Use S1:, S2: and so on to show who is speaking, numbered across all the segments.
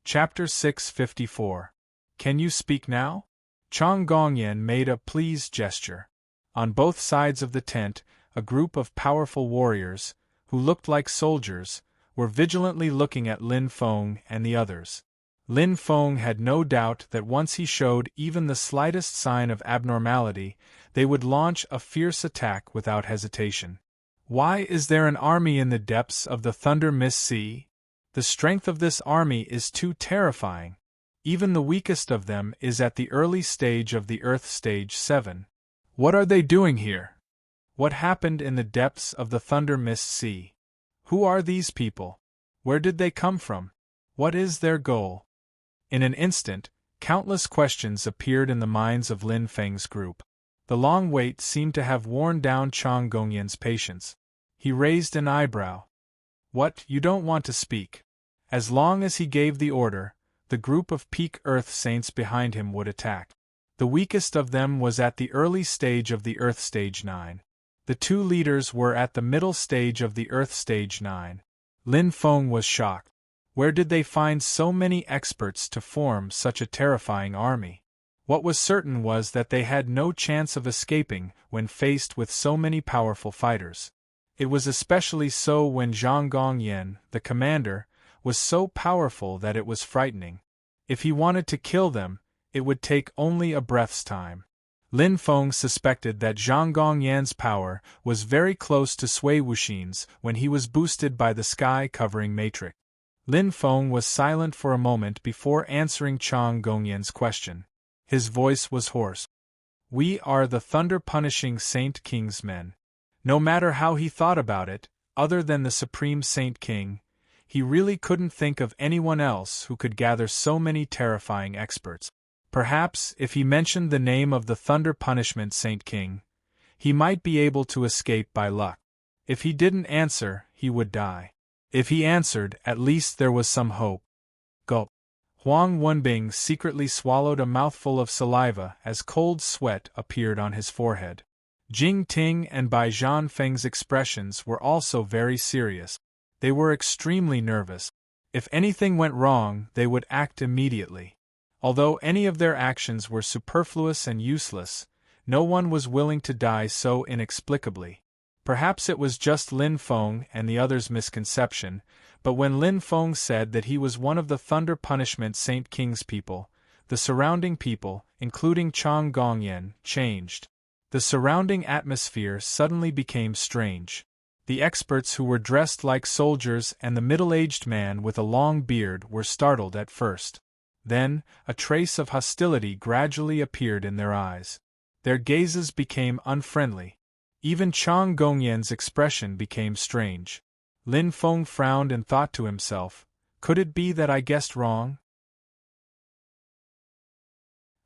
S1: Chapter 654. Can you speak now? Chang Gongyan made a pleased gesture. On both sides of the tent, a group of powerful warriors, who looked like soldiers, were vigilantly looking at Lin Feng and the others. Lin Feng had no doubt that once he showed even the slightest sign of abnormality, they would launch a fierce attack without hesitation. Why is there an army in the depths of the Thunder Mist Sea? The strength of this army is too terrifying. Even the weakest of them is at the early stage of the Earth Stage 7. What are they doing here? What happened in the depths of the Thunder Mist Sea? Who are these people? Where did they come from? What is their goal? In an instant, countless questions appeared in the minds of Lin Feng's group. The long wait seemed to have worn down Chang Gongyan's patience. He raised an eyebrow. What, you don't want to speak? As long as he gave the order, the group of peak Earth Saints behind him would attack. The weakest of them was at the early stage of the Earth Stage 9. The two leaders were at the middle stage of the Earth Stage 9. Lin Feng was shocked. Where did they find so many experts to form such a terrifying army? What was certain was that they had no chance of escaping when faced with so many powerful fighters. It was especially so when Zhang Gongyan, the commander, was so powerful that it was frightening. If he wanted to kill them, it would take only a breath's time. Lin Feng suspected that Zhang Gongyan's power was very close to Sui Wuxin's when he was boosted by the sky-covering matrix. Lin Feng was silent for a moment before answering Chang Gongyan's question. His voice was hoarse. We are the thunder-punishing Saint King's men. No matter how he thought about it, other than the Supreme Saint King, he really couldn't think of anyone else who could gather so many terrifying experts. Perhaps, if he mentioned the name of the Thunder Punishment Saint King, he might be able to escape by luck. If he didn't answer, he would die. If he answered, at least there was some hope. Gulp. Huang Wenbing secretly swallowed a mouthful of saliva as cold sweat appeared on his forehead. Jing Ting and Bai Zhanfeng's expressions were also very serious. They were extremely nervous. If anything went wrong, they would act immediately. Although any of their actions were superfluous and useless, no one was willing to die so inexplicably. Perhaps it was just Lin Feng and the others' misconception, but when Lin Feng said that he was one of the Thunder Punishment Saint King's people, the surrounding people, including Chang Gongyan, changed. The surrounding atmosphere suddenly became strange. The experts who were dressed like soldiers and the middle-aged man with a long beard were startled at first. Then, a trace of hostility gradually appeared in their eyes. Their gazes became unfriendly. Even Chang Gongyan's expression became strange. Lin Feng frowned and thought to himself, could it be that I guessed wrong?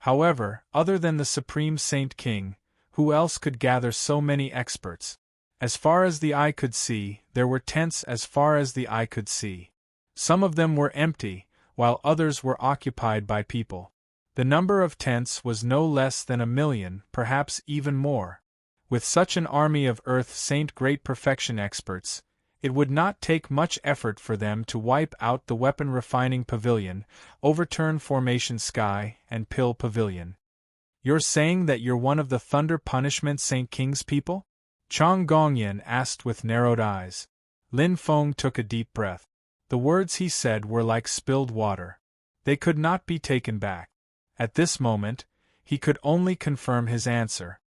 S1: However, other than the Supreme Saint King, who else could gather so many experts? As far as the eye could see, there were tents as far as the eye could see. Some of them were empty, while others were occupied by people. The number of tents was no less than 1,000,000, perhaps even more. With such an army of Earth Saint Great Perfection experts, it would not take much effort for them to wipe out the Weapon Refining Pavilion, Overturn Formation Sky, and Pill Pavilion. You're saying that you're one of the Thunder Punishment Saint King's people? Chang Gongyan asked with narrowed eyes. Lin Feng took a deep breath. The words he said were like spilled water. They could not be taken back. At this moment, he could only confirm his answer.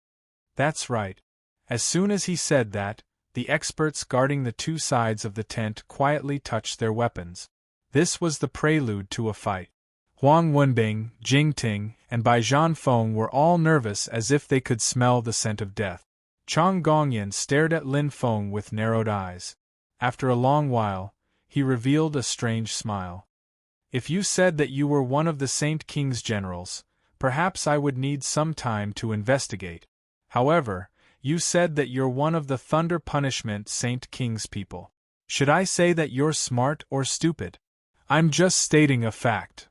S1: That's right. As soon as he said that, the experts guarding the two sides of the tent quietly touched their weapons. This was the prelude to a fight. Huang Wenbing, Jing Ting, and Bai Zhanfeng were all nervous as if they could smell the scent of death. Chang Gongyan stared at Lin Feng with narrowed eyes. After a long while, he revealed a strange smile. If you said that you were one of the Saint King's generals, perhaps I would need some time to investigate. However, you said that you're one of the Thunder Punishment Saint King's people. Should I say that you're smart or stupid? I'm just stating a fact.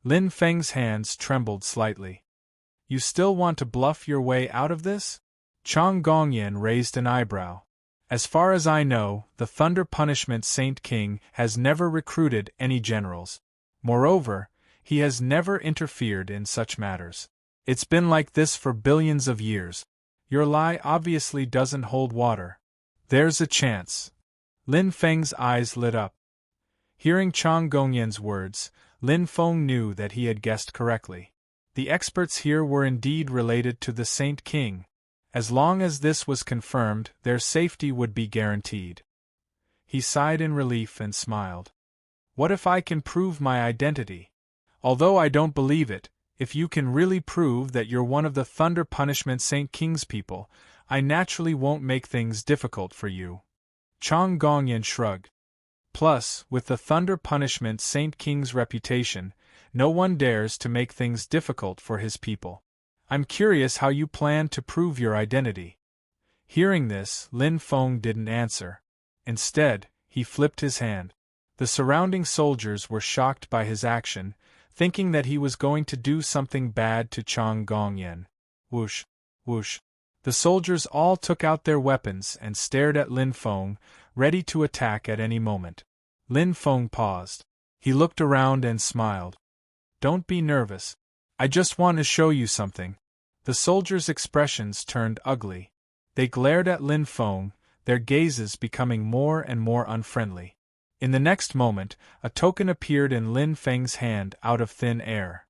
S1: Lin Feng's hands trembled slightly. You still want to bluff your way out of this? Chang Gongyan raised an eyebrow. As far as I know, the Thunder Punishment Saint King has never recruited any generals. Moreover, he has never interfered in such matters. It's been like this for billions of years. Your lie obviously doesn't hold water. There's a chance. Lin Feng's eyes lit up. Hearing Chang Gongyan's words, Lin Feng knew that he had guessed correctly. The experts here were indeed related to the Saint King. As long as this was confirmed, their safety would be guaranteed. He sighed in relief and smiled. What if I can prove my identity? Although I don't believe it, if you can really prove that you're one of the Thunder Punishment Saint King's people, I naturally won't make things difficult for you. Chang Gongyan shrugged. Plus, with the Thunder Punishment Saint King's reputation, no one dares to make things difficult for his people. I'm curious how you plan to prove your identity. Hearing this, Lin Feng didn't answer. Instead, he flipped his hand. The surrounding soldiers were shocked by his action, thinking that he was going to do something bad to Chang Gongyan. Whoosh, whoosh. The soldiers all took out their weapons and stared at Lin Feng, ready to attack at any moment. Lin Feng paused. He looked around and smiled. Don't be nervous. I just want to show you something. The soldiers' expressions turned ugly. They glared at Lin Feng, their gazes becoming more and more unfriendly. In the next moment, a token appeared in Lin Feng's hand out of thin air.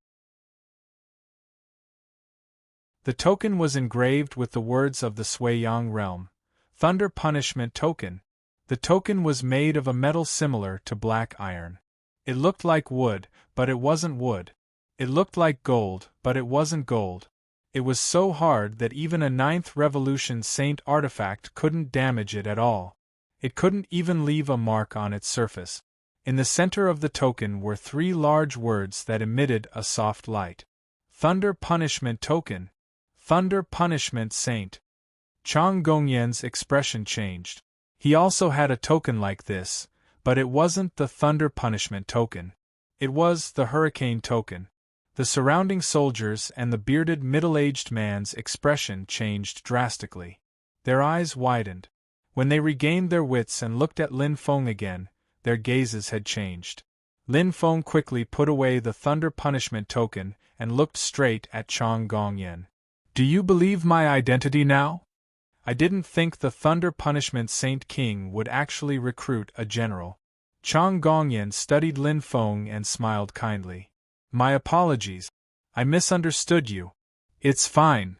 S1: The token was engraved with the words of the Sui-Yang realm. Thunder Punishment Token. The token was made of a metal similar to black iron. It looked like wood, but it wasn't wood. It looked like gold, but it wasn't gold. It was so hard that even a 9th Revolution Saint artifact couldn't damage it at all. It couldn't even leave a mark on its surface. In the center of the token were 3 large words that emitted a soft light. Thunder Punishment Token. Thunder Punishment Saint. Chang Gongyan's expression changed. He also had a token like this, but it wasn't the Thunder Punishment Token. It was the Hurricane Token. The surrounding soldiers and the bearded middle-aged man's expression changed drastically. Their eyes widened. When they regained their wits and looked at Lin Feng again, their gazes had changed. Lin Feng quickly put away the Thunder Punishment Token and looked straight at Chang Gongyan. Do you believe my identity now? I didn't think the Thunder Punishment Saint King would actually recruit a general. Chang Gongyan studied Lin Feng and smiled kindly. My apologies. I misunderstood you. It's fine.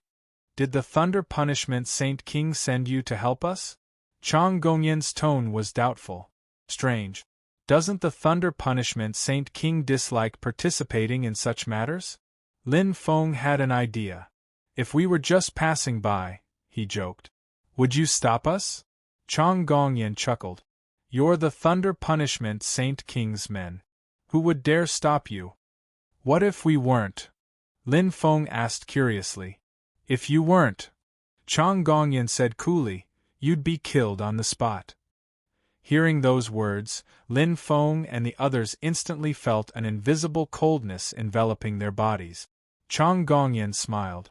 S1: Did the Thunder Punishment Saint King send you to help us? Chang Gongyan's tone was doubtful. Strange. Doesn't the Thunder Punishment Saint King dislike participating in such matters? Lin Feng had an idea. If we were just passing by, he joked. Would you stop us? Chang Gongyan chuckled. You're the Thunder Punishment Saint King's men. Who would dare stop you? What if we weren't? Lin Feng asked curiously. If you weren't, Chang Gongyan said coolly, you'd be killed on the spot. Hearing those words, Lin Feng and the others instantly felt an invisible coldness enveloping their bodies. Chang Gongyan smiled.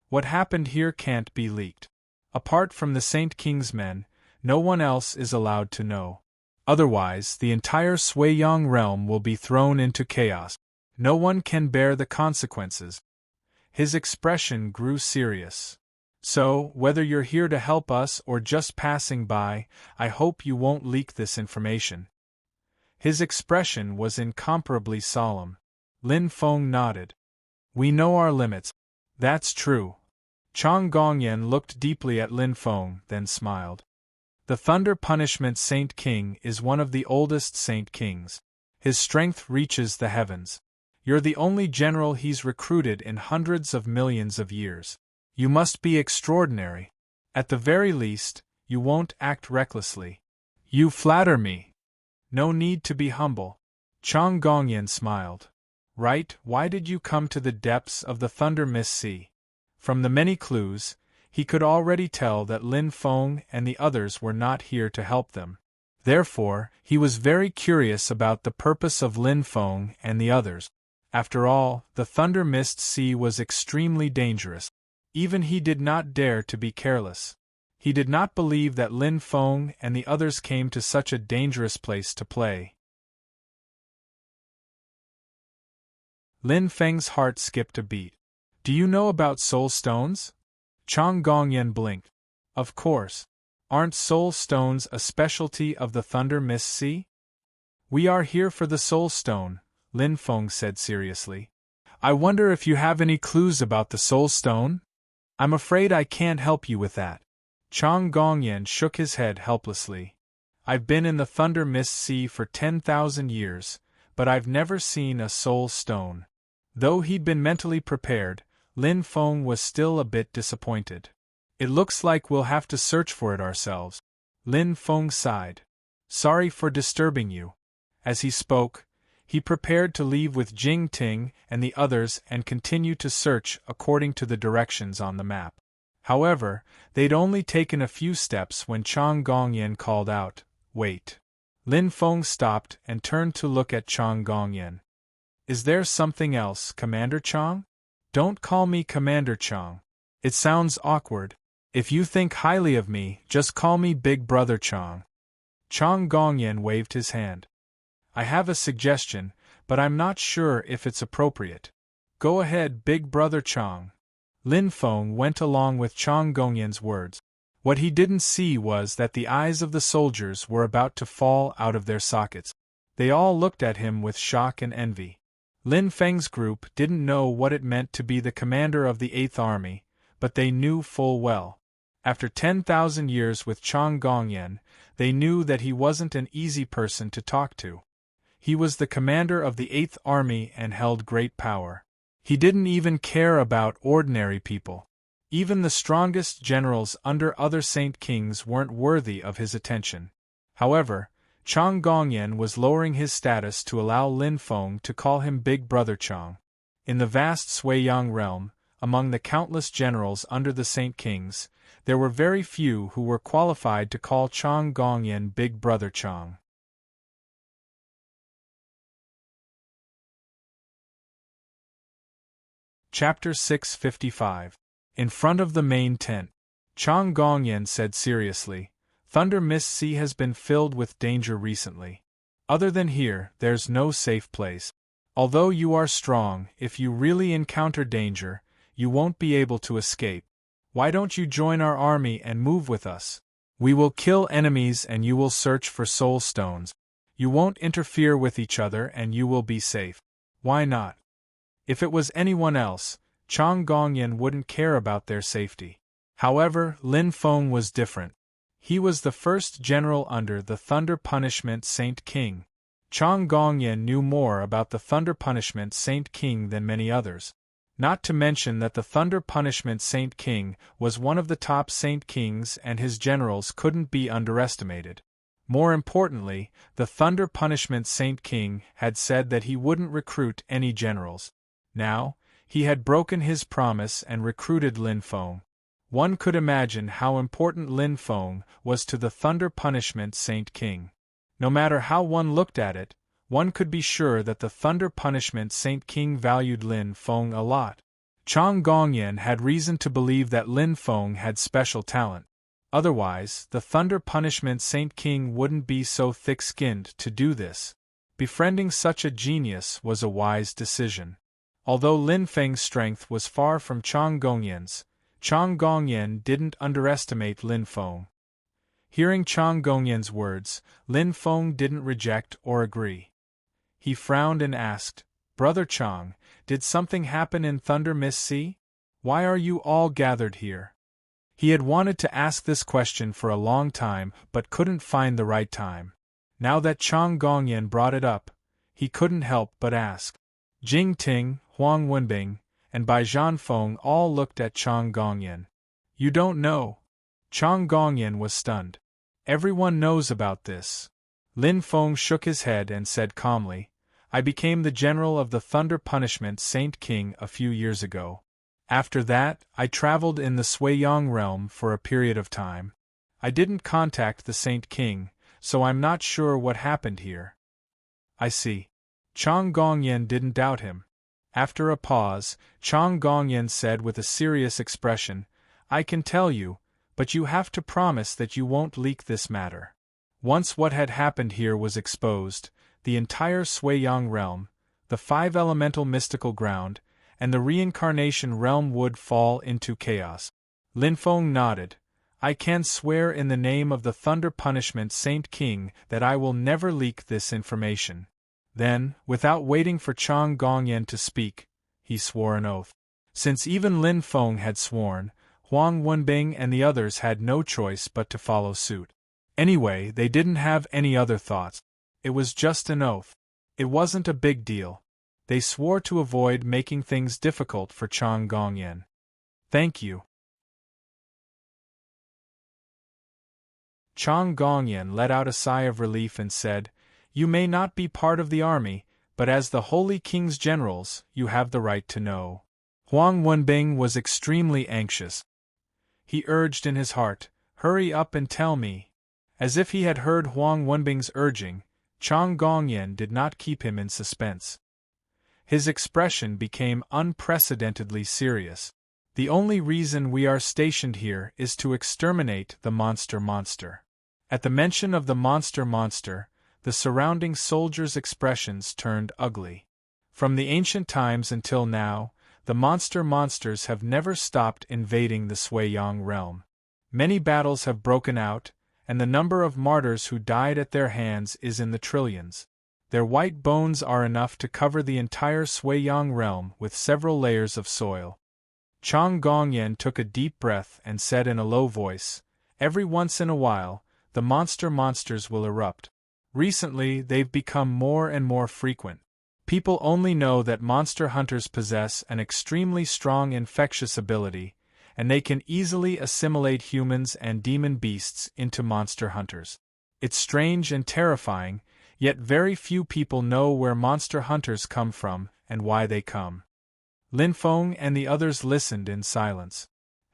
S1: What happened here can't be leaked. Apart from the Saint King's men, no one else is allowed to know. Otherwise, the entire Sui-Yang realm will be thrown into chaos. No one can bear the consequences. His expression grew serious. So, whether you're here to help us or just passing by, I hope you won't leak this information. His expression was incomparably solemn. Lin Feng nodded. We know our limits. That's true. Chang Gongyan looked deeply at Lin Feng, then smiled. The Thunder Punishment Saint King is one of the oldest Saint Kings. His strength reaches the heavens. You're the only general he's recruited in hundreds of millions of years. You must be extraordinary. At the very least, you won't act recklessly. You flatter me. No need to be humble. Chang Gongyan smiled. Right, why did you come to the depths of the Thunder Mist Sea? From the many clues, he could already tell that Lin Feng and the others were not here to help them. Therefore, he was very curious about the purpose of Lin Feng and the others. After all, the Thunder Mist Sea was extremely dangerous. Even he did not dare to be careless. He did not believe that Lin Feng and the others came to such a dangerous place to play. Lin Feng's heart skipped a beat. Do you know about soul stones? Chang Gongyan blinked. Of course. Aren't soul stones a specialty of the Thunder Mist Sea? We are here for the soul stone, Lin Feng said seriously. I wonder if you have any clues about the soul stone? I'm afraid I can't help you with that. Chang Gongyan shook his head helplessly. I've been in the Thunder Mist Sea for 10,000 years, but I've never seen a soul stone. Though he'd been mentally prepared, Lin Feng was still a bit disappointed. It looks like we'll have to search for it ourselves. Lin Feng sighed. Sorry for disturbing you. As he spoke, he prepared to leave with Jing Ting and the others and continue to search according to the directions on the map. However, they'd only taken a few steps when Chang Gongyan called out, Wait. Lin Feng stopped and turned to look at Chang Gongyan. Is there something else, Commander Chang? Don't call me Commander Chang. It sounds awkward. If you think highly of me, just call me Big Brother Chang. Chang Gongyan waved his hand. I have a suggestion, but I'm not sure if it's appropriate. Go ahead, Big Brother Chang. Lin Feng went along with Chang Gongyan's words. What he didn't see was that the eyes of the soldiers were about to fall out of their sockets. They all looked at him with shock and envy. Lin Feng's group didn't know what it meant to be the commander of the 8th Army, but they knew full well. After 10,000 years with Chang Gongyan, they knew that he wasn't an easy person to talk to. He was the commander of the 8th Army and held great power. He didn't even care about ordinary people. Even the strongest generals under other Saint Kings weren't worthy of his attention. However, Chang Gongyan was lowering his status to allow Lin Feng to call him Big Brother Chang. In the vast Suiyang realm, among the countless generals under the Saint Kings, there were very few who were qualified to call Chang Gongyan Big Brother Chang. Chapter 655. In front of the main tent, Chang Gongyan said seriously, Thunder Mist Sea has been filled with danger recently. Other than here, there's no safe place. Although you are strong, if you really encounter danger, you won't be able to escape. Why don't you join our army and move with us? We will kill enemies and you will search for soul stones. You won't interfere with each other and you will be safe. Why not? If it was anyone else, Chang Gongyan wouldn't care about their safety. However, Lin Feng was different. He was the first general under the Thunder Punishment Saint King. Chang Gongyan knew more about the Thunder Punishment Saint King than many others. Not to mention that the Thunder Punishment Saint King was one of the top Saint Kings and his generals couldn't be underestimated. More importantly, the Thunder Punishment Saint King had said that he wouldn't recruit any generals. Now, he had broken his promise and recruited Lin Feng. One could imagine how important Lin Feng was to the Thunder Punishment Saint King. No matter how one looked at it, one could be sure that the Thunder Punishment Saint King valued Lin Feng a lot. Chang Gongyan had reason to believe that Lin Feng had special talent. Otherwise, the Thunder Punishment Saint King wouldn't be so thick-skinned to do this. Befriending such a genius was a wise decision. Although Lin Feng's strength was far from Chang Gongyan's, Chang Gongyan didn't underestimate Lin Feng. Hearing Chang Gongyan's words, Lin Feng didn't reject or agree. He frowned and asked, Brother Chang, did something happen in Thunder Mist Sea? Why are you all gathered here? He had wanted to ask this question for a long time but couldn't find the right time. Now that Chang Gongyan brought it up, he couldn't help but ask. Jing Ting, Huang Wenbing, and Bai Zhanfeng all looked at Chang Gongyan. You don't know? Chang Gongyan was stunned. Everyone knows about this. Lin Feng shook his head and said calmly, I became the general of the Thunder Punishment Saint King a few years ago. After that, I traveled in the Suiyang realm for a period of time. I didn't contact the Saint King, so I'm not sure what happened here. I see. Chang Gongyan didn't doubt him. After a pause, Chang Gongyan said with a serious expression, I can tell you, but you have to promise that you won't leak this matter. Once what had happened here was exposed, the entire Suiyang realm, the five elemental mystical ground, and the reincarnation realm would fall into chaos. Linfeng nodded. I can swear in the name of the Thunder Punishment Saint King that I will never leak this information. Then, without waiting for Chang Gongyan to speak, he swore an oath. Since even Lin Feng had sworn, Huang Wenbing and the others had no choice but to follow suit. Anyway, they didn't have any other thoughts. It was just an oath. It wasn't a big deal. They swore to avoid making things difficult for Chang Gongyan. Thank you. Chang Gongyan let out a sigh of relief and said, You may not be part of the army, but as the Holy King's generals, you have the right to know. Huang Wenbing was extremely anxious. He urged in his heart, Hurry up and tell me. As if he had heard Huang Wenbing's urging, Chang Gongyan did not keep him in suspense. His expression became unprecedentedly serious. The only reason we are stationed here is to exterminate the monster. At the mention of the monster, the surrounding soldiers' expressions turned ugly. From the ancient times until now, the monsters have never stopped invading the Sui-Yang realm. Many battles have broken out, and the number of martyrs who died at their hands is in the trillions. Their white bones are enough to cover the entire Sui-Yang realm with several layers of soil. Chang Gongyan took a deep breath and said in a low voice, Every once in a while, the monsters will erupt. Recently, they've become more and more frequent. People only know that monster hunters possess an extremely strong infectious ability, and they can easily assimilate humans and demon beasts into monster hunters. It's strange and terrifying, yet very few people know where monster hunters come from and why they come. Lin Feng and the others listened in silence.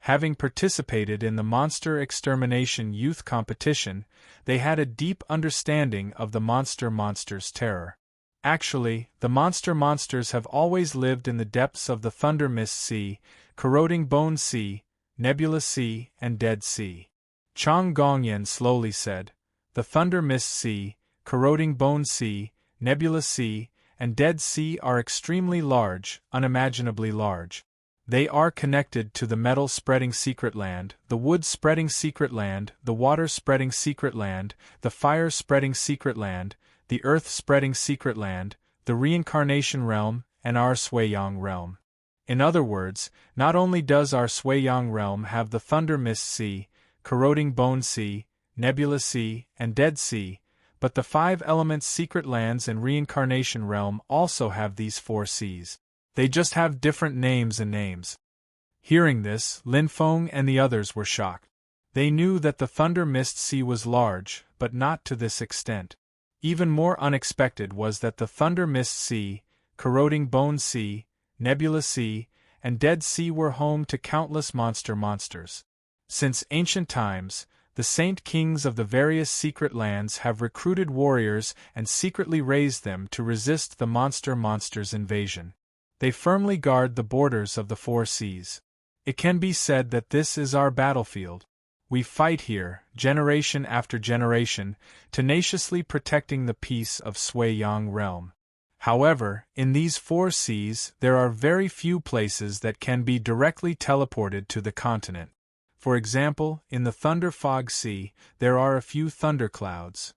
S1: Having participated in the monster extermination youth competition, they had a deep understanding of the monster's terror. Actually, the monsters have always lived in the depths of the Thunder Mist Sea, Corroding Bone Sea, Nebula Sea, and Dead Sea. Chang Gongyan slowly said, The Thunder Mist Sea, Corroding Bone Sea, Nebula Sea, and Dead Sea are extremely large, unimaginably large. They are connected to the metal-spreading secret land, the wood-spreading secret land, the water-spreading secret land, the fire-spreading secret land, the earth-spreading secret land, the reincarnation realm, and our Sui-Yang realm. In other words, not only does our Sui-Yang realm have the Thunder Mist Sea, Corroding Bone Sea, Nebula Sea, and Dead Sea, but the five elements secret lands and reincarnation realm also have these four seas. They just have different names and names. Hearing this, Lin Feng and the others were shocked. They knew that the Thunder Mist Sea was large, but not to this extent. Even more unexpected was that the Thunder Mist Sea, Corroding Bone Sea, Nebula Sea, and Dead Sea were home to countless monsters. Since ancient times, the Saint Kings of the various secret lands have recruited warriors and secretly raised them to resist the monster's invasion. They firmly guard the borders of the four seas. It can be said that this is our battlefield. We fight here, generation after generation, tenaciously protecting the peace of Sui-Yang realm. However, in these four seas, there are very few places that can be directly teleported to the continent. For example, in the Thunder Fog Sea, there are a few thunderclouds.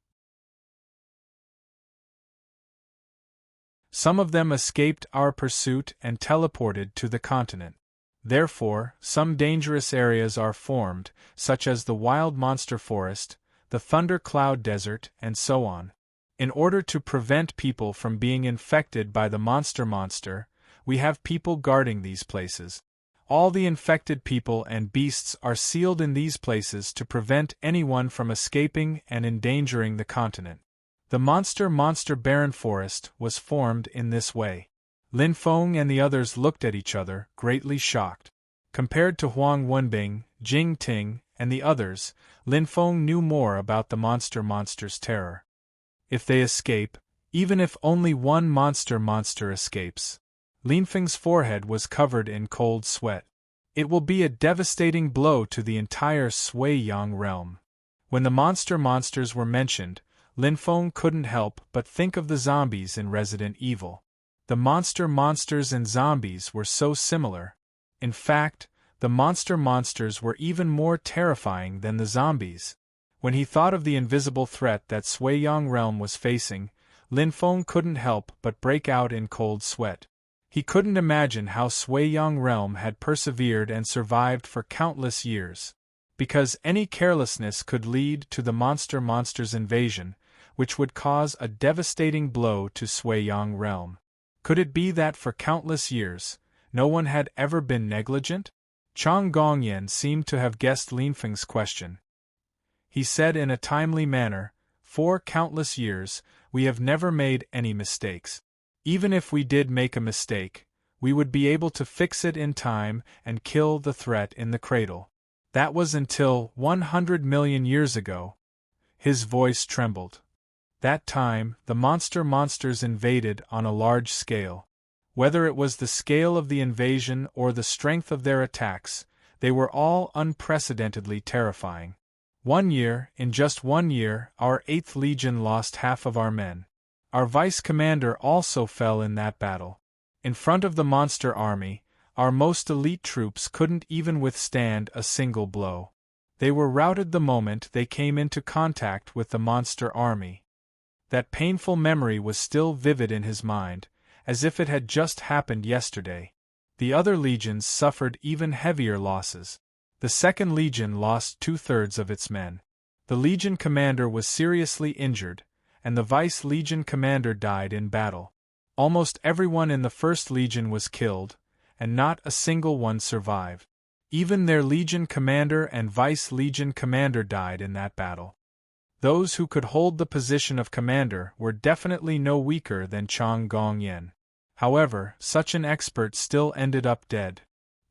S1: Some of them escaped our pursuit and teleported to the continent. Therefore, some dangerous areas are formed, such as the Wild Monster Forest, the Thunder Cloud Desert, and so on. In order to prevent people from being infected by the monster, we have people guarding these places. All the infected people and beasts are sealed in these places to prevent anyone from escaping and endangering the continent. The Monster Barren Forest was formed in this way. Lin Feng and the others looked at each other, greatly shocked. Compared to Huang Wenbing, Jing Ting, and the others, Lin Feng knew more about the monster's terror. If they escape, even if only one monster escapes, Lin Feng's forehead was covered in cold sweat. It will be a devastating blow to the entire Sui-Yang realm. When the monsters were mentioned, Lin Feng couldn't help but think of the zombies in Resident Evil. The monsters and zombies were so similar. In fact, the monsters were even more terrifying than the zombies. When he thought of the invisible threat that Sui-Yang realm was facing, Lin Feng couldn't help but break out in cold sweat. He couldn't imagine how Sui-Yang realm had persevered and survived for countless years. Because any carelessness could lead to the monsters invasion, which would cause a devastating blow to Sui-Yang realm. Could it be that for countless years, no one had ever been negligent? Chang Gongyan seemed to have guessed Lin Feng's question. He said in a timely manner, "For countless years, we have never made any mistakes. Even if we did make a mistake, we would be able to fix it in time and kill the threat in the cradle. That was until 100 million years ago." His voice trembled. That time, the monsters invaded on a large scale. Whether it was the scale of the invasion or the strength of their attacks, they were all unprecedentedly terrifying. In just 1 year, our 8th Legion lost half of our men. Our vice-commander also fell in that battle. In front of the monster army, our most elite troops couldn't even withstand a single blow. They were routed the moment they came into contact with the monster army. That painful memory was still vivid in his mind, as if it had just happened yesterday. The other legions suffered even heavier losses. The 2nd Legion lost 2/3 of its men. The Legion commander was seriously injured, and the Vice-Legion commander died in battle. Almost everyone in the 1st Legion was killed, and not a single one survived. Even their Legion commander and Vice-Legion commander died in that battle. Those who could hold the position of commander were definitely no weaker than Chang Gongyan. However, such an expert still ended up dead.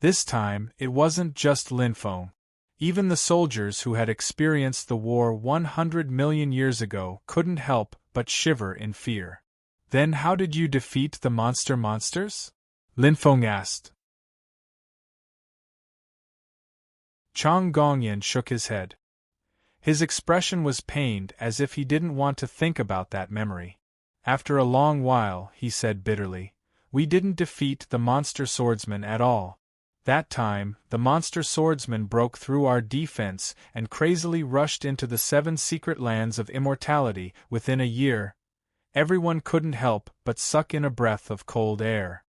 S1: This time, it wasn't just Lin Feng. Even the soldiers who had experienced the war 100 million years ago couldn't help but shiver in fear. "Then how did you defeat the monsters?" Lin Feng asked. Chang Gongyan shook his head. His expression was pained, as if he didn't want to think about that memory. After a long while, he said bitterly, "We didn't defeat the monster swordsman at all. That time, the monster swordsman broke through our defense and crazily rushed into the 7 secret lands of immortality within a year. Everyone couldn't help but suck in a breath of cold air."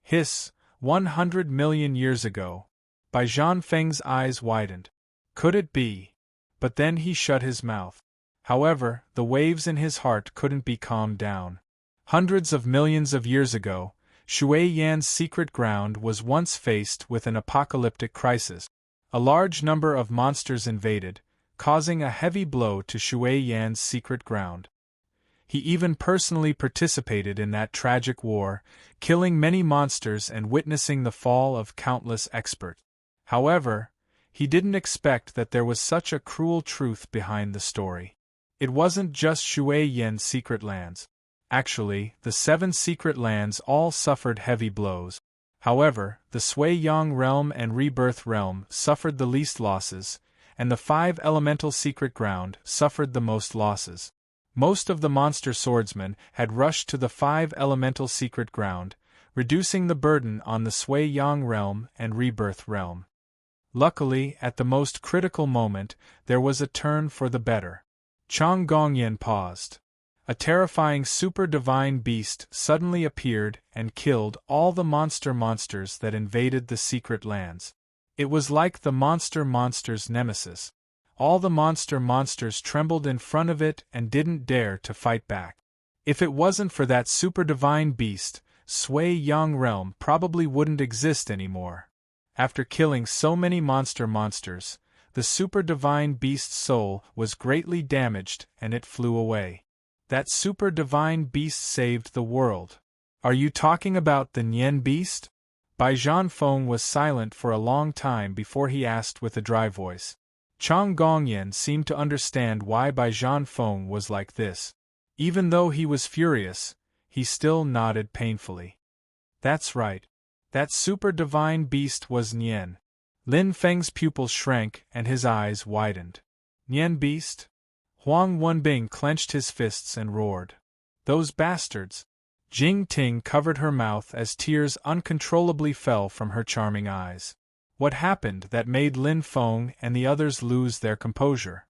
S1: Hiss, 100 million years ago. Bai Zhanfeng's eyes widened. Could it be? But then he shut his mouth. However, the waves in his heart couldn't be calmed down. Hundreds of millions of years ago, Shui Yan's secret ground was once faced with an apocalyptic crisis. A large number of monsters invaded, causing a heavy blow to Shui Yan's secret ground. He even personally participated in that tragic war, killing many monsters and witnessing the fall of countless experts. However, he didn't expect that there was such a cruel truth behind the story. It wasn't just Shui Yan's secret lands. Actually, the 7 secret lands all suffered heavy blows. However, the Sui-Yang realm and Rebirth realm suffered the least losses, and the 5 elemental secret ground suffered the most losses. Most of the monster swordsmen had rushed to the 5 elemental secret ground, reducing the burden on the Sui-Yang realm and Rebirth realm. Luckily, at the most critical moment, there was a turn for the better. Chang Gongyan paused. A terrifying super-divine beast suddenly appeared and killed all the monsters that invaded the secret lands. It was like the monster's nemesis. All the monsters trembled in front of it and didn't dare to fight back. If it wasn't for that super-divine beast, Sui-Yang realm probably wouldn't exist anymore. After killing so many monsters, the super-divine beast's soul was greatly damaged and it flew away. That super-divine beast saved the world. Are you talking about the Nian beast? Bai Zhanfeng was silent for a long time before he asked with a dry voice. Chang Gongyan seemed to understand why Bai Zhanfeng was like this. Even though he was furious, he still nodded painfully. That's right. That super-divine beast was Nian. Lin Feng's pupils shrank and his eyes widened. Nian beast? Huang Wenbing clenched his fists and roared. Those bastards! Jing Ting covered her mouth as tears uncontrollably fell from her charming eyes. What happened that made Lin Feng and the others lose their composure?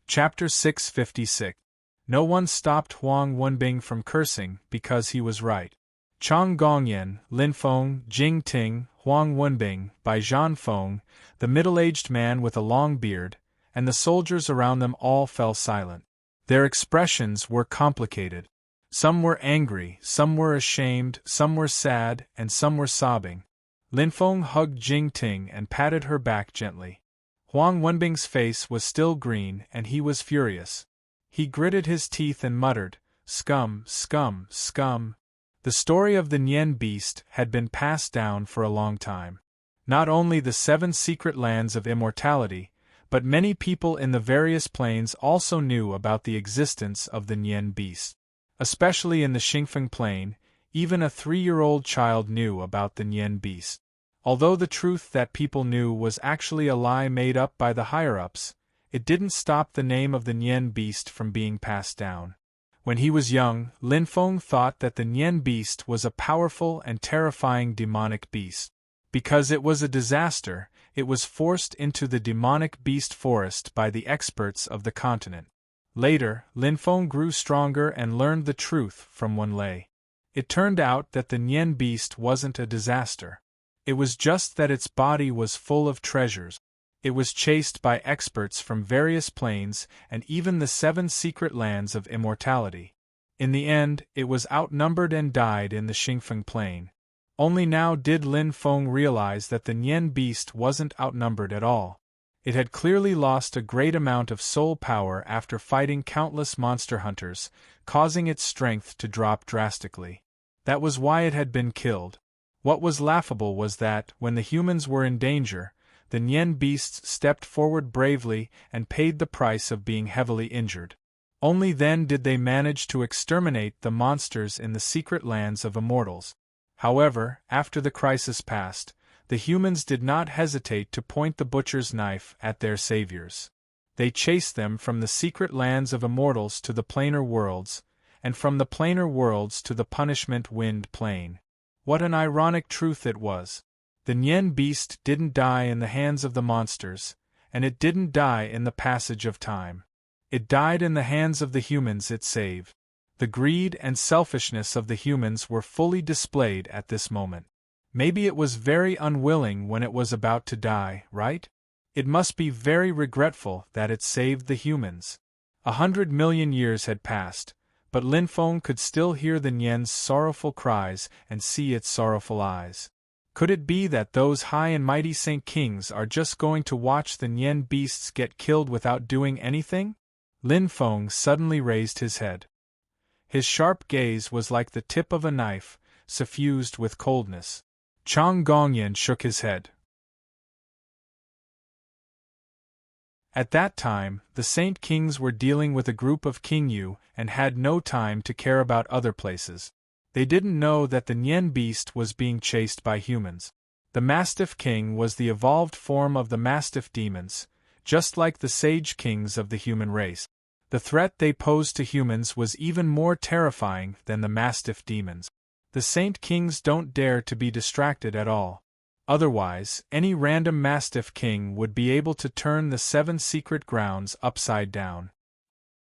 S1: Chapter 656. No one stopped Huang Wenbing from cursing because he was right. Chang Gongyan, Lin Feng, Jing Ting, Huang Wenbing, Bai Zhanfeng, the middle-aged man with a long beard, and the soldiers around them all fell silent. Their expressions were complicated. Some were angry, some were ashamed, some were sad, and some were sobbing. Lin Feng hugged Jing Ting and patted her back gently. Huang Wenbing's face was still green and he was furious. He gritted his teeth and muttered, "Scum, scum, scum." The story of the Nian beast had been passed down for a long time. Not only the 7 secret lands of immortality, but many people in the various planes also knew about the existence of the Nian beast. Especially in the Xingfeng plain, even a 3-year-old child knew about the Nian beast. Although the truth that people knew was actually a lie made up by the higher-ups, it didn't stop the name of the Nian beast from being passed down. When he was young, Lin Feng thought that the Nian beast was a powerful and terrifying demonic beast. Because it was a disaster, it was forced into the demonic beast forest by the experts of the continent. Later, Lin Feng grew stronger and learned the truth from Wen Lei. It turned out that the Nian beast wasn't a disaster. It was just that its body was full of treasures. It was chased by experts from various planes and even the 7 secret lands of immortality. In the end, it was outnumbered and died in the Xingfeng plain. Only now did Lin Feng realize that the Nian beast wasn't outnumbered at all. It had clearly lost a great amount of soul power after fighting countless monster hunters, causing its strength to drop drastically. That was why it had been killed. What was laughable was that, when the humans were in danger, the Nian beasts stepped forward bravely and paid the price of being heavily injured. Only then did they manage to exterminate the monsters in the secret lands of immortals. However, after the crisis passed, the humans did not hesitate to point the butcher's knife at their saviors. They chased them from the secret lands of immortals to the planar worlds, and from the planar worlds to the punishment wind plane. What an ironic truth it was. The Nian beast didn't die in the hands of the monsters, and it didn't die in the passage of time. It died in the hands of the humans it saved. The greed and selfishness of the humans were fully displayed at this moment. Maybe it was very unwilling when it was about to die, right? It must be very regretful that it saved the humans. 100 million years had passed, but Lin Feng could still hear the Nian's sorrowful cries and see its sorrowful eyes. Could it be that those high and mighty Saint Kings are just going to watch the Nian beasts get killed without doing anything? Lin Feng suddenly raised his head. His sharp gaze was like the tip of a knife, suffused with coldness. Chang Gongyan shook his head. At that time, the Saint Kings were dealing with a group of Qingyu and had no time to care about other places. They didn't know that the Nian beast was being chased by humans. The Mastiff King was the evolved form of the Mastiff demons, just like the Sage Kings of the human race. The threat they posed to humans was even more terrifying than the Mastiff demons. The Saint Kings don't dare to be distracted at all. Otherwise, any random Mastiff King would be able to turn the 7 secret grounds upside down.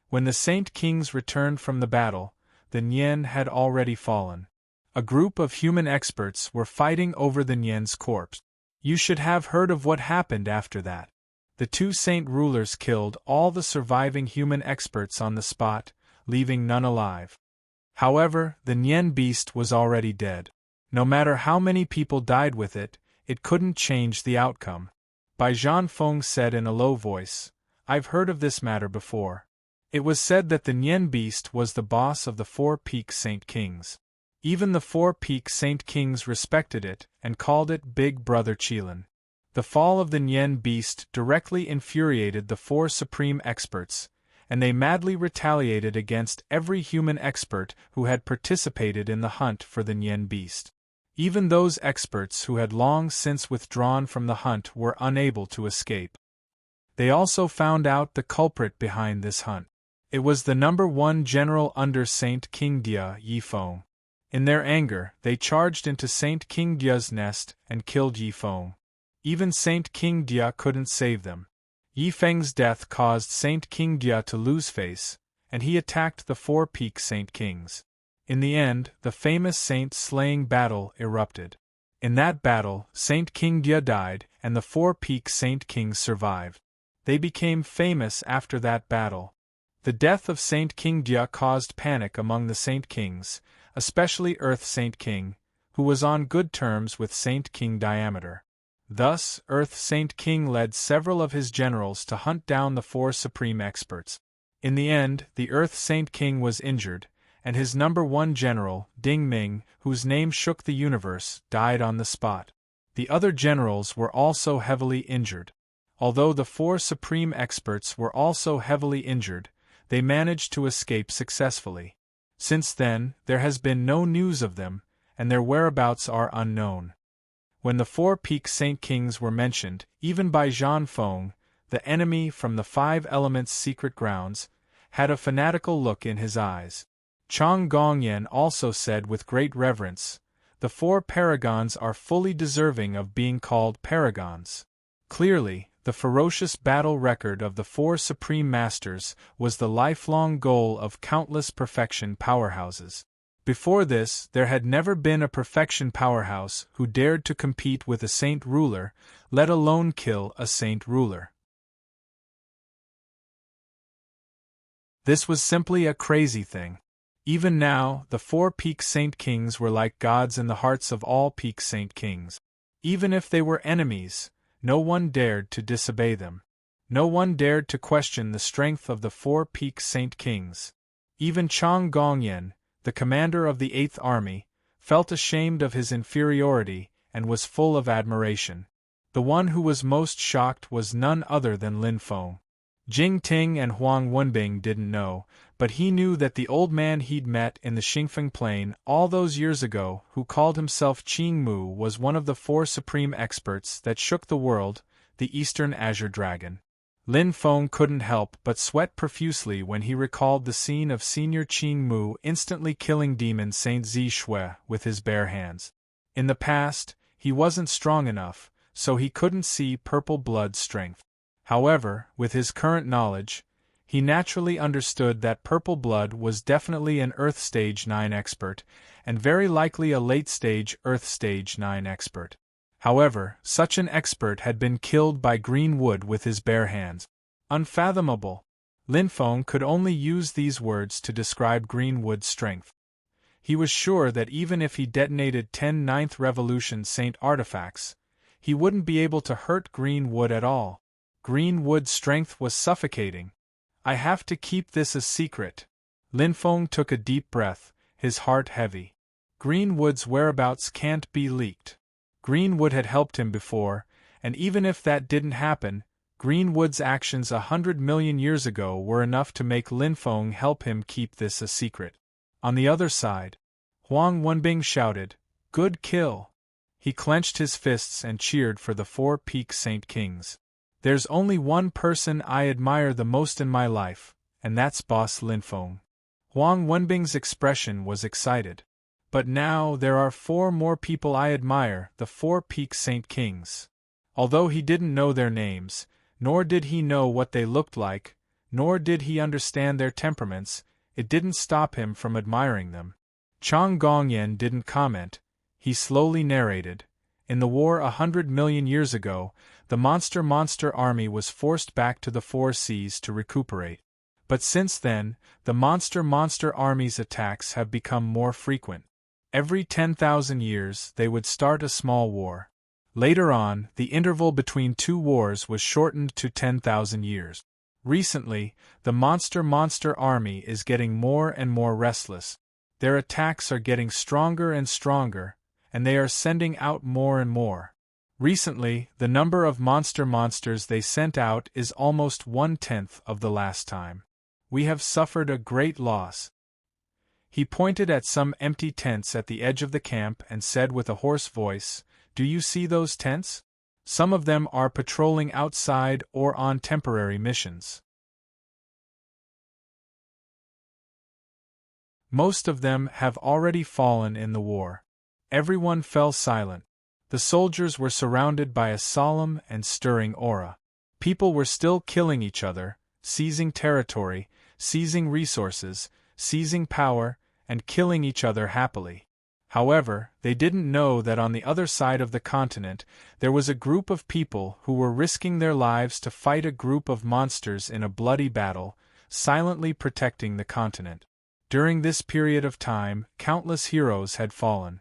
S1: When the Saint Kings returned from the battle, the Nian had already fallen. A group of human experts were fighting over the Nian's corpse. You should have heard of what happened after that. The 2 saint rulers killed all the surviving human experts on the spot, leaving none alive. However, the Nian beast was already dead. No matter how many people died with it, it couldn't change the outcome. Bai Zhanfeng said in a low voice, "I've heard of this matter before." It was said that the Nian beast was the boss of the 4 Peak Saint Kings. Even the 4 Peak Saint Kings respected it and called it Big Brother Qilin. The fall of the Nian beast directly infuriated the 4 supreme experts, and they madly retaliated against every human expert who had participated in the hunt for the Nian beast. Even those experts who had long since withdrawn from the hunt were unable to escape. They also found out the culprit behind this hunt. It was the #1 general under Saint King Dia Yifeng. In their anger, they charged into Saint King Dia's nest and killed Yifeng. Even Saint King Dia couldn't save them. Yifeng's death caused Saint King Dia to lose face, and he attacked the four-peak Saint Kings. In the end, the famous saint-slaying battle erupted. In that battle, Saint King Dia died, and the four-peak Saint Kings survived. They became famous after that battle. The death of Saint King Dia caused panic among the Saint Kings, especially Earth Saint King, who was on good terms with Saint King Diameter. Thus, Earth Saint King led several of his generals to hunt down the four supreme experts. In the end, the Earth Saint King was injured, and his #1 general, Ding Ming, whose name shook the universe, died on the spot. The other generals were also heavily injured. Although the four supreme experts were also heavily injured, they managed to escape successfully. Since then, there has been no news of them, and their whereabouts are unknown. When the four-peak Saint Kings were mentioned, even by Zhan Feng, the enemy from the Five Elements' secret grounds, had a fanatical look in his eyes. Chang Gongyan also said with great reverence, "The four paragons are fully deserving of being called paragons." Clearly, the ferocious battle record of the four supreme masters was the lifelong goal of countless perfection powerhouses. Before this, there had never been a perfection powerhouse who dared to compete with a saint ruler, let alone kill a saint ruler. This was simply a crazy thing. Even now, the four-peak Saint Kings were like gods in the hearts of all peak Saint Kings. Even if they were enemies, no one dared to disobey them. No one dared to question the strength of the four-peak Saint Kings. Even Chang Gongyan, the commander of the 8th Army, felt ashamed of his inferiority and was full of admiration. The one who was most shocked was none other than Lin Feng. Jing Ting and Huang Wenbing didn't know, but he knew that the old man he'd met in the Xingfeng Plain all those years ago, who called himself Qing Mu, was one of the four supreme experts that shook the world, the Eastern Azure Dragon. Lin Feng couldn't help but sweat profusely when he recalled the scene of Senior Qing Mu instantly killing demon Saint Zi Shui with his bare hands. In the past, he wasn't strong enough, so he couldn't see purple blood strength. However, with his current knowledge, he naturally understood that purple blood was definitely an Earth Stage 9 expert, and very likely a late-stage Earth Stage 9 expert. However, such an expert had been killed by green wood with his bare hands. Unfathomable! Lin Feng could only use these words to describe green wood's strength. He was sure that even if he detonated 10 9th Revolution Saint artifacts, he wouldn't be able to hurt green wood at all. Green wood's strength was suffocating. I have to keep this a secret. Lin Feng took a deep breath, his heart heavy. Green wood's whereabouts can't be leaked. Greenwood had helped him before, and even if that didn't happen, Greenwood's actions 100 million years ago were enough to make Lin Feng help him keep this a secret. On the other side, Huang Wenbing shouted, "Good kill!" He clenched his fists and cheered for the four-peak Saint Kings. "There's only one person I admire the most in my life, and that's Boss Lin Feng." Huang Wenbing's expression was excited. "But now there are 4 more people I admire, the four-peak Saint Kings." Although he didn't know their names, nor did he know what they looked like, nor did he understand their temperaments, it didn't stop him from admiring them. Chang Gongyan didn't comment. He slowly narrated. In the war 100 million years ago, the monster army was forced back to the four seas to recuperate. But since then, the monster army's attacks have become more frequent. Every 10,000 years they would start a small war. Later on, the interval between 2 wars was shortened to 10,000 years. Recently, the monster army is getting more and more restless. Their attacks are getting stronger and stronger, and they are sending out more and more. Recently, the number of monsters they sent out is almost 1/10 of the last time. We have suffered a great loss. He pointed at some empty tents at the edge of the camp and said with a hoarse voice, "Do you see those tents? Some of them are patrolling outside or on temporary missions. Most of them have already fallen in the war." Everyone fell silent. The soldiers were surrounded by a solemn and stirring aura. People were still killing each other, seizing territory, seizing resources, seizing power, and killing each other happily. However, they didn't know that on the other side of the continent there was a group of people who were risking their lives to fight a group of monsters in a bloody battle, silently protecting the continent. During this period of time, countless heroes had fallen.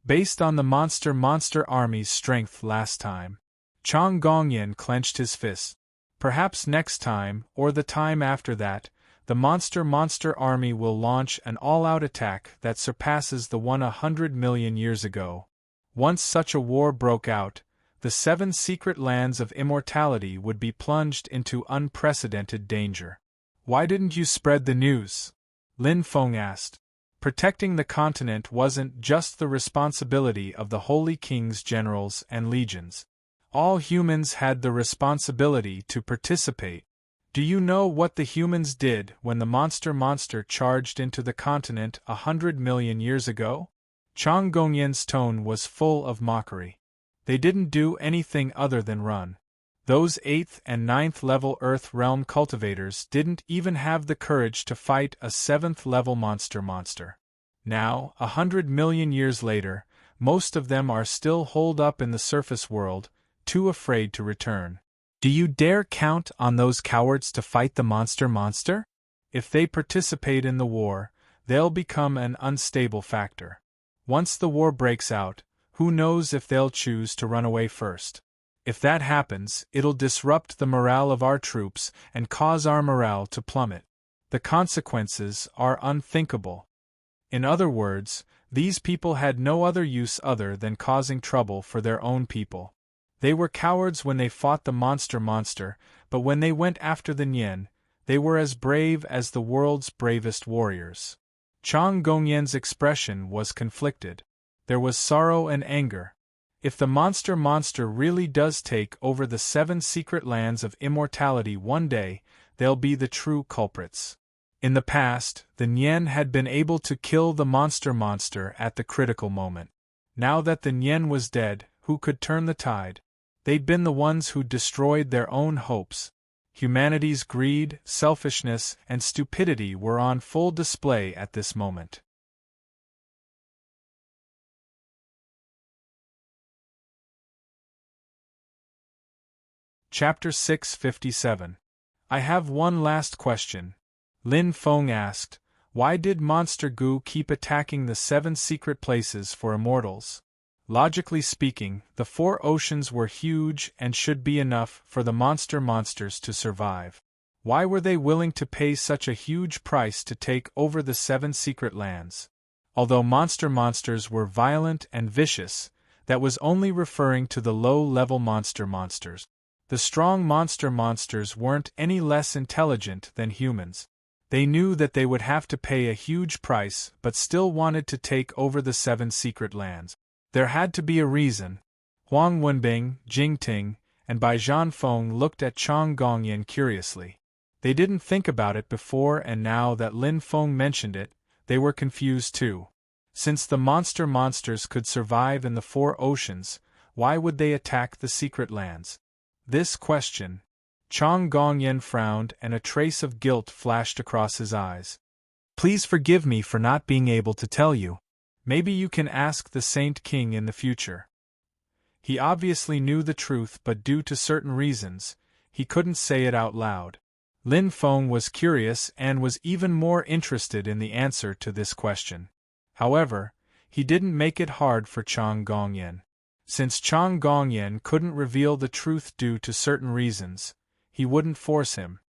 S1: Based on the monster army's strength last time, Chang Gongyan clenched his fist. Perhaps next time, or the time after that, the monster army will launch an all-out attack that surpasses the one 100 million years ago. Once such a war broke out, the 7 secret lands of immortality would be plunged into unprecedented danger. "Why didn't you spread the news?" Lin Feng asked. Protecting the continent wasn't just the responsibility of the Holy King's generals and legions. All humans had the responsibility to participate. Do you know what the humans did when the monster charged into the continent 100 million years ago? Chang Gongyan's tone was full of mockery. They didn't do anything other than run. Those 8th and 9th level Earth Realm cultivators didn't even have the courage to fight a 7th level monster. Now, 100 million years later, most of them are still holed up in the surface world, too afraid to return. Do you dare count on those cowards to fight the monster? If they participate in the war, they'll become an unstable factor. Once the war breaks out, who knows if they'll choose to run away first. If that happens, it'll disrupt the morale of our troops and cause our morale to plummet. The consequences are unthinkable. In other words, these people had no other use other than causing trouble for their own people. They were cowards when they fought the monster, but when they went after the Nian, they were as brave as the world's bravest warriors. Chang Gongyan's expression was conflicted. There was sorrow and anger. If the monster really does take over the 7 secret lands of immortality one day, they'll be the true culprits. In the past, the Nian had been able to kill the monster at the critical moment. Now that the Nian was dead, who could turn the tide? They'd been the ones who destroyed their own hopes. Humanity's greed, selfishness, and stupidity were on full display at this moment. Chapter 657. I have one last question. Lin Feng asked, why did Monster Gu keep attacking the 7 secret places for immortals? Logically speaking, the 4 oceans were huge and should be enough for the monsters to survive. Why were they willing to pay such a huge price to take over the 7 secret lands? Although monsters were violent and vicious, that was only referring to the low-level monsters. The strong monsters weren't any less intelligent than humans. They knew that they would have to pay a huge price but still wanted to take over the 7 secret lands. There had to be a reason. Huang Wenbing, Jing Ting, and Bai Zhanfeng looked at Chang Gongyan curiously. They didn't think about it before, and now that Lin Feng mentioned it, they were confused too. Since the monsters could survive in the 4 oceans, why would they attack the secret lands? This question. Chang Gongyan frowned and a trace of guilt flashed across his eyes. Please forgive me for not being able to tell you. Maybe you can ask the Saint King in the future. He obviously knew the truth, but due to certain reasons, he couldn't say it out loud. Lin Feng was curious and was even more interested in the answer to this question. However, he didn't make it hard for Chang Gongyan. Since Chang Gongyan couldn't reveal the truth due to certain reasons, he wouldn't force him.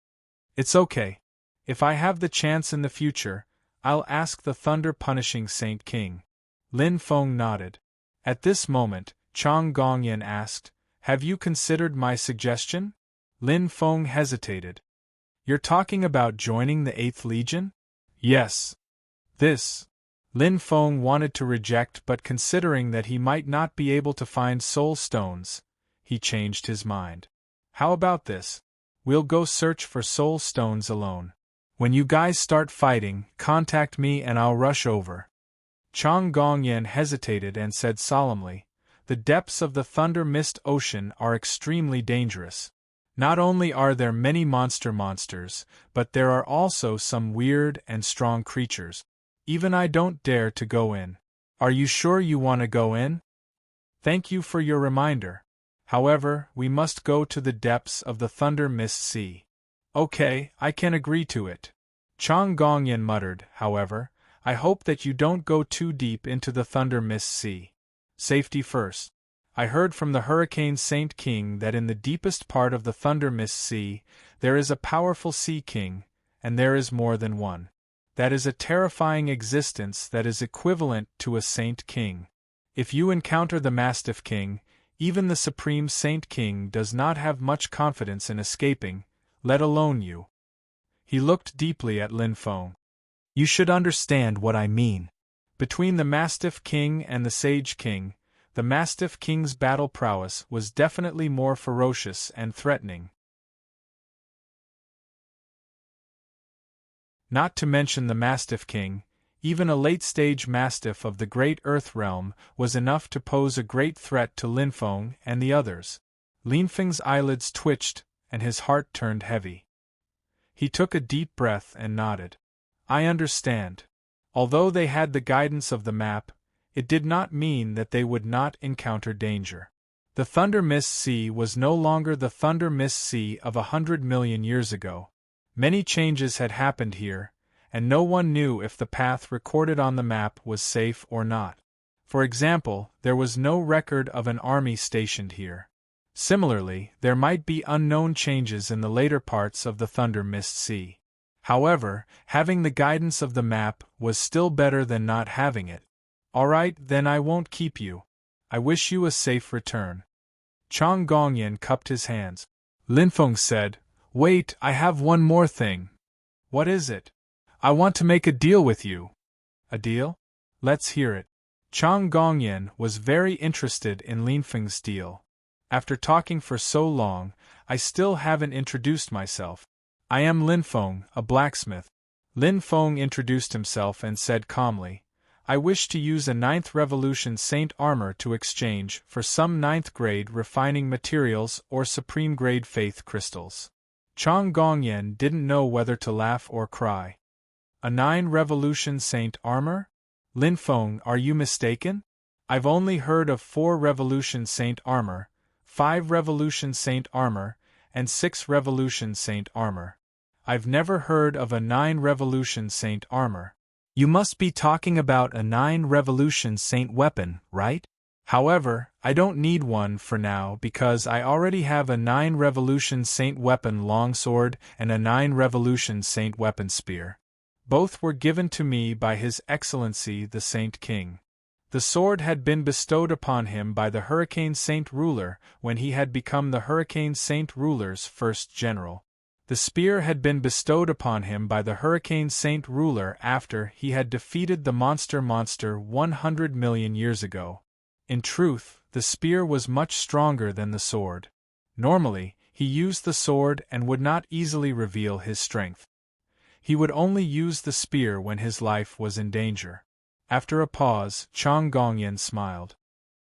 S1: It's okay. If I have the chance in the future, I'll ask the thunder-punishing Saint King. Lin Feng nodded. At this moment, Chang Gongyan asked, have you considered my suggestion? Lin Feng hesitated. You're talking about joining the 8th Legion? Yes. This, Lin Feng wanted to reject, but considering that he might not be able to find soul stones, he changed his mind. How about this? We'll go search for soul stones alone. When you guys start fighting, contact me and I'll rush over. Chang Gongyan hesitated and said solemnly, the depths of the Thunder Mist Ocean are extremely dangerous. Not only are there many monsters, but there are also some weird and strong creatures. Even I don't dare to go in. Are you sure you want to go in? Thank you for your reminder. However, we must go to the depths of the Thunder Mist Sea. Okay, I can agree to it. Chang Gongyan muttered, however, I hope that you don't go too deep into the Thunder Mist Sea. Safety first. I heard from the Hurricane Saint King that in the deepest part of the Thunder Mist Sea, there is a powerful Sea King, and there is more than one. That is a terrifying existence that is equivalent to a Saint King. If you encounter the Mastiff King, even the Supreme Saint King does not have much confidence in escaping, let alone you. He looked deeply at Lin Feng. You should understand what I mean. Between the Mastiff King and the Sage King, the Mastiff King's battle prowess was definitely more ferocious and threatening. Not to mention the Mastiff King, even a late-stage Mastiff of the Great Earth Realm was enough to pose a great threat to Lin Feng and the others. Lin Feng's eyelids twitched, and his heart turned heavy. He took a deep breath and nodded. I understand. Although they had the guidance of the map, it did not mean that they would not encounter danger. The Thunder Mist Sea was no longer the Thunder Mist Sea of 100 million years ago. Many changes had happened here, and no one knew if the path recorded on the map was safe or not. For example, there was no record of an army stationed here. Similarly, there might be unknown changes in the later parts of the Thunder Mist Sea. However, having the guidance of the map was still better than not having it. Alright, then I won't keep you. I wish you a safe return. Chang Gongyan cupped his hands. Lin Feng said, Wait, I have one more thing. What is it? I want to make a deal with you. A deal? Let's hear it. Chang Gongyan was very interested in Lin Feng's deal. After talking for so long, I still haven't introduced myself. I am Lin Feng, a blacksmith. Lin Feng introduced himself and said calmly, I wish to use a 9th Revolution Saint armor to exchange for some 9th grade refining materials or supreme grade faith crystals. Chang Gongyan didn't know whether to laugh or cry. A 9 Revolution Saint armor? Lin Feng, are you mistaken? I've only heard of 4 Revolution Saint armor, 5 Revolution Saint armor, and 6 Revolution Saint armor. I've never heard of a 9 Revolution Saint armor. You must be talking about a 9 Revolution Saint weapon, right? However, I don't need one for now because I already have a 9 Revolution Saint weapon longsword and a 9 Revolution Saint weapon spear. Both were given to me by His Excellency the Saint King. The sword had been bestowed upon him by the Hurricane Saint Ruler when he had become the Hurricane Saint Ruler's first general. The spear had been bestowed upon him by the Hurricane Saint Ruler after he had defeated the monster 100 million years ago. In truth, the spear was much stronger than the sword. Normally, he used the sword and would not easily reveal his strength. He would only use the spear when his life was in danger. After a pause, Chang Gongyan smiled.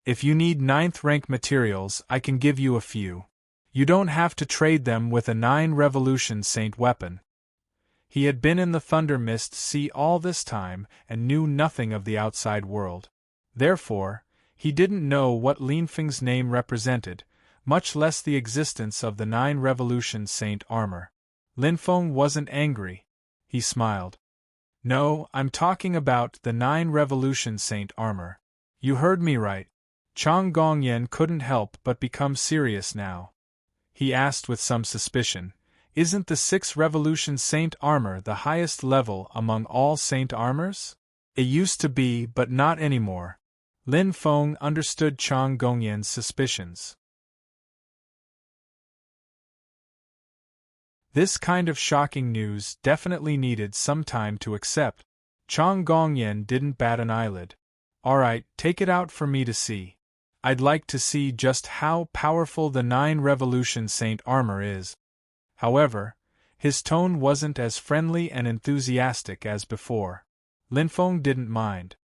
S1: If you need 9th rank materials, I can give you a few. You don't have to trade them with a 9 Revolution Saint weapon. He had been in the Thunder Mist Sea all this time and knew nothing of the outside world. Therefore, he didn't know what Lin Feng's name represented, much less the existence of the 9 Revolution Saint armor. Lin Feng wasn't angry. He smiled. No, I'm talking about the 9 Revolution Saint armor. You heard me right. Chang Gongyan couldn't help but become serious now. He asked with some suspicion, Isn't the 6 Revolution Saint armor the highest level among all Saint armors? It used to be, but not anymore. Lin Feng understood Chang Gongyan's suspicions. This kind of shocking news definitely needed some time to accept. Chang Gongyan didn't bat an eyelid. Alright, take it out for me to see. I'd like to see just how powerful the 9 Revolution Saint armor is. However, his tone wasn't as friendly and enthusiastic as before. Linfeng didn't mind.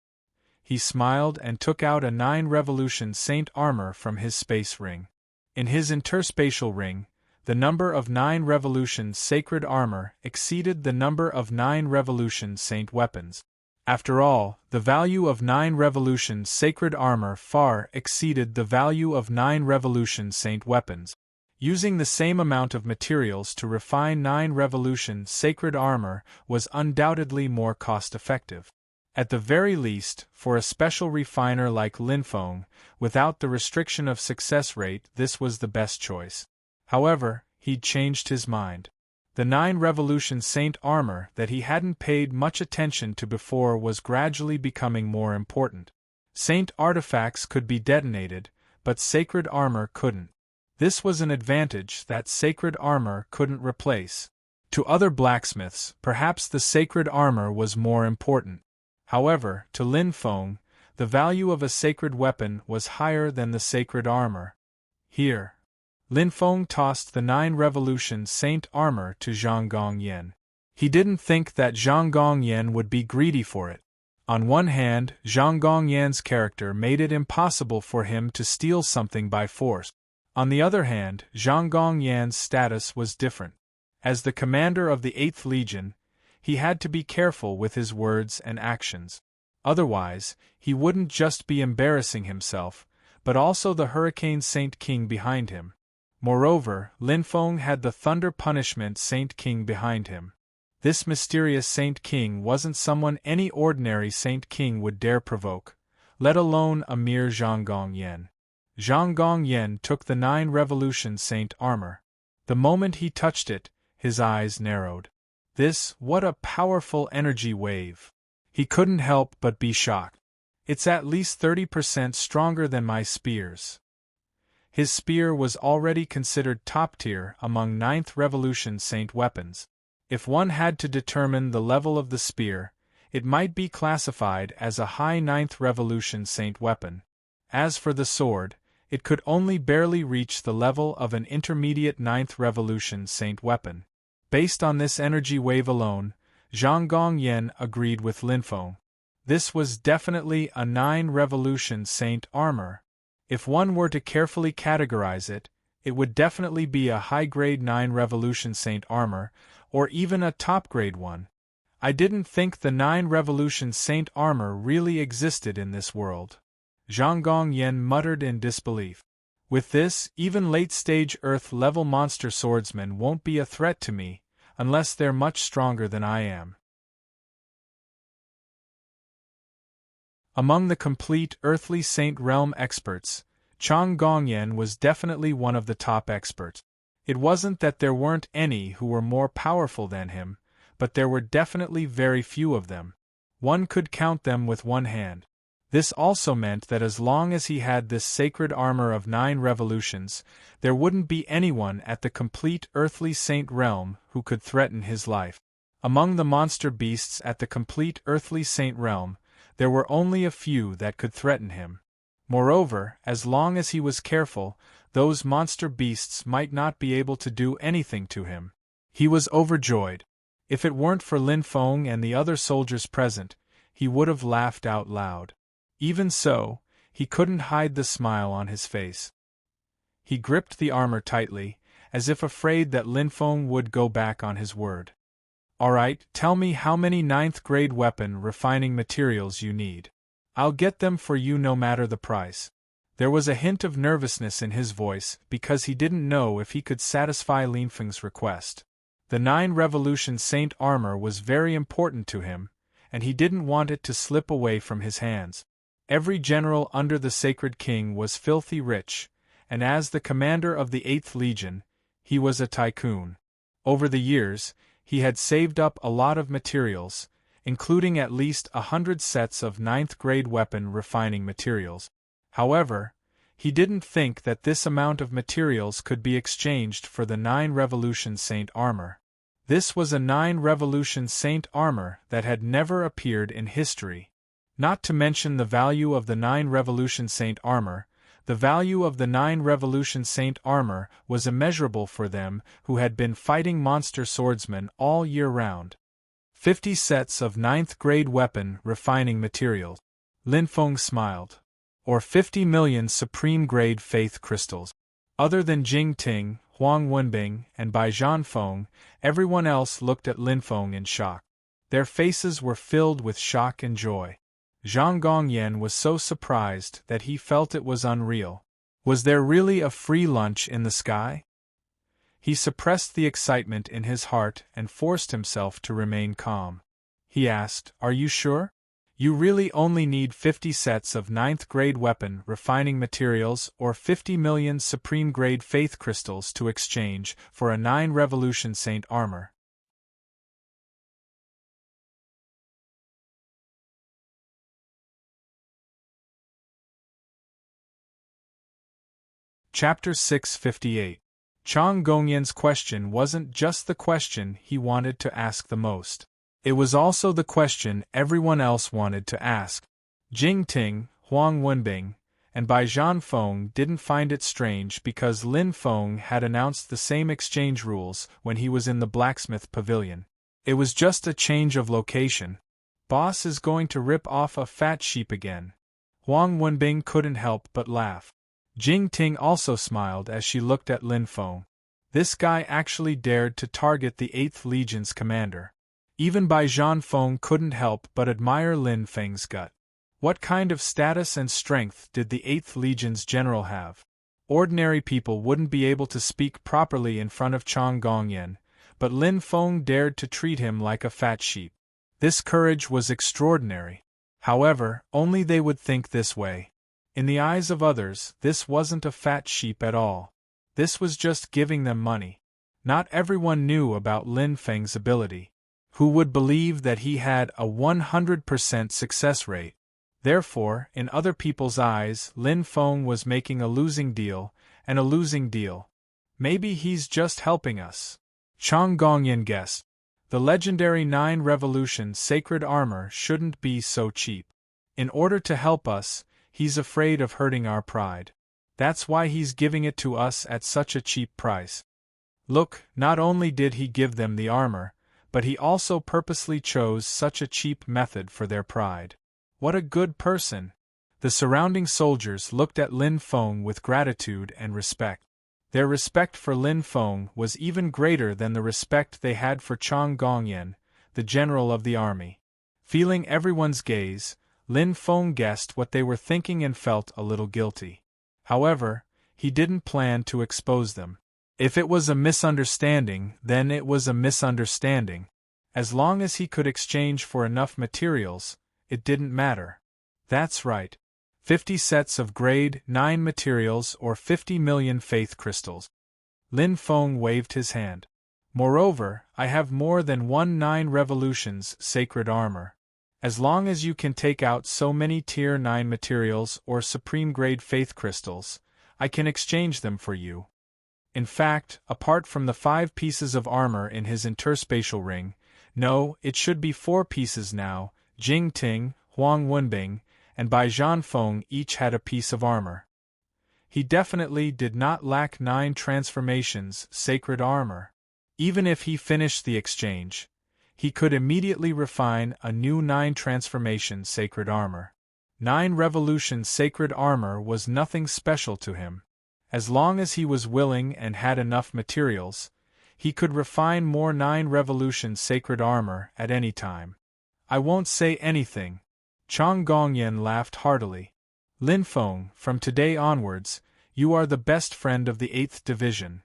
S1: He smiled and took out a 9 Revolution Saint armor from his space ring. In his interspatial ring, the number of 9 Revolution sacred armor exceeded the number of 9 Revolution Saint weapons. After all, the value of 9 Revolution sacred armor far exceeded the value of 9 Revolution Saint weapons. Using the same amount of materials to refine 9 Revolution sacred armor was undoubtedly more cost-effective. At the very least, for a special refiner like Linfeng, without the restriction of success rate, this was the best choice. However, he'd changed his mind. The 9 Revolution Saint armor that he hadn't paid much attention to before was gradually becoming more important. Saint artifacts could be detonated, but sacred armor couldn't. This was an advantage that sacred armor couldn't replace. To other blacksmiths, perhaps the sacred armor was more important. However, to Linfeng, the value of a sacred weapon was higher than the sacred armor. Here. Linfeng tossed the 9 Revolution Saint armor to Zhang Gongyan. He didn't think that Zhang Gongyan would be greedy for it. On one hand, Zhang Gongyan's character made it impossible for him to steal something by force. On the other hand, Zhang Gongyan's status was different. As the commander of the 8th Legion, he had to be careful with his words and actions. Otherwise, he wouldn't just be embarrassing himself, but also the Hurricane Saint King behind him. Moreover, Linfeng had the Thunder Punishment Saint King behind him. This mysterious Saint King wasn't someone any ordinary Saint King would dare provoke, let alone a mere Zhang Gongyan. Zhang Gongyan took the 9 Revolution Saint armor. The moment he touched it, his eyes narrowed. What a powerful energy wave! He couldn't help but be shocked. It's at least 30% stronger than my spears. His spear was already considered top-tier among 9th Revolution Saint weapons. If one had to determine the level of the spear, it might be classified as a high 9th Revolution Saint weapon. As for the sword, it could only barely reach the level of an intermediate 9th Revolution Saint weapon. Based on this energy wave alone, Zhang Gongyan agreed with Linfeng. This was definitely a 9 Revolution Saint armor. If one were to carefully categorize it, it would definitely be a high-grade 9 Revolution Saint armor, or even a top-grade one. I didn't think the 9 Revolution Saint armor really existed in this world. Zhang Gongyan muttered in disbelief. With this, even late-stage Earth-level monster swordsmen won't be a threat to me, unless they're much stronger than I am. Among the complete earthly Saint Realm experts, Chang Gongyan was definitely one of the top experts. It wasn't that there weren't any who were more powerful than him, but there were definitely very few of them. One could count them with one hand. This also meant that as long as he had this sacred armor of 9 revolutions, there wouldn't be anyone at the complete earthly Saint Realm who could threaten his life. Among the monster beasts at the complete earthly Saint Realm, there were only a few that could threaten him. Moreover, as long as he was careful, those monster beasts might not be able to do anything to him. He was overjoyed. If it weren't for Linfeng and the other soldiers present, he would have laughed out loud. Even so, he couldn't hide the smile on his face. He gripped the armor tightly, as if afraid that Linfeng would go back on his word. "Alright, tell me how many 9th grade weapon refining materials you need. I'll get them for you no matter the price." There was a hint of nervousness in his voice because he didn't know if he could satisfy Linfeng's request. The 9 Revolution Saint armor was very important to him, and he didn't want it to slip away from his hands. Every general under the Sacred King was filthy rich, and as the commander of the 8th Legion, he was a tycoon. Over the years, he had saved up a lot of materials, including at least 100 sets of 9th grade weapon refining materials. However, he didn't think that this amount of materials could be exchanged for the 9 Revolution Saint armor. This was a 9-revolution saint armor that had never appeared in history. Not to mention the value of the 9-revolution saint armor, the value of the 9-revolution saint armor was immeasurable for them who had been fighting monster swordsmen all year round. 50 sets of 9th-grade weapon refining materials. Lin Feng smiled. Or 50 million supreme-grade faith crystals. Other than Jing Ting, Huang Wenbing, and Bai Zhanfeng, everyone else looked at Lin Feng in shock. Their faces were filled with shock and joy. Zhang Gongyan was so surprised that he felt it was unreal. Was there really a free lunch in the sky? He suppressed the excitement in his heart and forced himself to remain calm. He asked, "Are you sure? You really only need 50 sets of 9th-grade weapon refining materials or 50 million supreme-grade faith crystals to exchange for a 9-revolution saint armor." Chapter 658. Chang Gongyan's question wasn't just the question he wanted to ask the most. It was also the question everyone else wanted to ask. Jing Ting, Huang Wenbing, and Bai Zhanfeng didn't find it strange because Lin Feng had announced the same exchange rules when he was in the blacksmith pavilion. It was just a change of location. Boss is going to rip off a fat sheep again. Huang Wenbing couldn't help but laugh. Jing Ting also smiled as she looked at Lin Feng. This guy actually dared to target the 8th Legion's commander. Even Bai Zhanfeng couldn't help but admire Lin Feng's gut. What kind of status and strength did the 8th Legion's general have? Ordinary people wouldn't be able to speak properly in front of Chang Gongyan, but Lin Feng dared to treat him like a fat sheep. This courage was extraordinary. However, only they would think this way. In the eyes of others, this wasn't a fat sheep at all. This was just giving them money. Not everyone knew about Lin Feng's ability. Who would believe that he had a 100% success rate? Therefore, in other people's eyes, Lin Feng was making a losing deal, and a losing deal. Maybe he's just helping us. Chang Gongyan guessed. The legendary 9-revolution sacred armor shouldn't be so cheap. In order to help us, he's afraid of hurting our pride. That's why he's giving it to us at such a cheap price. Look, not only did he give them the armor, but he also purposely chose such a cheap method for their pride. What a good person! The surrounding soldiers looked at Lin Feng with gratitude and respect. Their respect for Lin Feng was even greater than the respect they had for Chang Gongyan, the general of the army. Feeling everyone's gaze, Lin Feng guessed what they were thinking and felt a little guilty. However, he didn't plan to expose them. If it was a misunderstanding, then it was a misunderstanding. As long as he could exchange for enough materials, it didn't matter. That's right. 50 sets of grade 9 materials or 50 million faith crystals. Lin Feng waved his hand. Moreover, I have more than 9 revolutions sacred armor. As long as you can take out so many tier 9 materials or supreme grade faith crystals, I can exchange them for you. In fact, apart from the 5 pieces of armor in his interspatial ring, no, it should be 4 pieces now. Jing Ting, Huang Wenbing, and Bai Zhanfeng each had a piece of armor. He definitely did not lack 9 transformations sacred armor. Even if he finished the exchange, he could immediately refine a new 9 transformation sacred armor. 9 revolution sacred armor was nothing special to him. As long as he was willing and had enough materials, he could refine more 9 revolution sacred armor at any time. I won't say anything. Chang Gongyan laughed heartily. Lin Feng, from today onwards, you are the best friend of the 8th Division.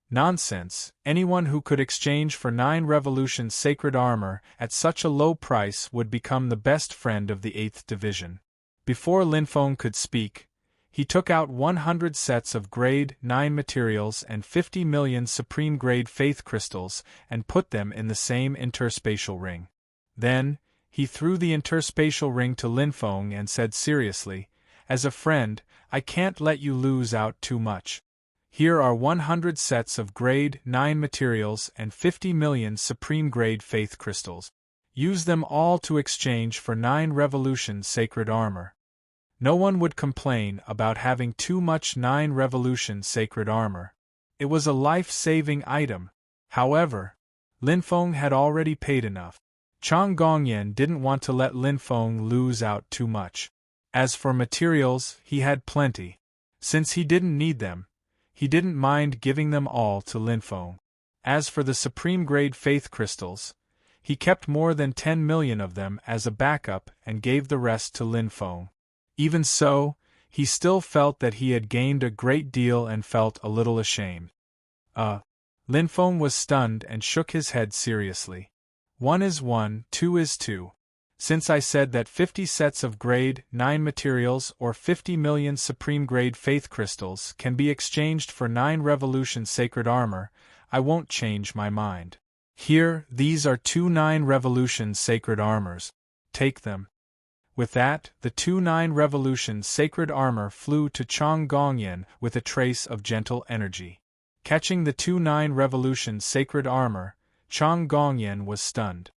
S1: Nonsense, anyone who could exchange for 9 revolution sacred armor at such a low price would become the best friend of the 8th Division. Before Lin Feng could speak, he took out 100 sets of grade 9 materials and 50 million supreme grade faith crystals and put them in the same interspatial ring. Then, he threw the interspatial ring to Lin Feng and said seriously, "As a friend, I can't let you lose out too much. Here are 100 sets of grade 9 materials and 50 million supreme grade faith crystals. Use them all to exchange for 9 revolution sacred armor. No one would complain about having too much 9 revolution sacred armor. It was a life-saving item. However, Lin Feng had already paid enough. Chang Gongyan didn't want to let Lin Feng lose out too much. As for materials, he had plenty. Since he didn't need them, he didn't mind giving them all to Lin Feng. As for the supreme grade faith crystals, he kept more than 10 million of them as a backup and gave the rest to Lin Feng. Even so, he still felt that he had gained a great deal and felt a little ashamed. Lin Feng was stunned and shook his head seriously. 1 is 1, 2 is 2. Since I said that 50 sets of grade 9 materials or 50 million supreme grade faith crystals can be exchanged for 9 revolution sacred armor, I won't change my mind. Here, these are 2 9 revolution sacred armors. Take them. With that, the 2 9 revolution sacred armor flew to Chang Gongyan with a trace of gentle energy. Catching the 2 9 revolution sacred armor, Chang Gongyan was stunned.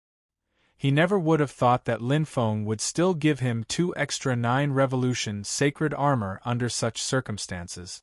S1: He never would have thought that Lin Feng would still give him 2 extra 9 revolution sacred armor under such circumstances.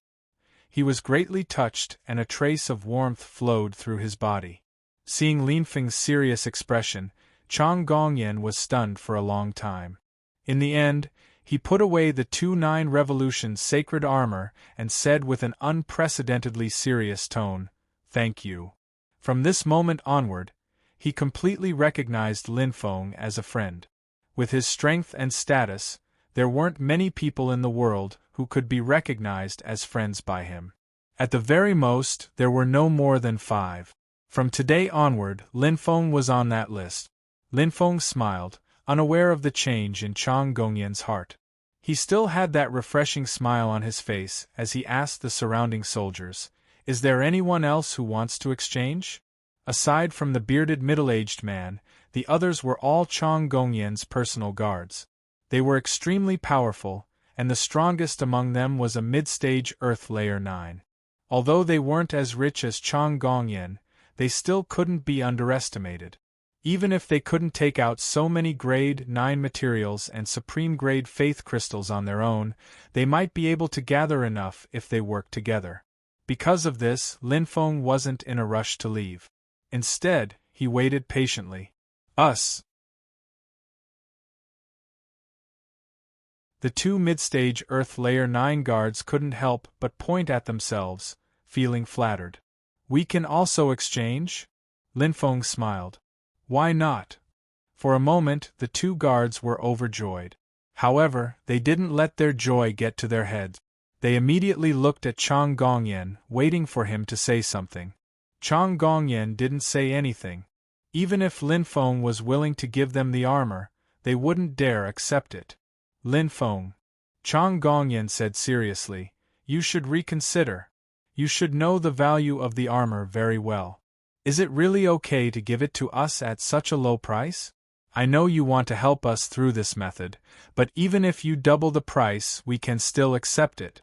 S1: He was greatly touched and a trace of warmth flowed through his body. Seeing Lin Feng's serious expression, Chang Gongyan was stunned for a long time. In the end, he put away the 2 9 revolution sacred armor and said with an unprecedentedly serious tone, "Thank you." From this moment onward, he completely recognized Lin Feng as a friend. With his strength and status, there weren't many people in the world who could be recognized as friends by him. At the very most, there were no more than 5. From today onward, Lin Feng was on that list. Lin Feng smiled, unaware of the change in Chang Gongyan's heart. He still had that refreshing smile on his face as he asked the surrounding soldiers, "Is there anyone else who wants to exchange?" Aside from the bearded middle-aged man, the others were all Chang Gongyan's personal guards. They were extremely powerful, and the strongest among them was a mid-stage Earth Layer 9. Although they weren't as rich as Chang Gongyan, they still couldn't be underestimated. Even if they couldn't take out so many grade 9 materials and supreme grade faith crystals on their own, they might be able to gather enough if they worked together. Because of this, Lin Feng wasn't in a rush to leave. Instead, he waited patiently. The 2 mid-stage Earth Layer 9 guards couldn't help but point at themselves, feeling flattered. "We can also exchange?" Lin Feng smiled. "Why not?" For a moment, the 2 guards were overjoyed. However, they didn't let their joy get to their heads. They immediately looked at Chang Gongyan, waiting for him to say something. Chang Gongyan didn't say anything. Even if Lin Feng was willing to give them the armor, they wouldn't dare accept it. "Lin Feng," Chang Gongyan said seriously, "you should reconsider. You should know the value of the armor very well. Is it really okay to give it to us at such a low price? I know you want to help us through this method, but even if you double the price, we can still accept it."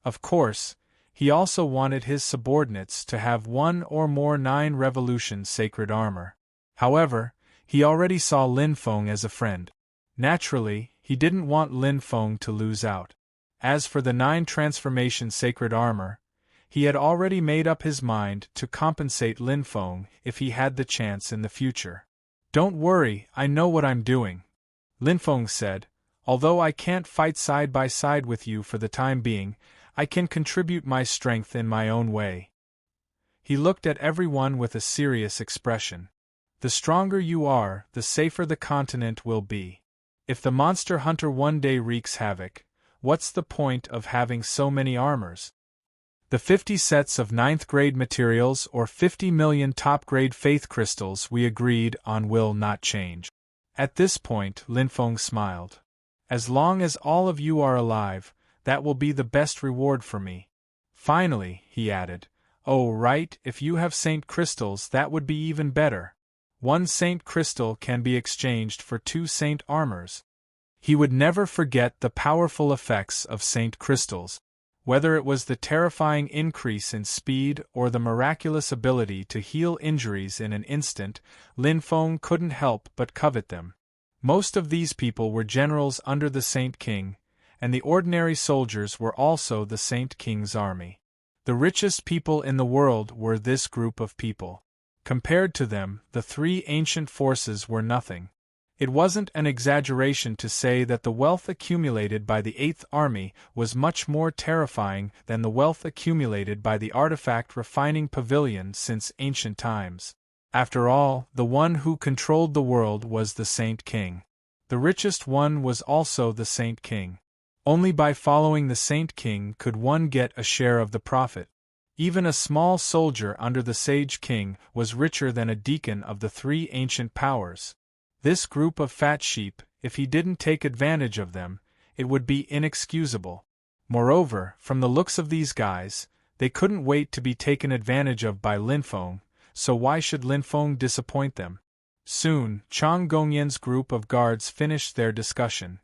S1: Of course, he also wanted his subordinates to have 1 or more 9 revolution sacred armor. However, he already saw Lin Feng as a friend. Naturally, he didn't want Lin Feng to lose out. As for the 9 transformation sacred armor, he had already made up his mind to compensate Lin Feng if he had the chance in the future. "Don't worry, I know what I'm doing," Lin Feng said. "Although I can't fight side by side with you for the time being, I can contribute my strength in my own way." He looked at everyone with a serious expression. "The stronger you are, the safer the continent will be. If the monster hunter one day wreaks havoc, what's the point of having so many armors? The 50 sets of 9th grade materials or 50 million top-grade faith crystals we agreed on will not change." At this point, Lin Feng smiled. "As long as all of you are alive, that will be the best reward for me." Finally, he added, "Oh right, if you have Saint crystals that would be even better. 1 Saint crystal can be exchanged for 2 Saint armors." He would never forget the powerful effects of Saint crystals. Whether it was the terrifying increase in speed or the miraculous ability to heal injuries in an instant, Lin Feng couldn't help but covet them. Most of these people were generals under the Saint King, and the ordinary soldiers were also the Saint King's army. The richest people in the world were this group of people. Compared to them, the three ancient forces were nothing. It wasn't an exaggeration to say that the wealth accumulated by the Eighth Army was much more terrifying than the wealth accumulated by the artifact refining pavilion since ancient times. After all, the one who controlled the world was the Saint King. The richest one was also the Saint King. Only by following the Saint King could one get a share of the profit. Even a small soldier under the Sage King was richer than a deacon of the three ancient powers. This group of fat sheep, if he didn't take advantage of them, it would be inexcusable. Moreover, from the looks of these guys, they couldn't wait to be taken advantage of by Lin Feng, so why should Lin Feng disappoint them? Soon, Chang Gongyan's group of guards finished their discussion.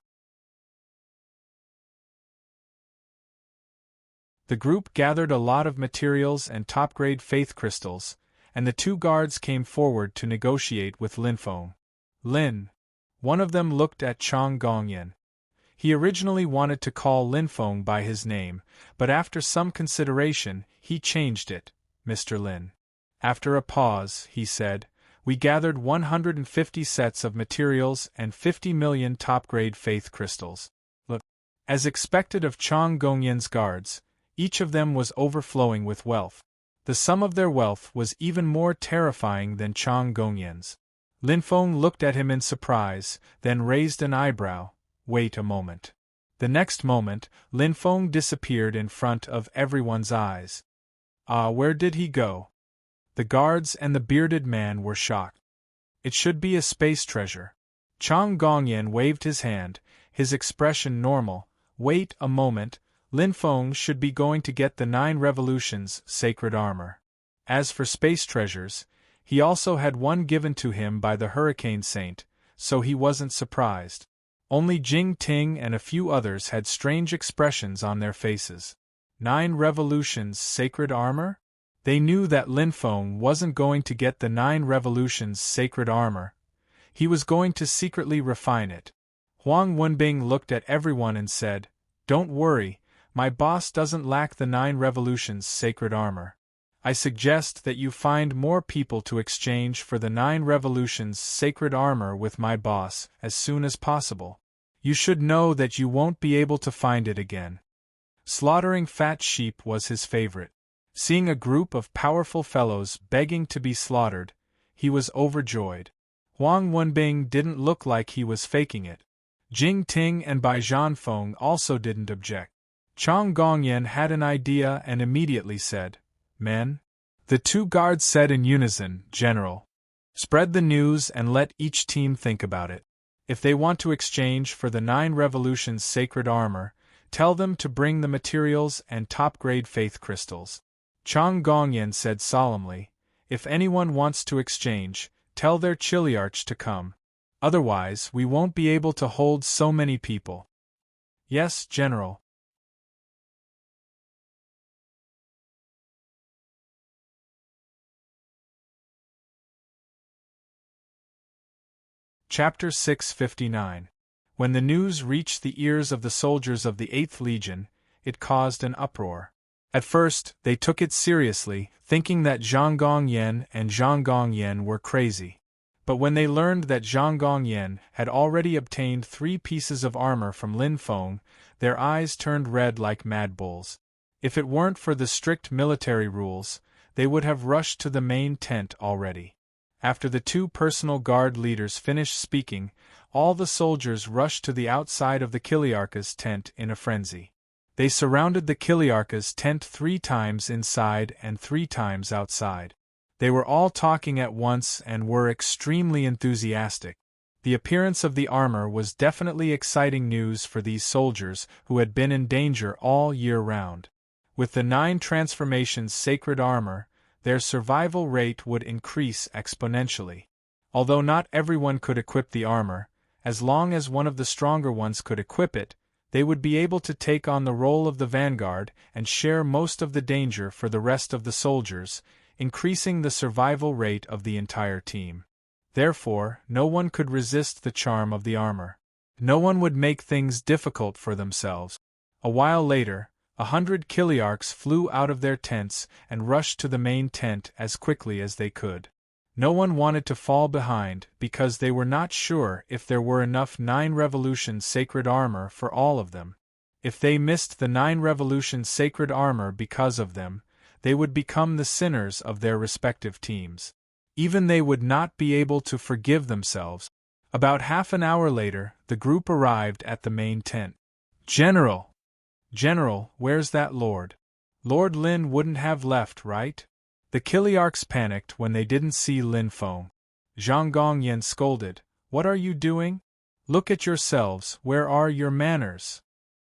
S1: The group gathered a lot of materials and top-grade faith crystals, and the two guards came forward to negotiate with Lin Feng. Lin. One of them looked at Chang Gongyan. He originally wanted to call Lin Feng by his name, but after some consideration, he changed it, Mr. Lin. After a pause, he said, "We gathered 150 sets of materials and 50 million top-grade faith crystals." Look. As expected of Chang Gongyan's guards, each of them was overflowing with wealth. The sum of their wealth was even more terrifying than Chang Gongyan's. Lin Feng looked at him in surprise, then raised an eyebrow. Wait a moment. The next moment, Lin Feng disappeared in front of everyone's eyes. Ah, where did he go? The guards and the bearded man were shocked. It should be a space treasure. Chang Gongyan waved his hand, his expression normal. Wait a moment, Lin Feng should be going to get the 9 revolutions sacred armor. As for space treasures, he also had one given to him by the Hurricane Saint, so he wasn't surprised. Only Jing Ting and a few others had strange expressions on their faces. 9 revolutions sacred armor? They knew that Lin Feng wasn't going to get the 9 revolutions sacred armor. He was going to secretly refine it. Huang Wenbing looked at everyone and said, "Don't worry, my boss doesn't lack the 9 revolutions sacred armor. I suggest that you find more people to exchange for the 9 revolutions sacred armor with my boss as soon as possible. You should know that you won't be able to find it again." Slaughtering fat sheep was his favorite. Seeing a group of powerful fellows begging to be slaughtered, he was overjoyed. Huang Wenbing didn't look like he was faking it. Jing Ting and Bai Zhanfeng also didn't object. Chang Gongyan had an idea and immediately said, "Men?" The two guards said in unison, "General. Spread the news and let each team think about it. If they want to exchange for the 9 revolutions sacred armor, tell them to bring the materials and top-grade faith crystals." Chang Gongyan said solemnly, "If anyone wants to exchange, tell their Chiliarch to come. Otherwise, we won't be able to hold so many people." "Yes, General." Chapter 659. When the news reached the ears of the soldiers of the 8th Legion, it caused an uproar. At first, they took it seriously, thinking that Zhang Gongyan and Zhang Gongyan were crazy. But when they learned that Zhang Gongyan had already obtained 3 pieces of armor from Lin Feng, their eyes turned red like mad bulls. If it weren't for the strict military rules, they would have rushed to the main tent already. After the 2 personal guard leaders finished speaking, all the soldiers rushed to the outside of the Kiliarka's tent in a frenzy. They surrounded the Kiliarka's tent 3 times inside and 3 times outside. They were all talking at once and were extremely enthusiastic. The appearance of the armor was definitely exciting news for these soldiers who had been in danger all year round. With the 9 transformations sacred armor, their survival rate would increase exponentially. Although not everyone could equip the armor, as long as one of the stronger ones could equip it, they would be able to take on the role of the vanguard and share most of the danger for the rest of the soldiers, increasing the survival rate of the entire team. Therefore, no one could resist the charm of the armor. No one would make things difficult for themselves. A while later, 100 Kiliarchs flew out of their tents and rushed to the main tent as quickly as they could. No one wanted to fall behind because they were not sure if there were enough 9 Revolutions sacred armor for all of them. If they missed the 9 Revolutions sacred armor because of them, they would become the sinners of their respective teams. Even they would not be able to forgive themselves. About half an hour later, the group arrived at the main tent. General, where's that lord? Lord Lin wouldn't have left, right? The Kiliarchs panicked when they didn't see Lin Feng. Zhang Gongyan scolded, "What are you doing? Look at yourselves, where are your manners?"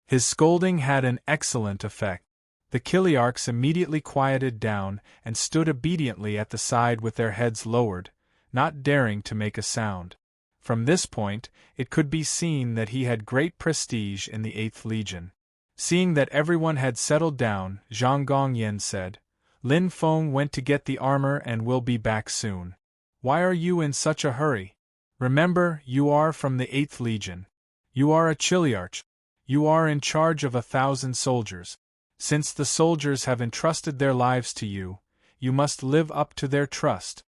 S1: His scolding had an excellent effect. The Kiliarchs immediately quieted down and stood obediently at the side with their heads lowered, not daring to make a sound. From this point, it could be seen that he had great prestige in the 8th Legion. Seeing that everyone had settled down, Zhang Gongyan said, "Lin Feng went to get the armor and will be back soon. Why are you in such a hurry? Remember, you are from the 8th Legion. You are a Kiliarch. You are in charge of 1,000 soldiers. Since the soldiers have entrusted their lives to you, you must live up to their trust."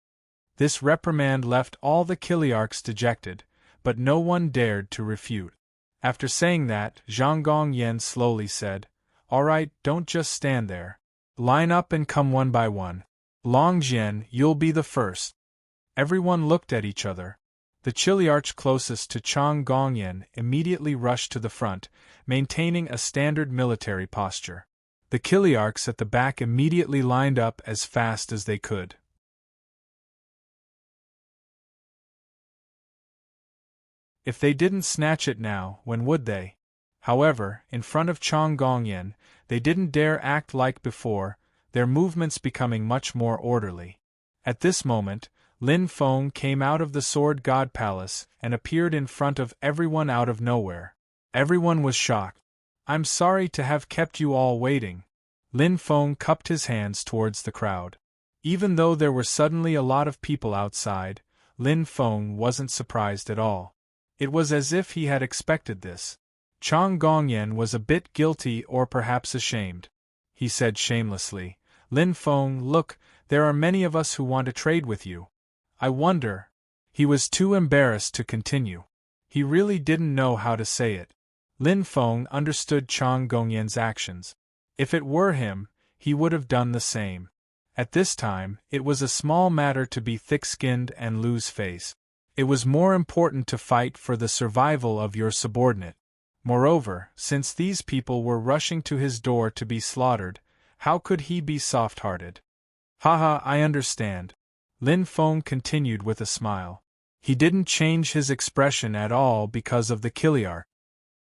S1: This reprimand left all the Kiliarchs dejected, but no one dared to refute. After saying that, Zhang Gongyan slowly said, "All right, don't just stand there. Line up and come one by one. Long Jian, you'll be the first." Everyone looked at each other. The Kiliarch closest to Zhang Gongyan immediately rushed to the front, maintaining a standard military posture. The Kiliarchs at the back immediately lined up as fast as they could. If they didn't snatch it now, when would they? However, in front of Zhang Gongyan, they didn't dare act like before, their movements becoming much more orderly. At this moment, Lin Feng came out of the Sword God Palace and appeared in front of everyone out of nowhere. Everyone was shocked. "I'm sorry to have kept you all waiting." Lin Feng cupped his hands towards the crowd. Even though there were suddenly a lot of people outside, Lin Feng wasn't surprised at all. It was as if he had expected this. Zhang Gongyan was a bit guilty or perhaps ashamed. He said shamelessly, "Lin Feng, look, there are many of us who want to trade with you. I wonder." He was too embarrassed to continue. He really didn't know how to say it. Lin Feng understood Zhang Gongyan's actions. If it were him, he would have done the same. At this time, it was a small matter to be thick-skinned and lose face. It was more important to fight for the survival of your subordinate. Moreover, since these people were rushing to his door to be slaughtered, how could he be soft-hearted? "Haha, I understand." Lin Feng continued with a smile. He didn't change his expression at all because of the Kiliarch.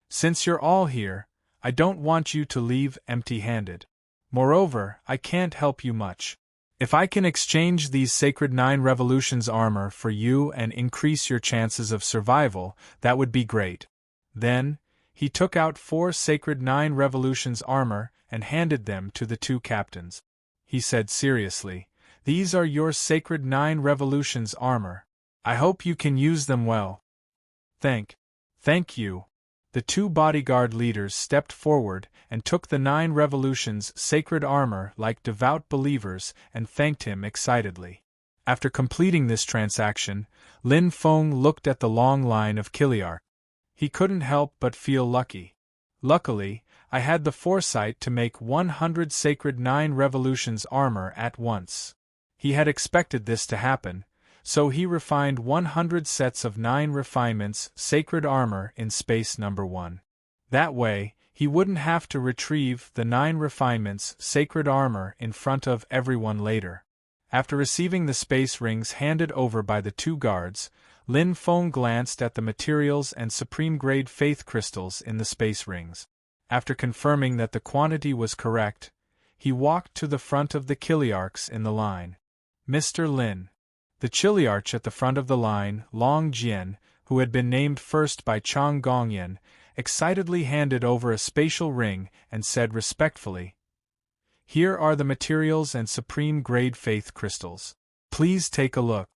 S1: "Since you're all here, I don't want you to leave empty-handed. Moreover, I can't help you much. If I can exchange these sacred 9 Revolutions armor for you and increase your chances of survival, that would be great." Then, he took out 4 sacred 9 Revolutions armor and handed them to the 2 captains. He said seriously, "These are your sacred 9 Revolutions armor. I hope you can use them well." Thank you." The 2 bodyguard leaders stepped forward and took the 9 Revolutions sacred armor like devout believers and thanked him excitedly. After completing this transaction, Lin Feng looked at the long line of Kiliarch. He couldn't help but feel lucky. "Luckily, I had the foresight to make 100 sacred 9 Revolutions armor at once." He had expected this to happen, so he refined 100 sets of 9 refinements sacred armor in space number 1. That way, he wouldn't have to retrieve the 9 refinements sacred armor in front of everyone later. After receiving the space rings handed over by the 2 guards, Lin Feng glanced at the materials and supreme-grade faith crystals in the space rings. After confirming that the quantity was correct, he walked to the front of the Kiliarchs in the line. "Mr. Lin." The Kiliarch at the front of the line, Long Jian, who had been named first by Zhang Gongyan, excitedly handed over a spatial ring and said respectfully, "Here are the materials and supreme-grade faith crystals. Please take a look."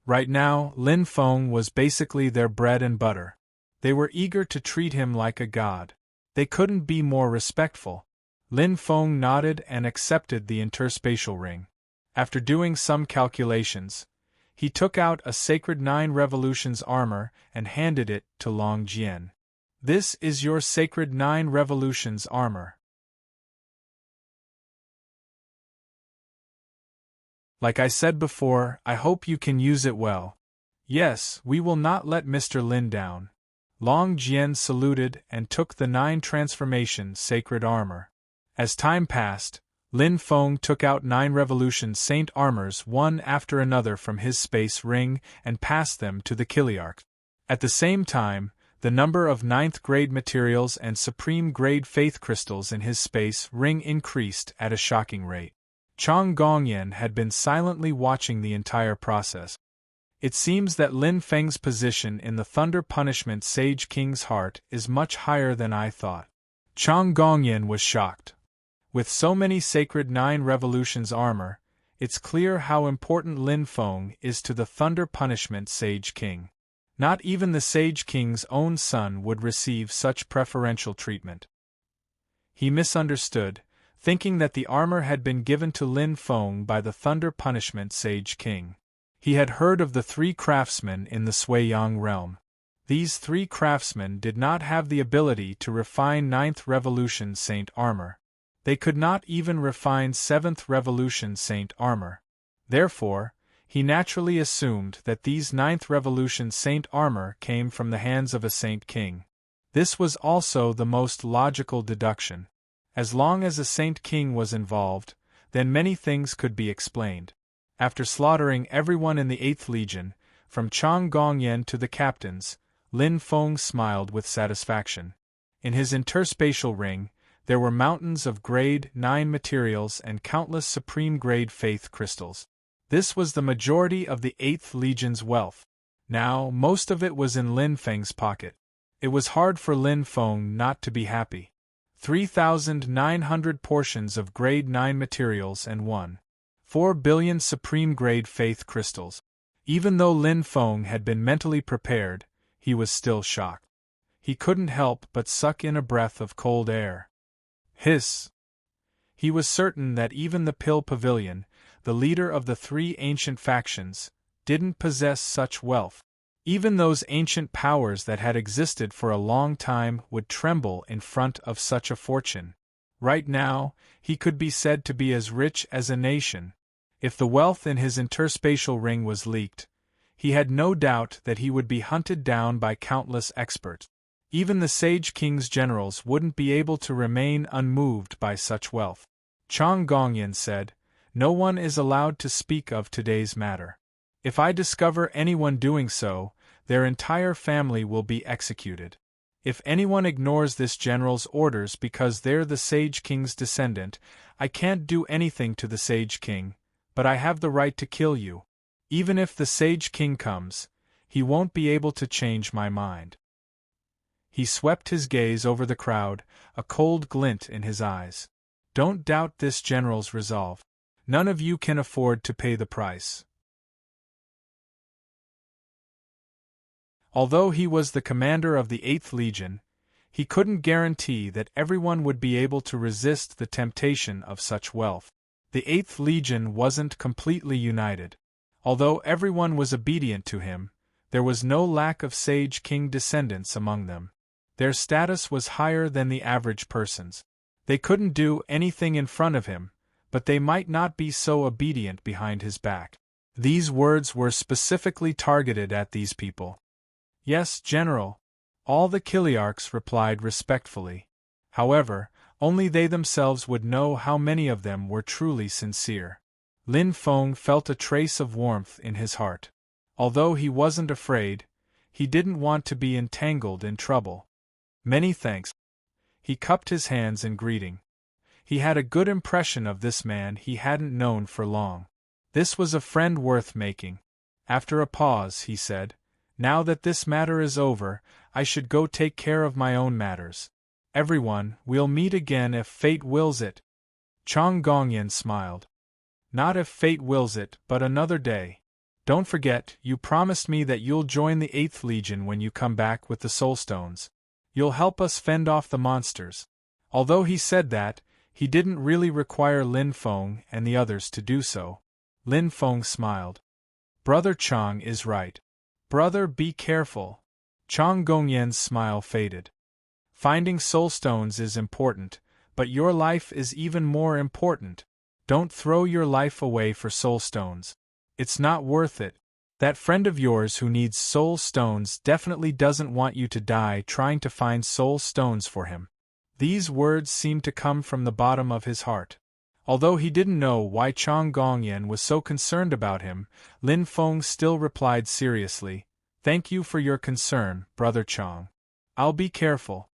S1: Right now, Lin Feng was basically their bread and butter. They were eager to treat him like a god. They couldn't be more respectful. Lin Feng nodded and accepted the interspatial ring. After doing some calculations, he took out a sacred 9 revolutions armor and handed it to Long Jian. "This is your sacred 9 revolutions armor. Like I said before, I hope you can use it well. Yes, we will not let Mr. Lin down." Long Jian saluted and took the 9 transformation sacred armor. As time passed, Lin Feng took out 9 revolution saint armors one after another from his space ring and passed them to the Kiliarch. At the same time, the number of 9th-grade materials and supreme-grade faith crystals in his space ring increased at a shocking rate. Chang Gongyan had been silently watching the entire process. "It seems that Lin Feng's position in the Thunder Punishment Sage King's heart is much higher than I thought." Chang Gongyan was shocked. With so many sacred 9 revolutions armor, it's clear how important Lin Feng is to the Thunder Punishment Sage King. Not even the Sage King's own son would receive such preferential treatment. He misunderstood, thinking that the armor had been given to Lin Feng by the Thunder Punishment Sage King. He had heard of the 3 craftsmen in the Sui-Yang realm. These 3 craftsmen did not have the ability to refine 9th Revolution Saint armor. They could not even refine 7th Revolution Saint armor. Therefore, he naturally assumed that these 9th Revolution Saint armor came from the hands of a Saint King. This was also the most logical deduction. As long as a Saint King was involved, then many things could be explained. After slaughtering everyone in the 8th Legion, from Chang Gongyan to the captains, Lin Feng smiled with satisfaction. In his interspatial ring, there were mountains of grade 9 materials and countless supreme-grade faith crystals. This was the majority of the 8th Legion's wealth. Now, most of it was in Lin Feng's pocket. It was hard for Lin Feng not to be happy. 3,900 portions of grade 9 materials and 1.4 billion supreme-grade faith crystals. Even though Lin Feng had been mentally prepared, he was still shocked. He couldn't help but suck in a breath of cold air. Hiss! He was certain that even the Pill Pavilion, the leader of the 3 ancient factions, didn't possess such wealth. Even those ancient powers that had existed for a long time would tremble in front of such a fortune. Right now, he could be said to be as rich as a nation. If the wealth in his interspatial ring was leaked, he had no doubt that he would be hunted down by countless experts. Even the Sage King's generals wouldn't be able to remain unmoved by such wealth. Chang Gongyan said, "No one is allowed to speak of today's matter. If I discover anyone doing so, their entire family will be executed. If anyone ignores this general's orders because they're the Sage King's descendant, I can't do anything to the Sage King, but I have the right to kill you. Even if the Sage King comes, he won't be able to change my mind." He swept his gaze over the crowd, a cold glint in his eyes. "Don't doubt this general's resolve. None of you can afford to pay the price." Although he was the commander of the 8th Legion, he couldn't guarantee that everyone would be able to resist the temptation of such wealth. The 8th Legion wasn't completely united. Although everyone was obedient to him, there was no lack of Sage King descendants among them. Their status was higher than the average person's. They couldn't do anything in front of him, but they might not be so obedient behind his back. These words were specifically targeted at these people. "Yes, General," all the Kiliarchs replied respectfully. However, only they themselves would know how many of them were truly sincere. Lin Feng felt a trace of warmth in his heart. Although he wasn't afraid, he didn't want to be entangled in trouble. "Many thanks." He cupped his hands in greeting. He had a good impression of this man he hadn't known for long. This was a friend worth making. After a pause, he said, "Now that this matter is over, I should go take care of my own matters. Everyone, we'll meet again if fate wills it. Chang Gongyan smiled. Not if fate wills it, but another day. Don't forget, you promised me that you'll join the 8th Legion when you come back with the Soul Stones. You'll help us fend off the monsters. Although he said that, he didn't really require Lin Feng and the others to do so. Lin Feng smiled. Brother Chang is right. Brother, be careful. Chang Gongyan's smile faded. Finding soul stones is important, but your life is even more important. Don't throw your life away for soul stones. It's not worth it. That friend of yours who needs soul stones definitely doesn't want you to die trying to find soul stones for him. These words seemed to come from the bottom of his heart. Although he didn't know why Chang Gongyan was so concerned about him, Lin Feng still replied seriously, "Thank you for your concern, Brother Chang. I'll be careful."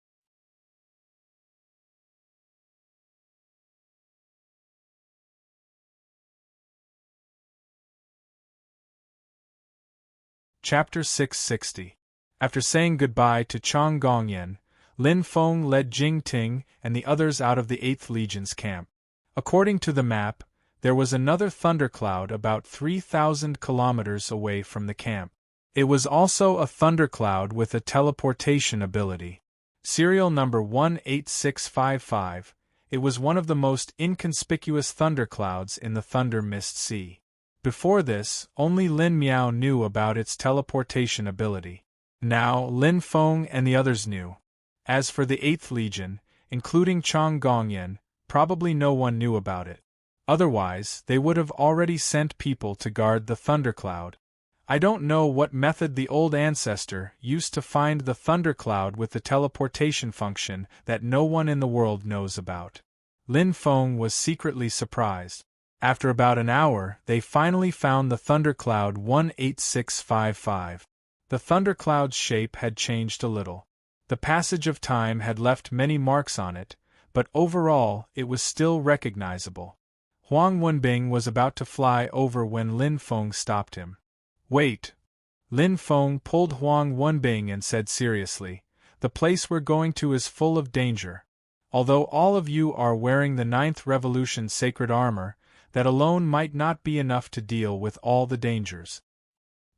S1: Chapter 660. After saying goodbye to Chang Gongyan, Lin Feng led Jing Ting and the others out of the 8th Legion's camp. According to the map, there was another thundercloud about 3,000 kilometers away from the camp. It was also a thundercloud with a teleportation ability. Serial number 18655, it was one of the most inconspicuous thunderclouds in the Thunder Mist Sea. Before this, only Lin Miao knew about its teleportation ability. Now, Lin Feng and the others knew. As for the 8th Legion, including Chang Gongyan, probably no one knew about it. Otherwise, they would have already sent people to guard the thundercloud. I don't know what method the old ancestor used to find the thundercloud with the teleportation function that no one in the world knows about. Lin Feng was secretly surprised. After about an hour, they finally found the thundercloud 18655. The thundercloud's shape had changed a little. The passage of time had left many marks on it, but overall it was still recognizable. Huang Wenbing was about to fly over when Lin Feng stopped him. "Wait." Lin Feng pulled Huang Wenbing and said seriously, "The place we're going to is full of danger. Although all of you are wearing the 9th Revolution sacred armor, that alone might not be enough to deal with all the dangers."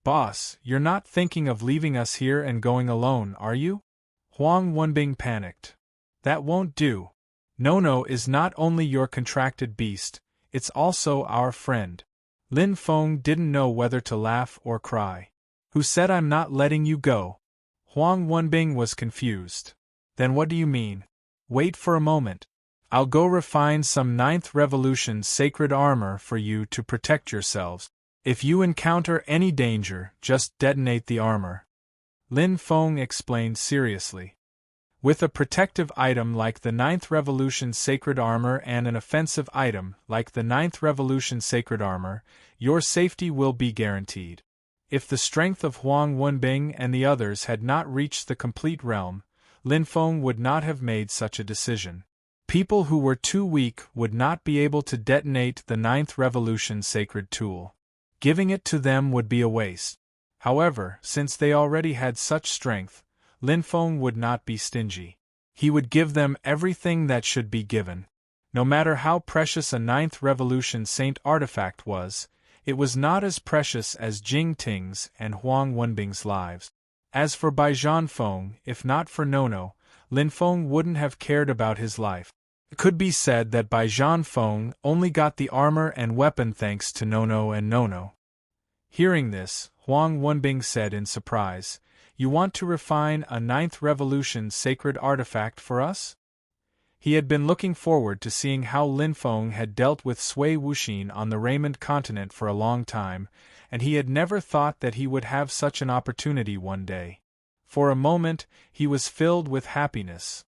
S1: "Boss, you're not thinking of leaving us here and going alone, are you?" Huang Wenbing panicked. "That won't do. Nono is not only your contracted beast, it's also our friend." Lin Feng didn't know whether to laugh or cry. "Who said I'm not letting you go?" Huang Wenbing was confused. "Then what do you mean?" "Wait for a moment. I'll go refine some 9th Revolution sacred armor for you to protect yourselves. If you encounter any danger, just detonate the armor." Lin Feng explained seriously. With a protective item like the 9th Revolution sacred armor and an offensive item like the 9th Revolution sacred armor, your safety will be guaranteed. If the strength of Huang Wenbing and the others had not reached the complete realm, Lin Feng would not have made such a decision. People who were too weak would not be able to detonate the 9th Revolution sacred tool. Giving it to them would be a waste. However, since they already had such strength, Lin Feng would not be stingy. He would give them everything that should be given. No matter how precious a 9th Revolution Saint artifact was, it was not as precious as Jing Ting's and Huang Wenbing's lives. As for Bai Zhanfeng, if not for Nono, Lin Feng wouldn't have cared about his life. It could be said that Bai Zhanfeng only got the armor and weapon thanks to Nono and Nono. Hearing this, Huang Wenbing said in surprise, "You want to refine a 9th Revolution sacred artifact for us?" He had been looking forward to seeing how Lin Feng had dealt with Sui Wuxin on the Raymond continent for a long time, and he had never thought that he would have such an opportunity one day. For a moment, he was filled with happiness.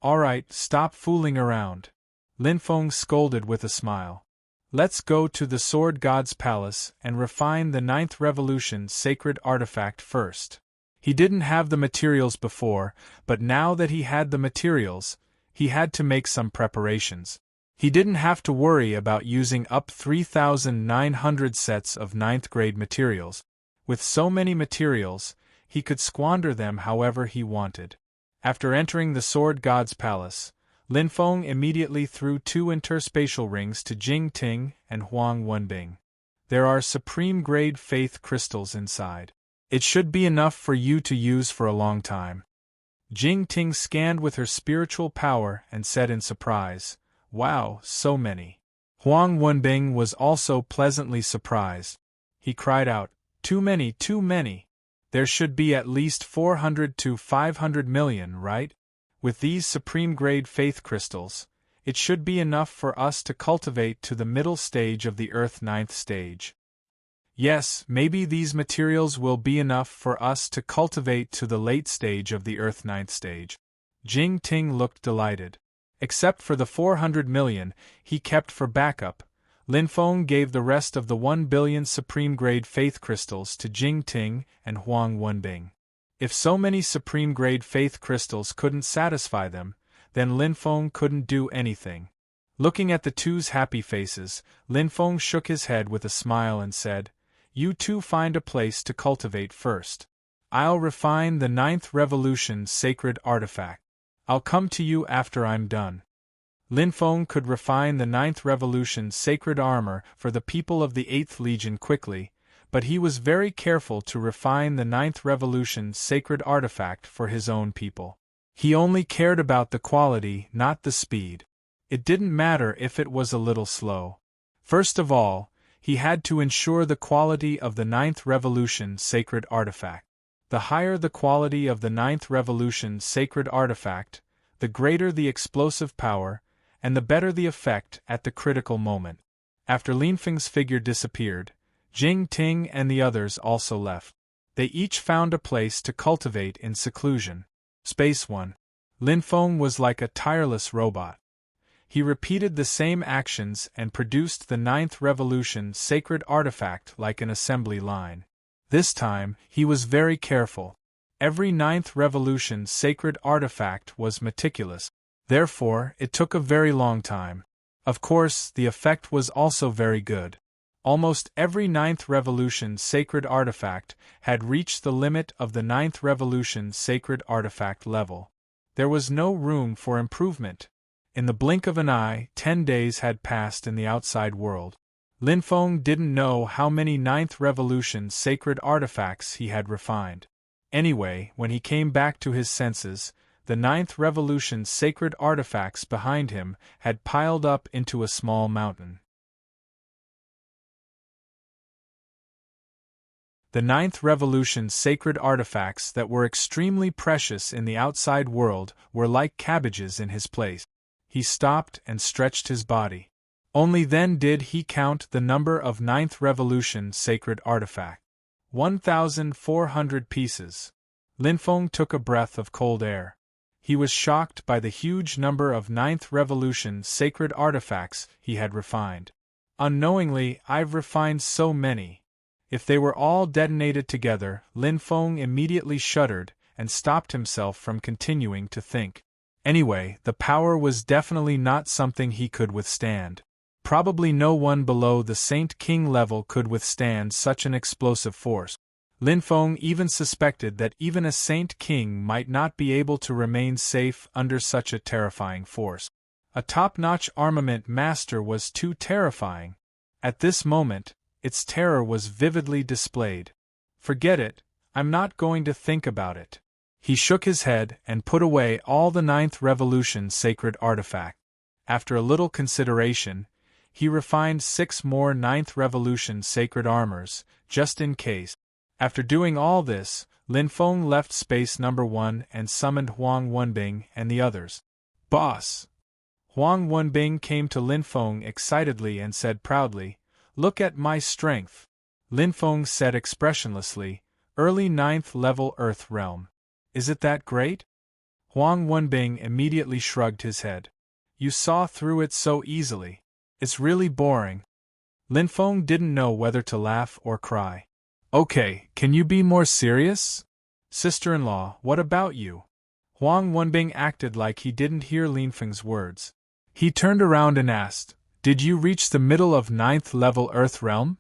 S1: "All right, stop fooling around," Lin Feng scolded with a smile. "Let's go to the Sword God's palace and refine the 9th Revolution sacred artifact first." He didn't have the materials before, but now that he had the materials, he had to make some preparations. He didn't have to worry about using up 3,900 sets of 9th grade materials. With so many materials, he could squander them however he wanted. After entering the Sword God's palace, Lin Feng immediately threw 2 interspatial rings to Jing Ting and Huang Wenbing. There are supreme-grade faith crystals inside. It should be enough for you to use for a long time. Jing Ting scanned with her spiritual power and said in surprise, "Wow, so many." Huang Wenbing was also pleasantly surprised. He cried out, "Too many, too many. There should be at least 400 to 500 million, right? With these supreme-grade faith crystals, it should be enough for us to cultivate to the middle stage of the Earth 9th stage. Yes, maybe these materials will be enough for us to cultivate to the late stage of the Earth 9th stage." Jing Ting looked delighted. Except for the 400 million he kept for backup, Lin Feng gave the rest of the 1 billion supreme-grade faith crystals to Jing Ting and Huang Wenbing. If so many supreme-grade faith crystals couldn't satisfy them, then Lin Feng couldn't do anything. Looking at the two's happy faces, Lin Feng shook his head with a smile and said, "You two find a place to cultivate first. I'll refine the 9th Revolution sacred artifact. I'll come to you after I'm done." Lin Feng could refine the 9th Revolution sacred armor for the people of the 8th Legion quickly, but he was very careful to refine the 9th Revolution sacred artifact for his own people. He only cared about the quality, not the speed. It didn't matter if it was a little slow. First of all, he had to ensure the quality of the 9th Revolution sacred artifact. The higher the quality of the 9th Revolution sacred artifact, the greater the explosive power, and the better the effect at the critical moment. After Lin Feng's figure disappeared, Jing Ting and the others also left. They each found a place to cultivate in seclusion. Space 1. Lin Feng was like a tireless robot. He repeated the same actions and produced the 9th Revolution sacred artifact like an assembly line. This time, he was very careful. Every 9th Revolution sacred artifact was meticulous. Therefore, it took a very long time. Of course, the effect was also very good. Almost every 9th Revolution sacred artifact had reached the limit of the 9th Revolution sacred artifact level. There was no room for improvement. In the blink of an eye, 10 days had passed in the outside world. Lin Feng didn't know how many 9th Revolution sacred artifacts he had refined. Anyway, when he came back to his senses, the 9th Revolution sacred artifacts behind him had piled up into a small mountain. The 9th Revolution sacred artifacts that were extremely precious in the outside world were like cabbages in his place. He stopped and stretched his body. Only then did he count the number of 9th Revolution sacred artifact. 1,400 pieces. Lin Feng took a breath of cold air. He was shocked by the huge number of 9th Revolution sacred artifacts he had refined. Unknowingly, I've refined so many. If they were all detonated together, Lin Feng immediately shuddered and stopped himself from continuing to think. Anyway, the power was definitely not something he could withstand. Probably no one below the Saint King level could withstand such an explosive force. Lin Feng even suspected that even a Saint King might not be able to remain safe under such a terrifying force. A top-notch armament master was too terrifying. At this moment, its terror was vividly displayed. Forget it, I'm not going to think about it. He shook his head and put away all the 9th Revolution sacred artifact. After a little consideration, he refined 6 more 9th Revolution sacred armors, just in case. After doing all this, Lin Feng left space number 1 and summoned Huang Wenbing and the others. "Boss!" Huang Wenbing came to Lin Feng excitedly and said proudly, "Look at my strength." Lin Feng said expressionlessly, "Early 9th level Earth realm. Is it that great?" Huang Wenbing immediately shrugged his head. "You saw through it so easily. It's really boring." Lin Feng didn't know whether to laugh or cry. "Okay, can you be more serious? Sister-in-law, what about you?" Huang Wenbing acted like he didn't hear Lin Feng's words. He turned around and asked, "Did you reach the middle of 9th level Earth realm?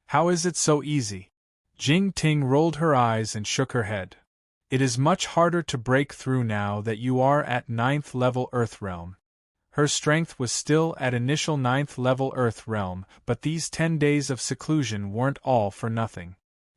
S1: How is it so easy?" Jing Ting rolled her eyes and shook her head. "It is much harder to break through now that you are at 9th level Earth realm." Her strength was still at initial 9th level Earth realm, but these 10 days of seclusion weren't all for nothing.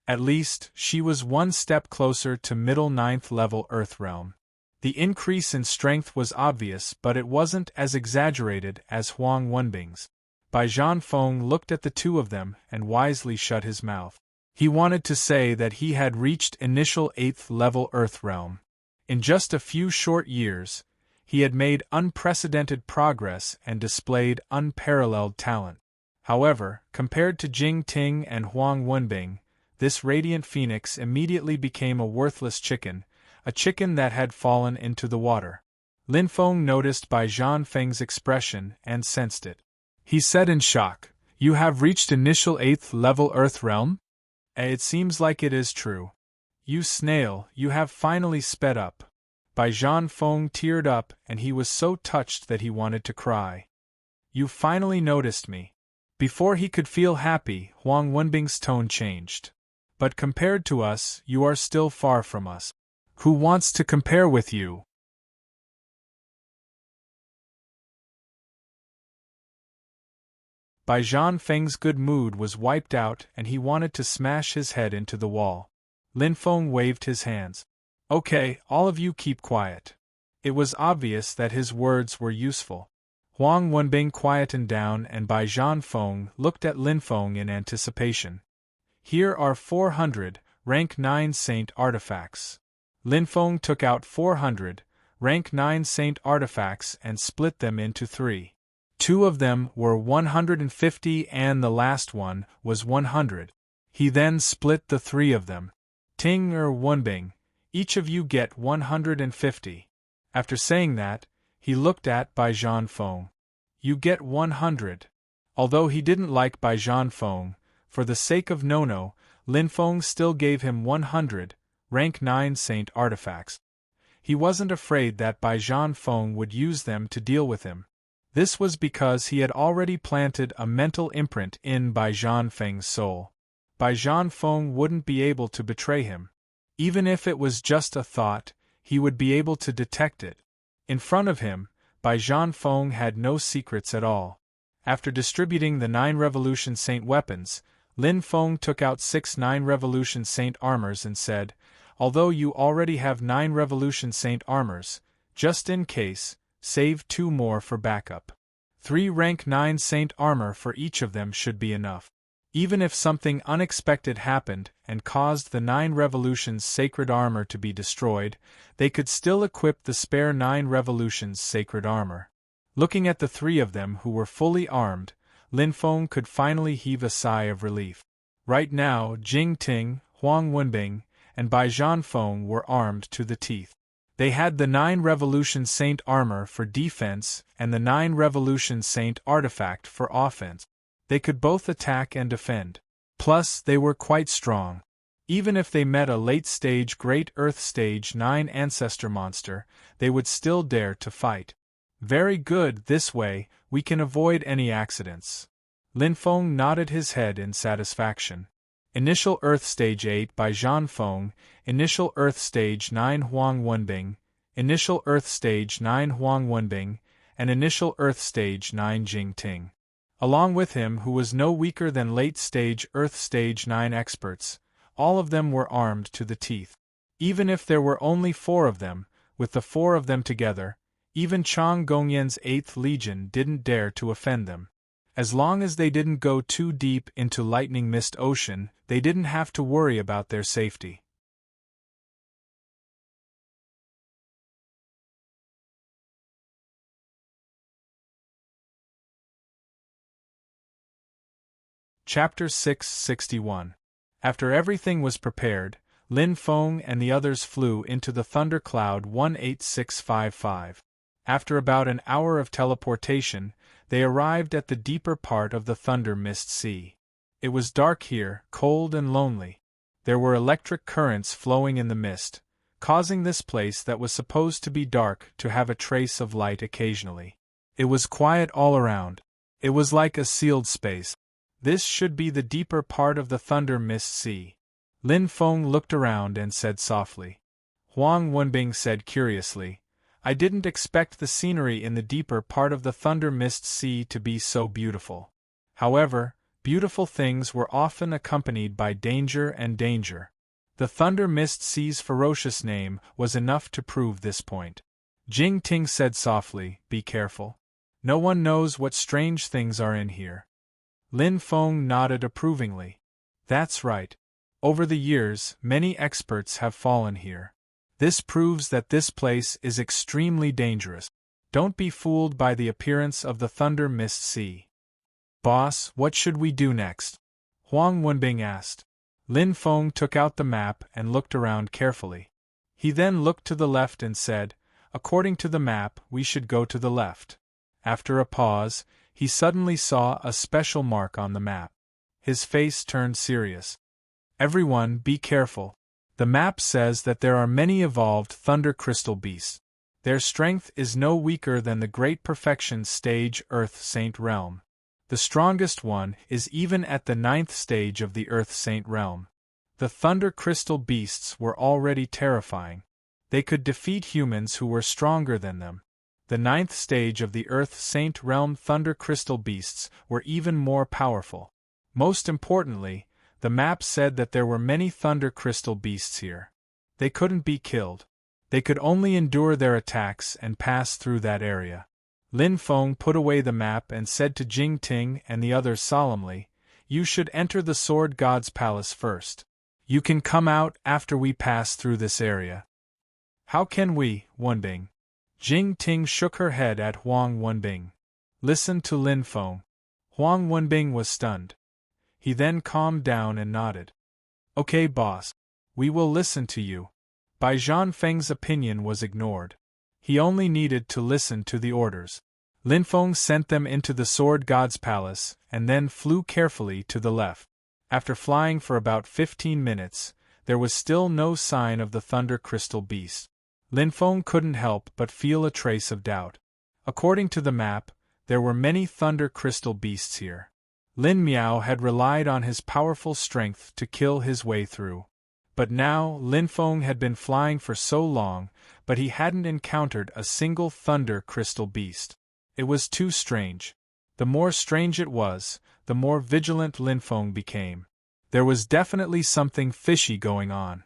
S1: At least, she was one step closer to middle 9th level Earth realm. The increase in strength was obvious, but it wasn't as exaggerated as Huang Wenbing's. Bai Zhanfeng looked at the two of them and wisely shut his mouth. He wanted to say that he had reached initial 8th level Earth realm. In just a few short years, he had made unprecedented progress and displayed unparalleled talent. However, compared to Jing Ting and Huang Wenbing, this radiant phoenix immediately became a worthless chicken, a chicken that had fallen into the water. Lin Feng noticed Bai Zhanfeng's expression and sensed it. He said in shock, "You have reached initial 8th level Earth realm? It seems like it is true. You snail, you have finally sped up." Bai Zhanfeng teared up and he was so touched that he wanted to cry. "You finally noticed me." Before he could feel happy, Huang Wenbing's tone changed. "But compared to us, you are still far from us. Who wants to compare with you?" Bai Zhanfeng's good mood was wiped out and he wanted to smash his head into the wall. Lin Feng waved his hands. "Okay, all of you keep quiet." It was obvious that his words were useful. Huang Wenbing quietened down and Bai Zhanfeng looked at Lin Feng in anticipation. "Here are 400, rank 9 saint artifacts." Lin Feng took out 400, rank 9 saint artifacts and split them into 3. 2 of them were 150 and the last one was 100. He then split the 3 of them. "Ting Wenbing, each of you get 150. After saying that, he looked at Bai Zhanfeng. "You get 100. Although he didn't like Bai Zhanfeng, for the sake of Nono, Lin Feng still gave him 100, rank 9 saint artifacts. He wasn't afraid that Bai Zhanfeng would use them to deal with him. This was because he had already planted a mental imprint in Bai Zhanfeng's soul. Bai Zhanfeng wouldn't be able to betray him. Even if it was just a thought, he would be able to detect it. In front of him, Bai Zhanfeng had no secrets at all. After distributing the 9 Revolution Saint weapons, Lin Feng took out 6 9 Revolution Saint armors and said, "Although you already have 9 Revolution Saint armors, just in case, save 2 more for backup. 3 rank 9 Saint armor for each of them should be enough. Even if something unexpected happened and caused the 9 Revolutions sacred armor to be destroyed, they could still equip the spare 9 Revolutions sacred armor." Looking at the 3 of them who were fully armed, Lin Feng could finally heave a sigh of relief. Right now, Jing Ting, Huang Wenbing, and Bai Zhanfeng were armed to the teeth. They had the 9 Revolution Saint armor for defense and the 9 Revolution Saint artifact for offense. They could both attack and defend. Plus, they were quite strong. Even if they met a late-stage Great Earth Stage 9 Ancestor monster, they would still dare to fight. "Very good, this way, we can avoid any accidents." Lin Feng nodded his head in satisfaction. Initial Earth Stage 8 Bai Zhanfeng, Initial Earth Stage 9 Huang Wenbing, Initial Earth Stage 9 Huang Wenbing, and Initial Earth Stage 9 Jing Ting. Along with him who was no weaker than late-stage Earth Stage 9 experts, all of them were armed to the teeth. Even if there were only 4 of them, with the 4 of them together, even Chang Gongyan's 8th Legion didn't dare to offend them. As long as they didn't go too deep into Lightning Mist Ocean, they didn't have to worry about their safety. Chapter 661. After everything was prepared, Lin Feng and the others flew into the Thunder Cloud 18655. After about an hour of teleportation, they arrived at the deeper part of the Thunder Mist Sea. It was dark here, cold and lonely. There were electric currents flowing in the mist, causing this place that was supposed to be dark to have a trace of light occasionally. It was quiet all around. It was like a sealed space. This should be the deeper part of the Thunder Mist Sea. Lin Feng looked around and said softly. Huang Wenbing said curiously, I didn't expect the scenery in the deeper part of the Thunder Mist Sea to be so beautiful. However, beautiful things were often accompanied by danger and danger. The Thunder Mist Sea's ferocious name was enough to prove this point. Jing Ting said softly, Be careful. No one knows what strange things are in here. Lin Feng nodded approvingly. That's right. Over the years, many experts have fallen here. This proves that this place is extremely dangerous. Don't be fooled by the appearance of the Thunder Mist Sea. Boss, what should we do next? Huang Wenbing asked. Lin Feng took out the map and looked around carefully. He then looked to the left and said, According to the map, we should go to the left. After a pause, he suddenly saw a special mark on the map. His face turned serious. Everyone, be careful. The map says that there are many evolved Thunder Crystal Beasts. Their strength is no weaker than the Great Perfection Stage Earth Saint Realm. The strongest one is even at the 9th stage of the Earth Saint Realm. The Thunder Crystal Beasts were already terrifying. They could defeat humans who were stronger than them. The 9th stage of the Earth Saint Realm Thunder Crystal Beasts were even more powerful. Most importantly, the map said that there were many Thunder Crystal Beasts here. They couldn't be killed. They could only endure their attacks and pass through that area. Lin Feng put away the map and said to Jing Ting and the others solemnly, You should enter the Sword God's palace first. You can come out after we pass through this area. How can we, Wenbing? Jing Ting shook her head at Huang Wenbing. Listen to Lin Feng. Huang Wenbing was stunned. He then calmed down and nodded. Okay, boss. We will listen to you. Bai Zhanfeng's opinion was ignored. He only needed to listen to the orders. Lin Feng sent them into the Sword God's palace, and then flew carefully to the left. After flying for about 15 minutes, there was still no sign of the Thunder Crystal Beast. Lin Feng couldn't help but feel a trace of doubt. According to the map, there were many Thunder Crystal Beasts here. Lin Miao had relied on his powerful strength to kill his way through. But now, Lin Feng had been flying for so long, but he hadn't encountered a single Thunder Crystal Beast. It was too strange. The more strange it was, the more vigilant Lin Feng became. There was definitely something fishy going on.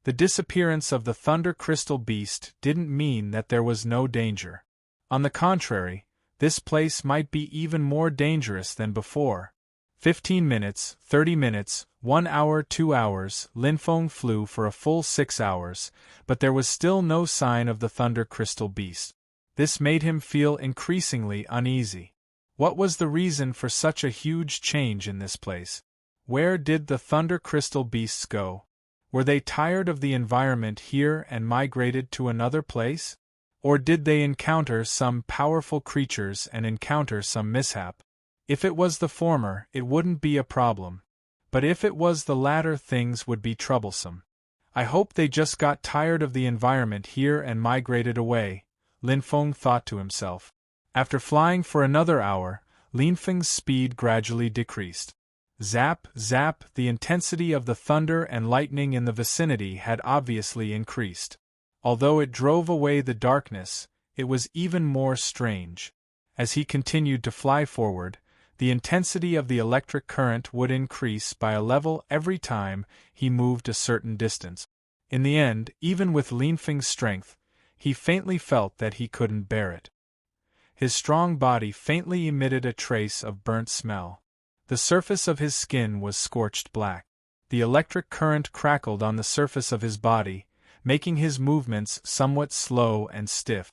S1: The disappearance of the Thunder Crystal Beast didn't mean that there was no danger. On the contrary, this place might be even more dangerous than before. 15 minutes, 30 minutes, 1 hour, 2 hours, Lin Feng flew for a full 6 hours, but there was still no sign of the Thunder Crystal Beast. This made him feel increasingly uneasy. What was the reason for such a huge change in this place? Where did the Thunder Crystal Beasts go? Were they tired of the environment here and migrated to another place? Or did they encounter some powerful creatures and encounter some mishap? If it was the former, it wouldn't be a problem. But if it was the latter, things would be troublesome. I hope they just got tired of the environment here and migrated away, Lin Feng thought to himself. After flying for another hour, Lin Feng's speed gradually decreased. Zap, zap, the intensity of the thunder and lightning in the vicinity had obviously increased. Although it drove away the darkness, it was even more strange. As he continued to fly forward, the intensity of the electric current would increase by a level every time he moved a certain distance. In the end, even with Lin Feng's strength, he faintly felt that he couldn't bear it. His strong body faintly emitted a trace of burnt smell. The surface of his skin was scorched black. The electric current crackled on the surface of his body, making his movements somewhat slow and stiff.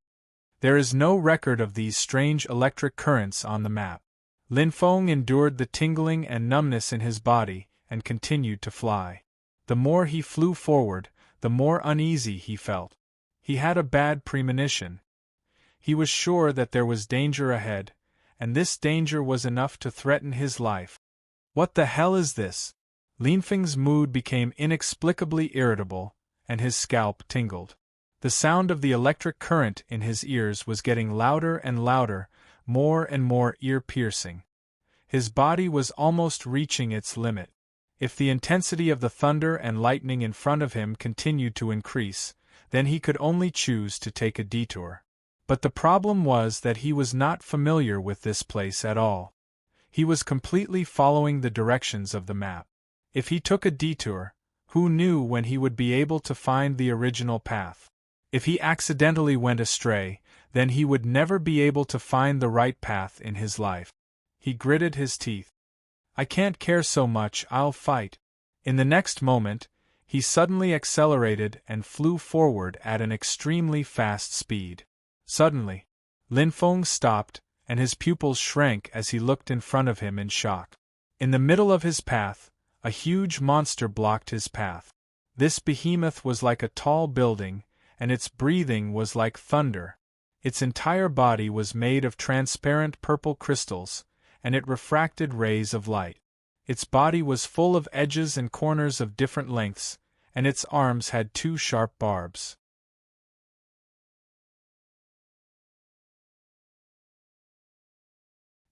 S1: There is no record of these strange electric currents on the map. Lin Feng endured the tingling and numbness in his body and continued to fly. The more he flew forward, the more uneasy he felt. He had a bad premonition. He was sure that there was danger ahead, and this danger was enough to threaten his life. What the hell is this? Lin Feng's mood became inexplicably irritable, and his scalp tingled. The sound of the electric current in his ears was getting louder and louder, more and more ear-piercing. His body was almost reaching its limit. If the intensity of the thunder and lightning in front of him continued to increase, then he could only choose to take a detour. But the problem was that he was not familiar with this place at all. He was completely following the directions of the map. If he took a detour, who knew when he would be able to find the original path? If he accidentally went astray, then he would never be able to find the right path in his life. He gritted his teeth. I can't care so much, I'll fight. In the next moment, he suddenly accelerated and flew forward at an extremely fast speed. Suddenly, Lin Feng stopped, and his pupils shrank as he looked in front of him in shock. In the middle of his path, a huge monster blocked his path. This behemoth was like a tall building, and its breathing was like thunder. Its entire body was made of transparent purple crystals, and it refracted rays of light. Its body was full of edges and corners of different lengths, and its arms had 2 sharp barbs.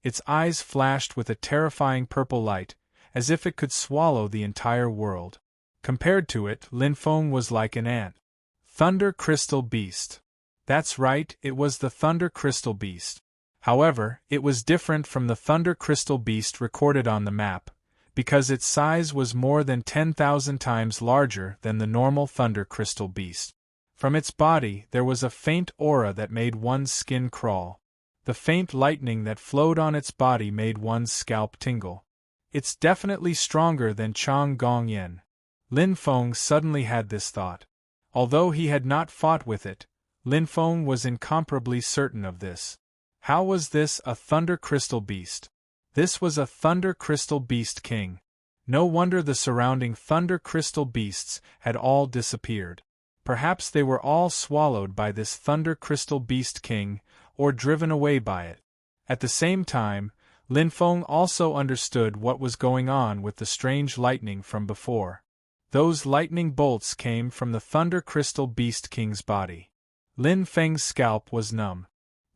S1: Its eyes flashed with a terrifying purple light, as if it could swallow the entire world. Compared to it, Lin Feng was like an ant. Thunder Crystal Beast. That's right, it was the Thunder Crystal Beast. However, it was different from the Thunder Crystal Beast recorded on the map, because its size was more than 10,000 times larger than the normal Thunder Crystal Beast. From its body there was a faint aura that made one's skin crawl. The faint lightning that flowed on its body made one's scalp tingle. It's definitely stronger than Chang Gongyan. Lin Feng suddenly had this thought. Although he had not fought with it, Lin Feng was incomparably certain of this. How was this a Thunder Crystal Beast? This was a Thunder Crystal Beast King. No wonder the surrounding Thunder Crystal Beasts had all disappeared. Perhaps they were all swallowed by this Thunder Crystal Beast King, or driven away by it. At the same time, Lin Feng also understood what was going on with the strange lightning from before. Those lightning bolts came from the Thunder Crystal Beast King's body. Lin Feng's scalp was numb.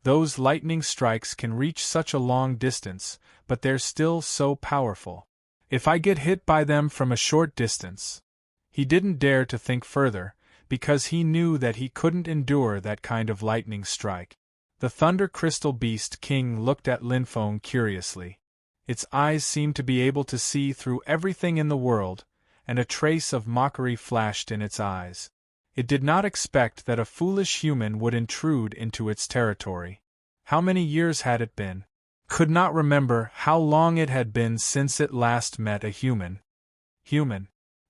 S1: Those lightning strikes can reach such a long distance, but they're still so powerful. If I get hit by them from a short distance... He didn't dare to think further, because he knew that he couldn't endure that kind of lightning strike. The Thunder Crystal Beast King looked at Lin Feng curiously. Its eyes seemed to be able to see through everything in the world, and a trace of mockery flashed in its eyes. It did not expect that a foolish human would intrude into its territory. How many years had it been? Could not remember how long it had been since it last met a human. Human.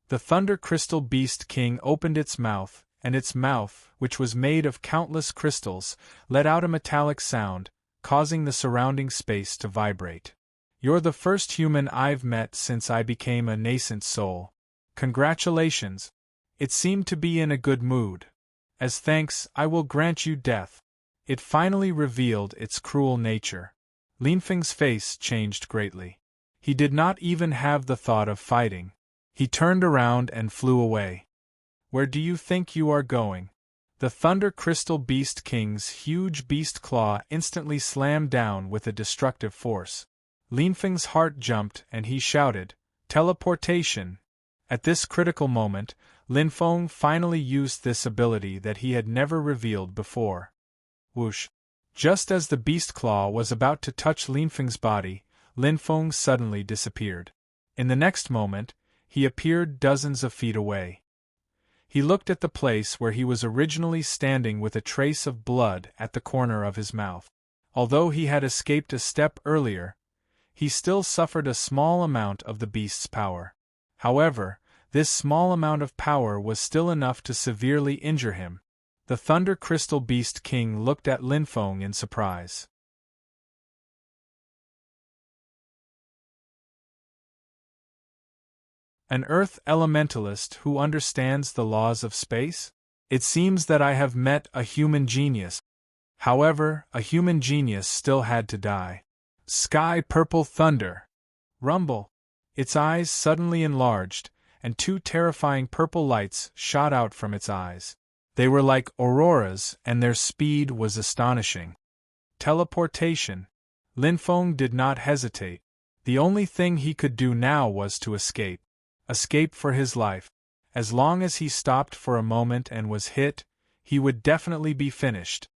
S1: The Thunder Crystal Beast King opened its mouth, and its mouth, which was made of countless crystals, let out a metallic sound, causing the surrounding space to vibrate. You're the first human I've met since I became a nascent soul. Congratulations. It seemed to be in a good mood. As thanks, I will grant you death. It finally revealed its cruel nature. Lin Feng's face changed greatly. He did not even have the thought of fighting. He turned around and flew away. Where do you think you are going? The Thunder Crystal Beast King's huge beast claw instantly slammed down with a destructive force. Lin Feng's heart jumped and he shouted, "Teleportation!" At this critical moment, Lin Feng finally used this ability that he had never revealed before. Whoosh! Just as the beast claw was about to touch Lin Feng's body, Lin Feng suddenly disappeared. In the next moment, he appeared dozens of feet away. He looked at the place where he was originally standing with a trace of blood at the corner of his mouth. Although he had escaped a step earlier, he still suffered a small amount of the beast's power. However, this small amount of power was still enough to severely injure him. The Thunder Crystal Beast King looked at Lin Feng in surprise. An Earth elementalist who understands the laws of space? It seems that I have met a human genius. However, a human genius still had to die. Sky Purple Thunder! Rumble! Its eyes suddenly enlarged, and two terrifying purple lights shot out from its eyes. They were like auroras, and their speed was astonishing. Teleportation. Lin Feng did not hesitate. The only thing he could do now was to escape. Escape for his life. As long as he stopped for a moment and was hit, he would definitely be finished.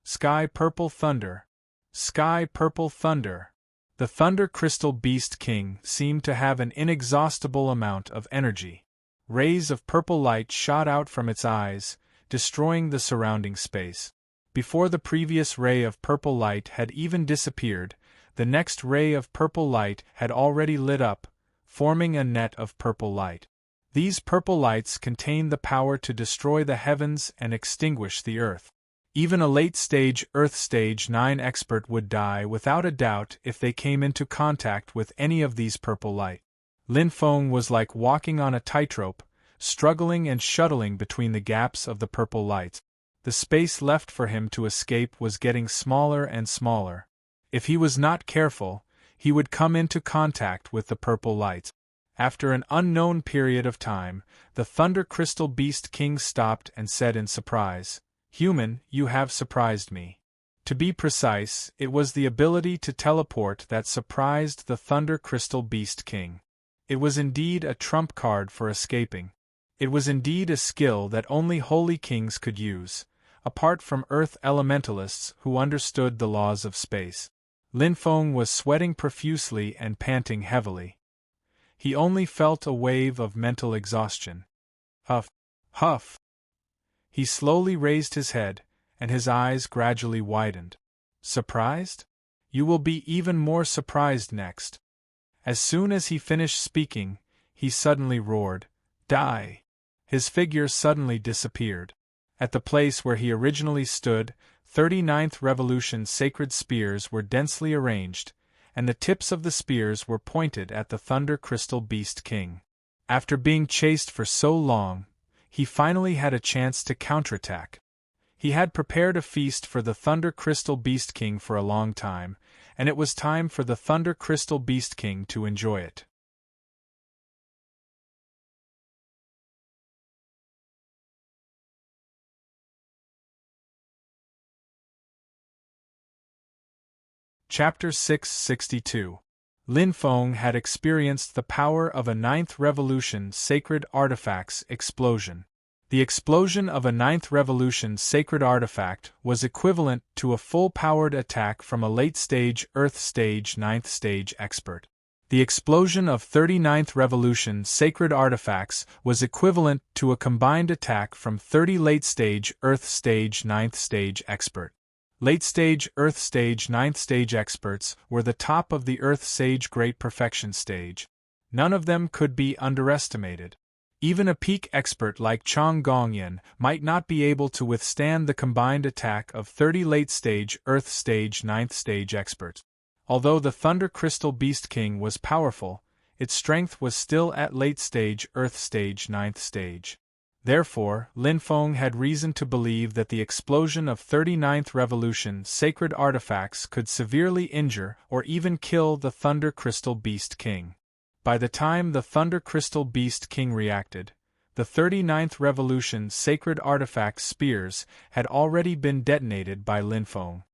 S1: Sky Purple Thunder. Sky Purple Thunder. The Thunder Crystal Beast King seemed to have an inexhaustible amount of energy. Rays of purple light shot out from its eyes, destroying the surrounding space. Before the previous ray of purple light had even disappeared, the next ray of purple light had already lit up, forming a net of purple light. These purple lights contain the power to destroy the heavens and extinguish the earth. Even a late-stage Earth Stage 9 expert would die without a doubt if they came into contact with any of these purple light. Lin Feng was like walking on a tightrope, struggling and shuttling between the gaps of the purple lights. The space left for him to escape was getting smaller and smaller. If he was not careful, he would come into contact with the purple lights. After an unknown period of time, the Thunder Crystal Beast King stopped and said in surprise, "Human, you have surprised me." To be precise, it was the ability to teleport that surprised the Thunder Crystal Beast King. It was indeed a trump card for escaping. It was indeed a skill that only holy kings could use, apart from Earth elementalists who understood the laws of space. Lin Feng was sweating profusely and panting heavily. He only felt a wave of mental exhaustion. Huff, huff. He slowly raised his head, and his eyes gradually widened. Surprised? You will be even more surprised next. As soon as he finished speaking, he suddenly roared, "Die!" His figure suddenly disappeared. At the place where he originally stood, 39th Revolution sacred spears were densely arranged, and the tips of the spears were pointed at the Thunder Crystal Beast King. After being chased for so long, he finally had a chance to counterattack. He had prepared a feast for the Thunder Crystal Beast King for a long time, and it was time for the Thunder Crystal Beast King to enjoy it. Chapter 662. Lin Feng had experienced the power of a 9th Revolution Sacred Artifact's explosion. The explosion of a 9th Revolution Sacred Artifact was equivalent to a full-powered attack from a late-stage Earth Stage 9th Stage expert. The explosion of 39th Revolution Sacred Artifacts was equivalent to a combined attack from 30 late-stage Earth Stage 9th Stage expert. Late-stage Earth Stage 9th Stage experts were the top of the Earth Sage Great Perfection stage. None of them could be underestimated. Even a peak expert like Chang Gongyan might not be able to withstand the combined attack of 30 late-stage Earth Stage 9th Stage experts. Although the Thunder Crystal Beast King was powerful, its strength was still at late-stage Earth Stage 9th Stage. Therefore, Lin Feng had reason to believe that the explosion of 39th Revolution Sacred Artifacts could severely injure or even kill the Thunder Crystal Beast King. By the time the Thunder Crystal Beast King reacted, the 39th Revolution Sacred Artifact spears had already been detonated by Lin Feng.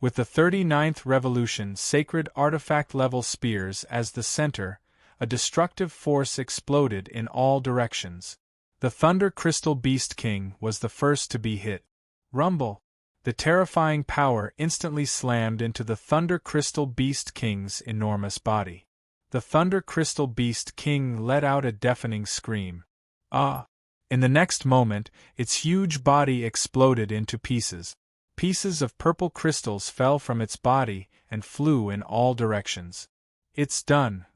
S1: With the 39th Revolution Sacred Artifact level spears as the center, a destructive force exploded in all directions. The Thunder Crystal Beast King was the first to be hit. Rumble! The terrifying power instantly slammed into the Thunder Crystal Beast King's enormous body. The Thunder Crystal Beast King let out a deafening scream. Ah! In the next moment, its huge body exploded into pieces. Pieces of purple crystals fell from its body and flew in all directions. It's done.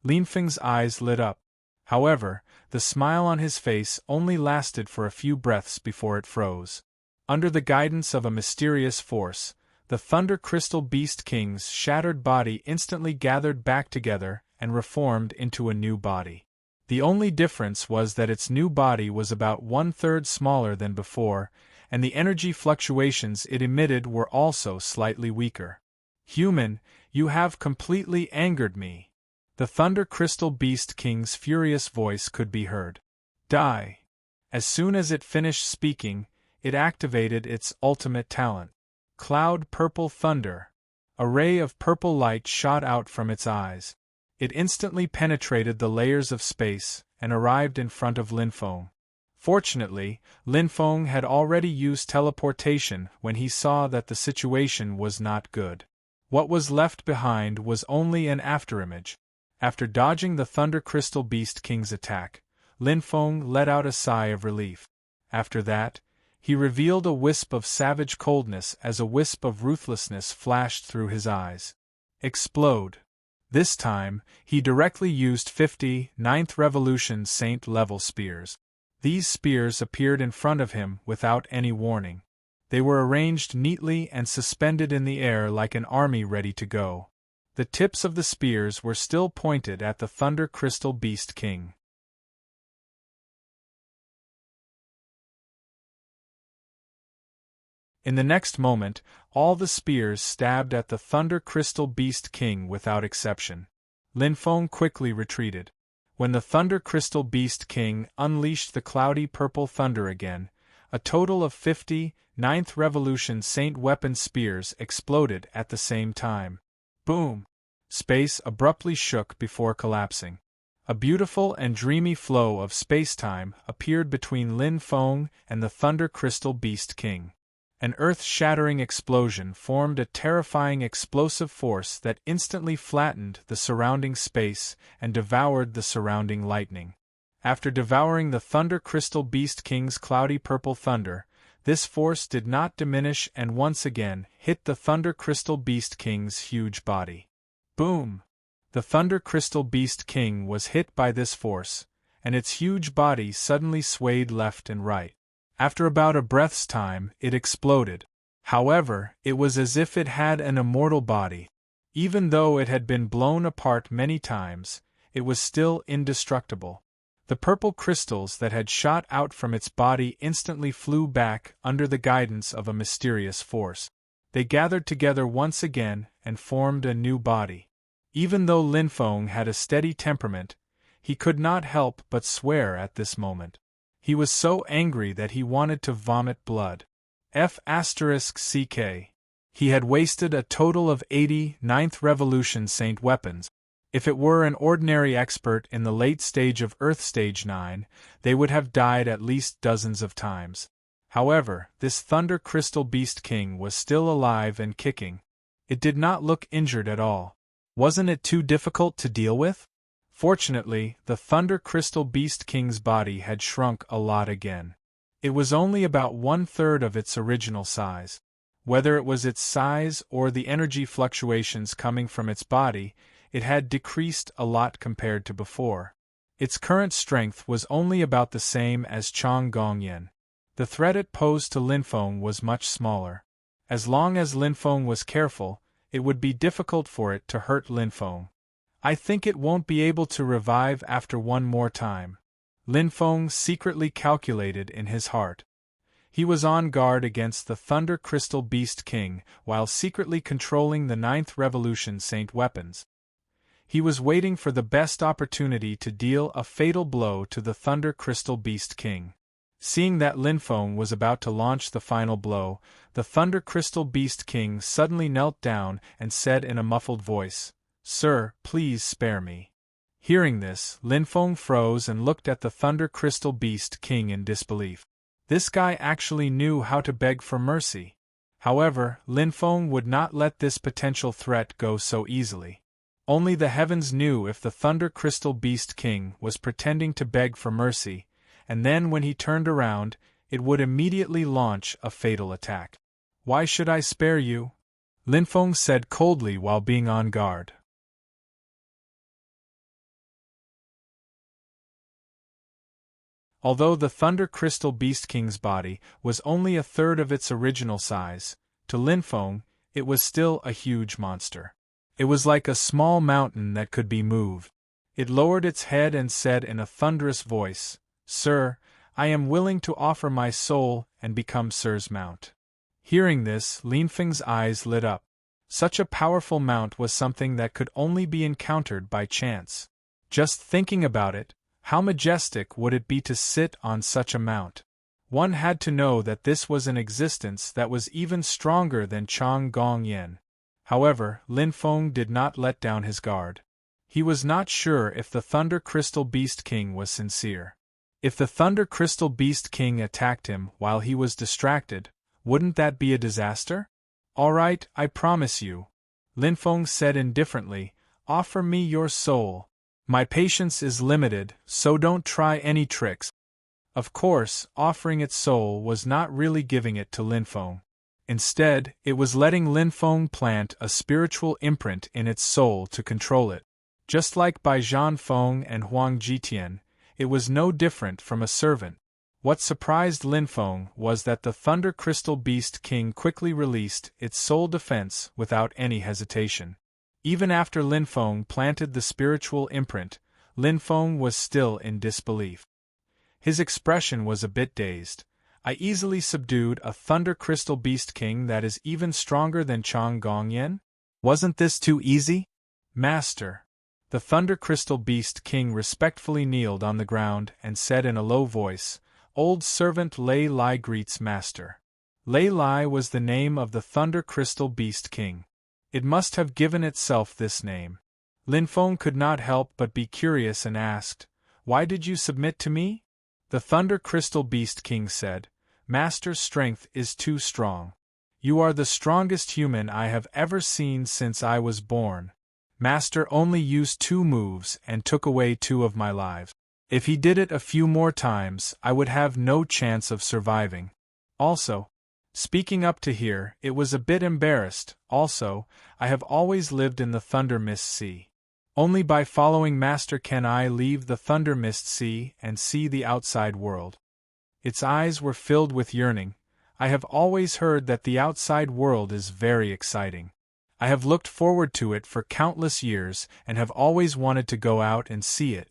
S1: Lin Feng's eyes lit up. However, the smile on his face only lasted for a few breaths before it froze. Under the guidance of a mysterious force, the Thunder Crystal Beast King's shattered body instantly gathered back together and reformed into a new body. The only difference was that its new body was about 1/3 smaller than before, and the energy fluctuations it emitted were also slightly weaker. "Human, you have completely angered me." The Thunder Crystal Beast King's furious voice could be heard. Die! As soon as it finished speaking, it activated its ultimate talent. Cloud Purple Thunder. A ray of purple light shot out from its eyes. It instantly penetrated the layers of space and arrived in front of Lin Feng. Fortunately, Lin Feng had already used teleportation when he saw that the situation was not good. What was left behind was only an afterimage. After dodging the Thunder Crystal Beast King's attack, Lin Feng let out a sigh of relief. After that, he revealed a wisp of savage coldness as a wisp of ruthlessness flashed through his eyes. Explode! This time, he directly used 50 9th Revolution Saint-level spears. These spears appeared in front of him without any warning. They were arranged neatly and suspended in the air like an army ready to go. The tips of the spears were still pointed at the Thunder Crystal Beast King. In the next moment, all the spears stabbed at the Thunder Crystal Beast King without exception. Lin Feng quickly retreated. When the Thunder Crystal Beast King unleashed the cloudy purple thunder again, a total of 50 9th Revolution Saint weapon spears exploded at the same time. Boom! Space abruptly shook before collapsing. A beautiful and dreamy flow of space-time appeared between Lin Feng and the Thunder Crystal Beast King. An earth-shattering explosion formed a terrifying explosive force that instantly flattened the surrounding space and devoured the surrounding lightning. After devouring the Thunder Crystal Beast King's cloudy purple thunder, this force did not diminish and once again hit the Thunder Crystal Beast King's huge body. Boom! The Thunder Crystal Beast King was hit by this force, and its huge body suddenly swayed left and right. After about a breath's time, it exploded. However, it was as if it had an immortal body. Even though it had been blown apart many times, it was still indestructible. The purple crystals that had shot out from its body instantly flew back under the guidance of a mysterious force. They gathered together once again and formed a new body. Even though Lin Feng had a steady temperament, he could not help but swear at this moment. He was so angry that he wanted to vomit blood. F***ck. He had wasted a total of 80 9th Revolution Saint weapons. If it were an ordinary expert in the late stage of Earth Stage 9, they would have died at least dozens of times. However, this Thunder Crystal Beast King was still alive and kicking. It did not look injured at all. Wasn't it too difficult to deal with? Fortunately, the Thunder Crystal Beast King's body had shrunk a lot again. It was only about 1/3 of its original size. Whether it was its size or the energy fluctuations coming from its body, it had decreased a lot compared to before. Its current strength was only about the same as Chang Gongyan. The threat it posed to Lin Feng was much smaller. As long as Lin Feng was careful, it would be difficult for it to hurt Lin Feng. I think it won't be able to revive after one more time. Lin Feng secretly calculated in his heart. He was on guard against the Thunder Crystal Beast King while secretly controlling the 9th Revolution Saint weapons. He was waiting for the best opportunity to deal a fatal blow to the Thunder Crystal Beast King. Seeing that Lin Feng was about to launch the final blow, the Thunder Crystal Beast King suddenly knelt down and said in a muffled voice, "Sir, please spare me." Hearing this, Lin Feng froze and looked at the Thunder Crystal Beast King in disbelief. This guy actually knew how to beg for mercy. However, Lin Feng would not let this potential threat go so easily. Only the heavens knew if the Thunder Crystal Beast King was pretending to beg for mercy, and then when he turned around, it would immediately launch a fatal attack. "Why should I spare you?" Lin Feng said coldly while being on guard. Although the Thunder Crystal Beast King's body was only 1/3 of its original size, to Lin Feng, it was still a huge monster. It was like a small mountain that could be moved. It lowered its head and said in a thunderous voice, "Sir, I am willing to offer my soul and become Sir's mount." Hearing this, Lin Feng's eyes lit up. Such a powerful mount was something that could only be encountered by chance. Just thinking about it, how majestic would it be to sit on such a mount? One had to know that this was an existence that was even stronger than Chang Gong-yen. However, Lin Feng did not let down his guard. He was not sure if the Thunder Crystal Beast King was sincere. If the Thunder Crystal Beast King attacked him while he was distracted, wouldn't that be a disaster? All right, I promise you, Lin Feng said indifferently, offer me your soul. My patience is limited, so don't try any tricks. Of course, offering its soul was not really giving it to Lin Feng. Instead, it was letting Lin Feng plant a spiritual imprint in its soul to control it. Just like Bai Zhanfeng and Huang Jitian, it was no different from a servant. What surprised Lin Feng was that the Thunder Crystal Beast King quickly released its soul defense without any hesitation. Even after Lin Feng planted the spiritual imprint, Lin Feng was still in disbelief. His expression was a bit dazed. I easily subdued a Thunder Crystal Beast King that is even stronger than Chang Gong-yen? Wasn't this too easy? Master. The Thunder Crystal Beast King respectfully kneeled on the ground and said in a low voice, Old servant Lei Lai greets Master. Lei Lai was the name of the Thunder Crystal Beast King. It must have given itself this name. Lin Feng could not help but be curious and asked, Why did you submit to me? The Thunder Crystal Beast King said, Master's strength is too strong. You are the strongest human I have ever seen since I was born. Master only used 2 moves and took away 2 of my lives. If he did it a few more times, I would have no chance of surviving. Also, speaking up to here, it was a bit embarrassed. Also, I have always lived in the Thunder Mist Sea. Only by following Master can I leave the Thunder Mist Sea and see the outside world. Its eyes were filled with yearning. I have always heard that the outside world is very exciting. I have looked forward to it for countless years and have always wanted to go out and see it.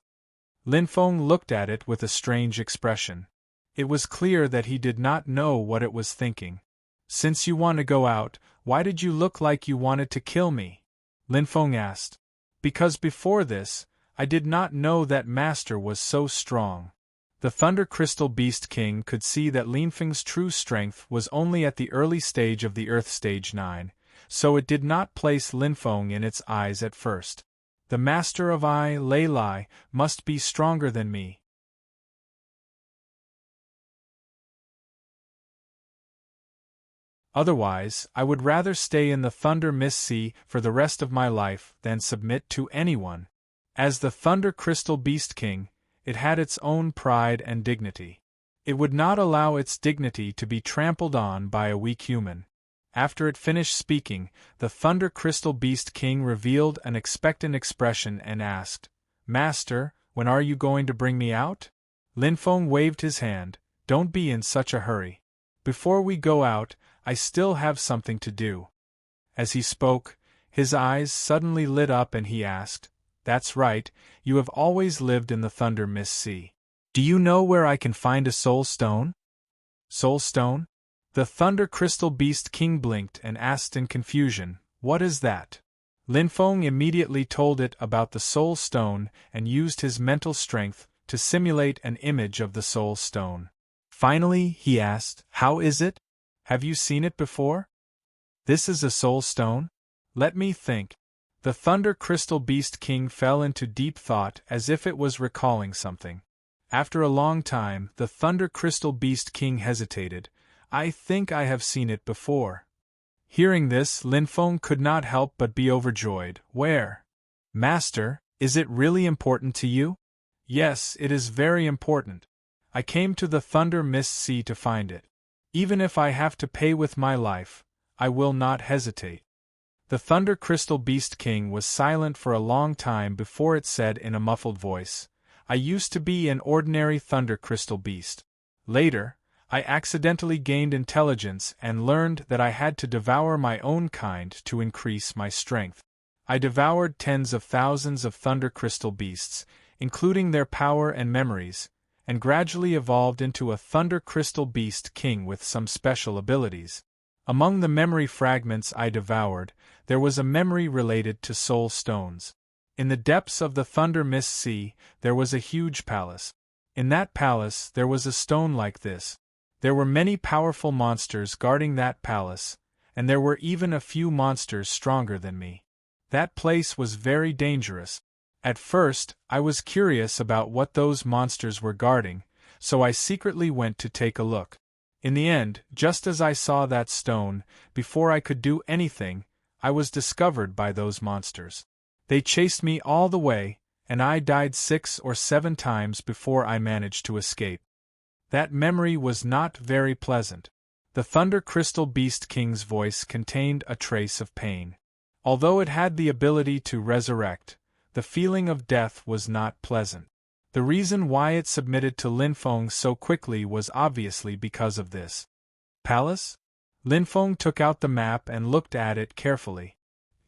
S1: Lin Feng looked at it with a strange expression. It was clear that he did not know what it was thinking. Since you want to go out, why did you look like you wanted to kill me? Lin Feng asked. Because before this, I did not know that Master was so strong. The Thunder Crystal Beast King could see that Lin Feng's true strength was only at the early stage of the Earth Stage 9, so it did not place Lin Feng in its eyes at first. The Master of Lei Lai must be stronger than me. Otherwise, I would rather stay in the Thunder Mist Sea for the rest of my life than submit to anyone. As the Thunder Crystal Beast King, it had its own pride and dignity. It would not allow its dignity to be trampled on by a weak human. After it finished speaking, the Thunder Crystal Beast King revealed an expectant expression and asked, Master, when are you going to bring me out? Lin Feng waved his hand, Don't be in such a hurry. Before we go out, I still have something to do. As he spoke, his eyes suddenly lit up and he asked, That's right, you have always lived in the Thunder Mist Sea. Do you know where I can find a soul stone? Soul stone? The Thunder Crystal Beast King blinked and asked in confusion, What is that? Lin Feng immediately told it about the soul stone and used his mental strength to simulate an image of the soul stone. Finally, he asked, How is it? Have you seen it before? This is a soul stone? Let me think. The Thunder Crystal Beast King fell into deep thought as if it was recalling something. After a long time, the Thunder Crystal Beast King hesitated. I think I have seen it before. Hearing this, Lin Feng could not help but be overjoyed. Where? Master, is it really important to you? Yes, it is very important. I came to the Thunder Mist Sea to find it. Even if I have to pay with my life, I will not hesitate. The Thunder Crystal Beast King was silent for a long time before it said in a muffled voice, I used to be an ordinary Thunder Crystal Beast. Later, I accidentally gained intelligence and learned that I had to devour my own kind to increase my strength. I devoured tens of thousands of Thunder Crystal Beasts, including their power and memories, and gradually evolved into a Thunder Crystal Beast King with some special abilities. Among the memory fragments I devoured, there was a memory related to soul stones. In the depths of the Thunder Mist Sea, there was a huge palace. In that palace there was a stone like this. There were many powerful monsters guarding that palace, and there were even a few monsters stronger than me. That place was very dangerous. At first, I was curious about what those monsters were guarding, so I secretly went to take a look. In the end, just as I saw that stone, before I could do anything, I was discovered by those monsters. They chased me all the way, and I died 6 or 7 times before I managed to escape. That memory was not very pleasant. The Thunder Crystal Beast King's voice contained a trace of pain. Although it had the ability to resurrect, the feeling of death was not pleasant. The reason why it submitted to Linfeng so quickly was obviously because of this. Palace? Linfeng took out the map and looked at it carefully.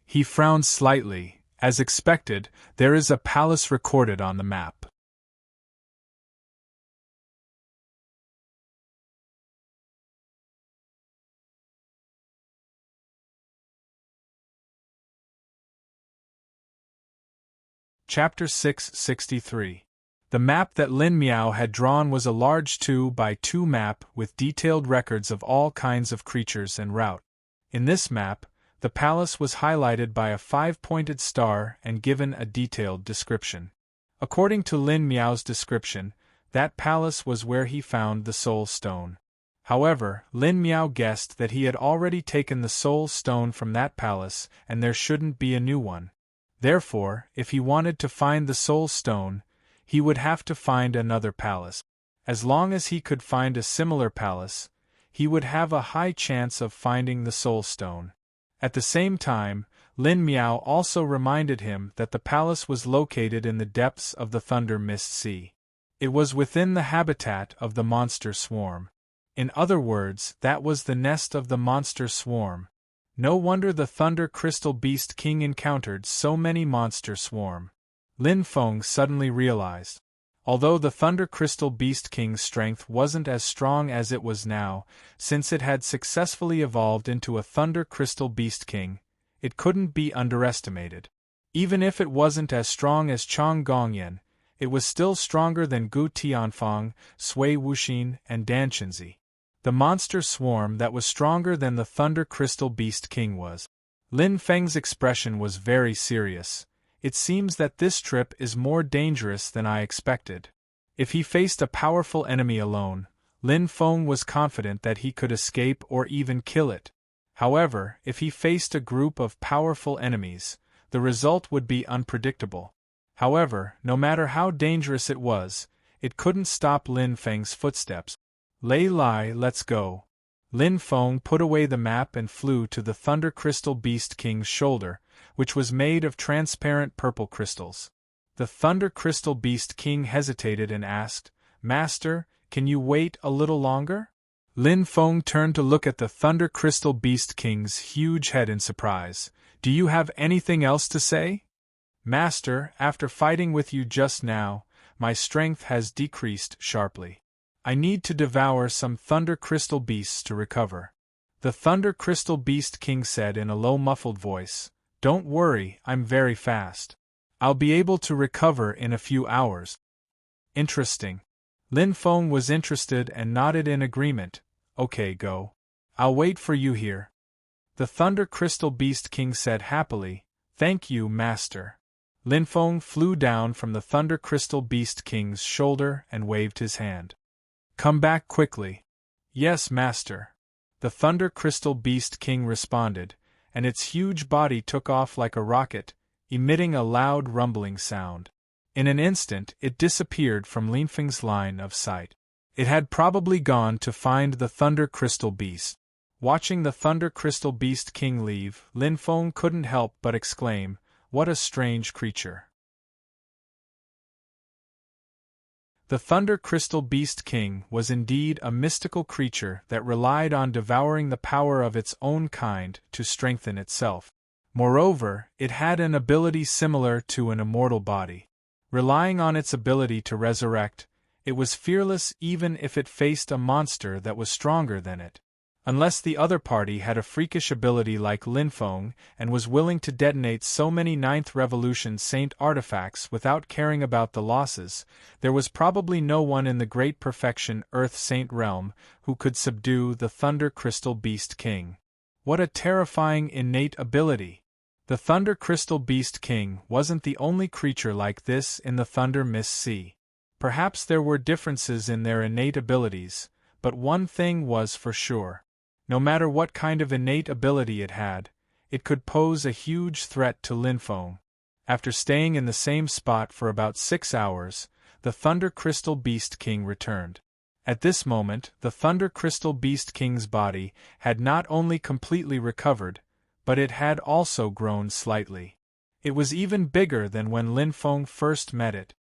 S1: He frowned slightly. As expected, there is a palace recorded on the map. Chapter 663. The map that Lin Miao had drawn was a large 2x2 map with detailed records of all kinds of creatures and route. In this map, the palace was highlighted by a 5-pointed star and given a detailed description. According to Lin Miao's description, that palace was where he found the Soul Stone. However, Lin Miao guessed that he had already taken the Soul Stone from that palace and there shouldn't be a new one. Therefore, if he wanted to find the Soul Stone, he would have to find another palace. As long as he could find a similar palace, he would have a high chance of finding the Soul Stone. At the same time, Lin Miao also reminded him that the palace was located in the depths of the Thunder Mist Sea. It was within the habitat of the monster swarm. In other words, that was the nest of the monster swarm. No wonder the Thunder Crystal Beast King encountered so many monster swarm. Lin Feng suddenly realized. Although the Thunder Crystal Beast King's strength wasn't as strong as it was now, since it had successfully evolved into a Thunder Crystal Beast King, it couldn't be underestimated. Even if it wasn't as strong as Chang Gongyan, it was still stronger than Gu Tianfang, Sui Wuxin, and Dan Qinzi. The monster swarm that was stronger than the Thunder Crystal Beast King was. Lin Feng's expression was very serious. It seems that this trip is more dangerous than I expected. If he faced a powerful enemy alone, Lin Feng was confident that he could escape or even kill it. However, if he faced a group of powerful enemies, the result would be unpredictable. However, no matter how dangerous it was, it couldn't stop Lin Feng's footsteps. Lei Lai, let's go. Lin Feng put away the map and flew to the Thunder Crystal Beast King's shoulder, which was made of transparent purple crystals. The Thunder Crystal Beast King hesitated and asked, "Master, can you wait a little longer?" Lin Feng turned to look at the Thunder Crystal Beast King's huge head in surprise. "Do you have anything else to say?" "Master, after fighting with you just now, my strength has decreased sharply. I need to devour some Thunder Crystal Beasts to recover." The Thunder Crystal Beast King said in a low muffled voice, "Don't worry, I'm very fast. I'll be able to recover in a few hours." Interesting. Lin Feng was interested and nodded in agreement. "Okay, go. I'll wait for you here." The Thunder Crystal Beast King said happily, "Thank you, Master." Lin Feng flew down from the Thunder Crystal Beast King's shoulder and waved his hand. "Come back quickly." "Yes, Master." The Thunder Crystal Beast King responded, and its huge body took off like a rocket, emitting a loud rumbling sound. In an instant it disappeared from Lin Feng's line of sight. It had probably gone to find the Thunder Crystal Beast. Watching the Thunder Crystal Beast King leave, Lin Feng couldn't help but exclaim, "What a strange creature." The Thunder Crystal Beast King was indeed a mystical creature that relied on devouring the power of its own kind to strengthen itself. Moreover, it had an ability similar to an immortal body. Relying on its ability to resurrect, it was fearless even if it faced a monster that was stronger than it. Unless the other party had a freakish ability like Linfeng and was willing to detonate so many Ninth Revolution Saint artifacts without caring about the losses, there was probably no one in the Great Perfection Earth Saint realm who could subdue the Thunder Crystal Beast King. What a terrifying innate ability! The Thunder Crystal Beast King wasn't the only creature like this in the Thunder Mist Sea. Perhaps there were differences in their innate abilities, but one thing was for sure. No matter what kind of innate ability it had, it could pose a huge threat to Linfeng. After staying in the same spot for about 6 hours, the Thunder Crystal Beast King returned. At this moment, the Thunder Crystal Beast King's body had not only completely recovered, but it had also grown slightly. It was even bigger than when Linfeng first met it.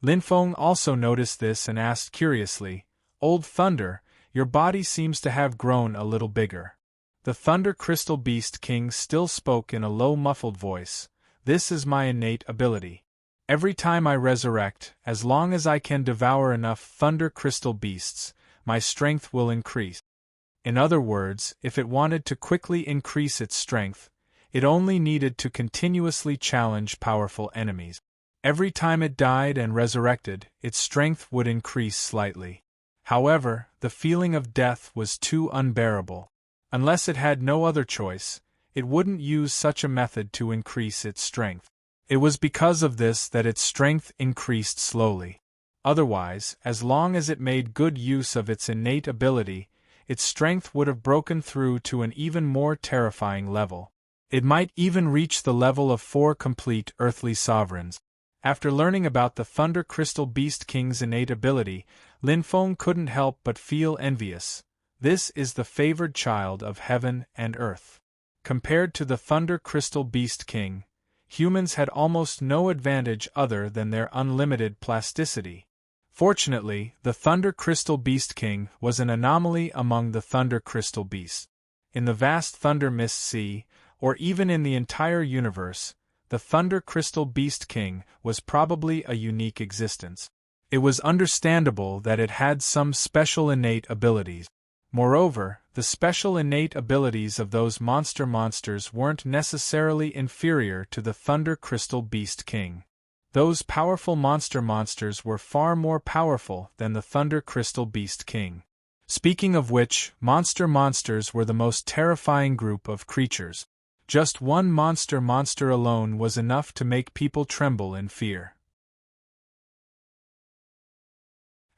S1: Linfeng also noticed this and asked curiously, "Old Thunder, your body seems to have grown a little bigger." The Thunder Crystal Beast King still spoke in a low muffled voice, "This is my innate ability. Every time I resurrect, as long as I can devour enough Thunder Crystal Beasts, my strength will increase." In other words, if it wanted to quickly increase its strength, it only needed to continuously challenge powerful enemies. Every time it died and resurrected, its strength would increase slightly. However, the feeling of death was too unbearable. Unless it had no other choice, it wouldn't use such a method to increase its strength. It was because of this that its strength increased slowly. Otherwise, as long as it made good use of its innate ability, its strength would have broken through to an even more terrifying level. It might even reach the level of 4 complete earthly sovereigns. After learning about the Thunder Crystal Beast King's innate ability, Linfeng couldn't help but feel envious. This is the favored child of heaven and earth. Compared to the Thunder Crystal Beast King, humans had almost no advantage other than their unlimited plasticity. Fortunately, the Thunder Crystal Beast King was an anomaly among the Thunder Crystal Beasts. In the vast Thunder Mist Sea, or even in the entire universe, the Thunder Crystal Beast King was probably a unique existence. It was understandable that it had some special innate abilities. Moreover, the special innate abilities of those monsters weren't necessarily inferior to the Thunder Crystal Beast King. Those powerful monsters were far more powerful than the Thunder Crystal Beast King. Speaking of which, monsters were the most terrifying group of creatures. Just one monster alone was enough to make people tremble in fear.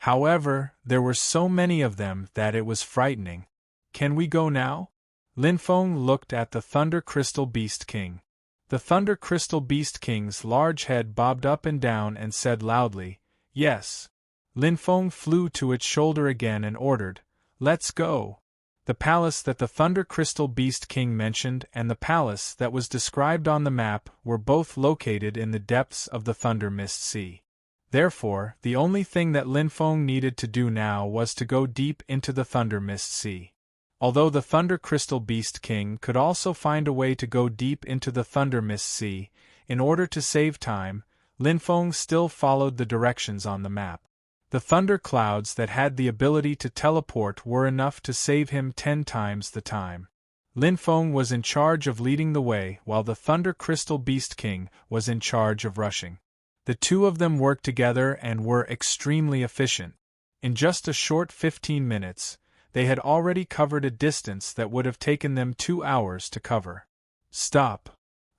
S1: However, there were so many of them that it was frightening. "Can we go now?" Linfeng looked at the Thunder Crystal Beast King. The Thunder Crystal Beast King's large head bobbed up and down and said loudly, "Yes." Linfeng flew to its shoulder again and ordered, "Let's go." The palace that the Thunder Crystal Beast King mentioned and the palace that was described on the map were both located in the depths of the Thunder Mist Sea. Therefore, the only thing that Linfeng needed to do now was to go deep into the Thunder Mist Sea. Although the Thunder Crystal Beast King could also find a way to go deep into the Thunder Mist Sea, in order to save time, Linfeng still followed the directions on the map. The thunder clouds that had the ability to teleport were enough to save him 10 times the time. Linfeng was in charge of leading the way while the Thunder Crystal Beast King was in charge of rushing. The two of them worked together and were extremely efficient. In just a short 15 minutes, they had already covered a distance that would have taken them 2 hours to cover. "Stop!"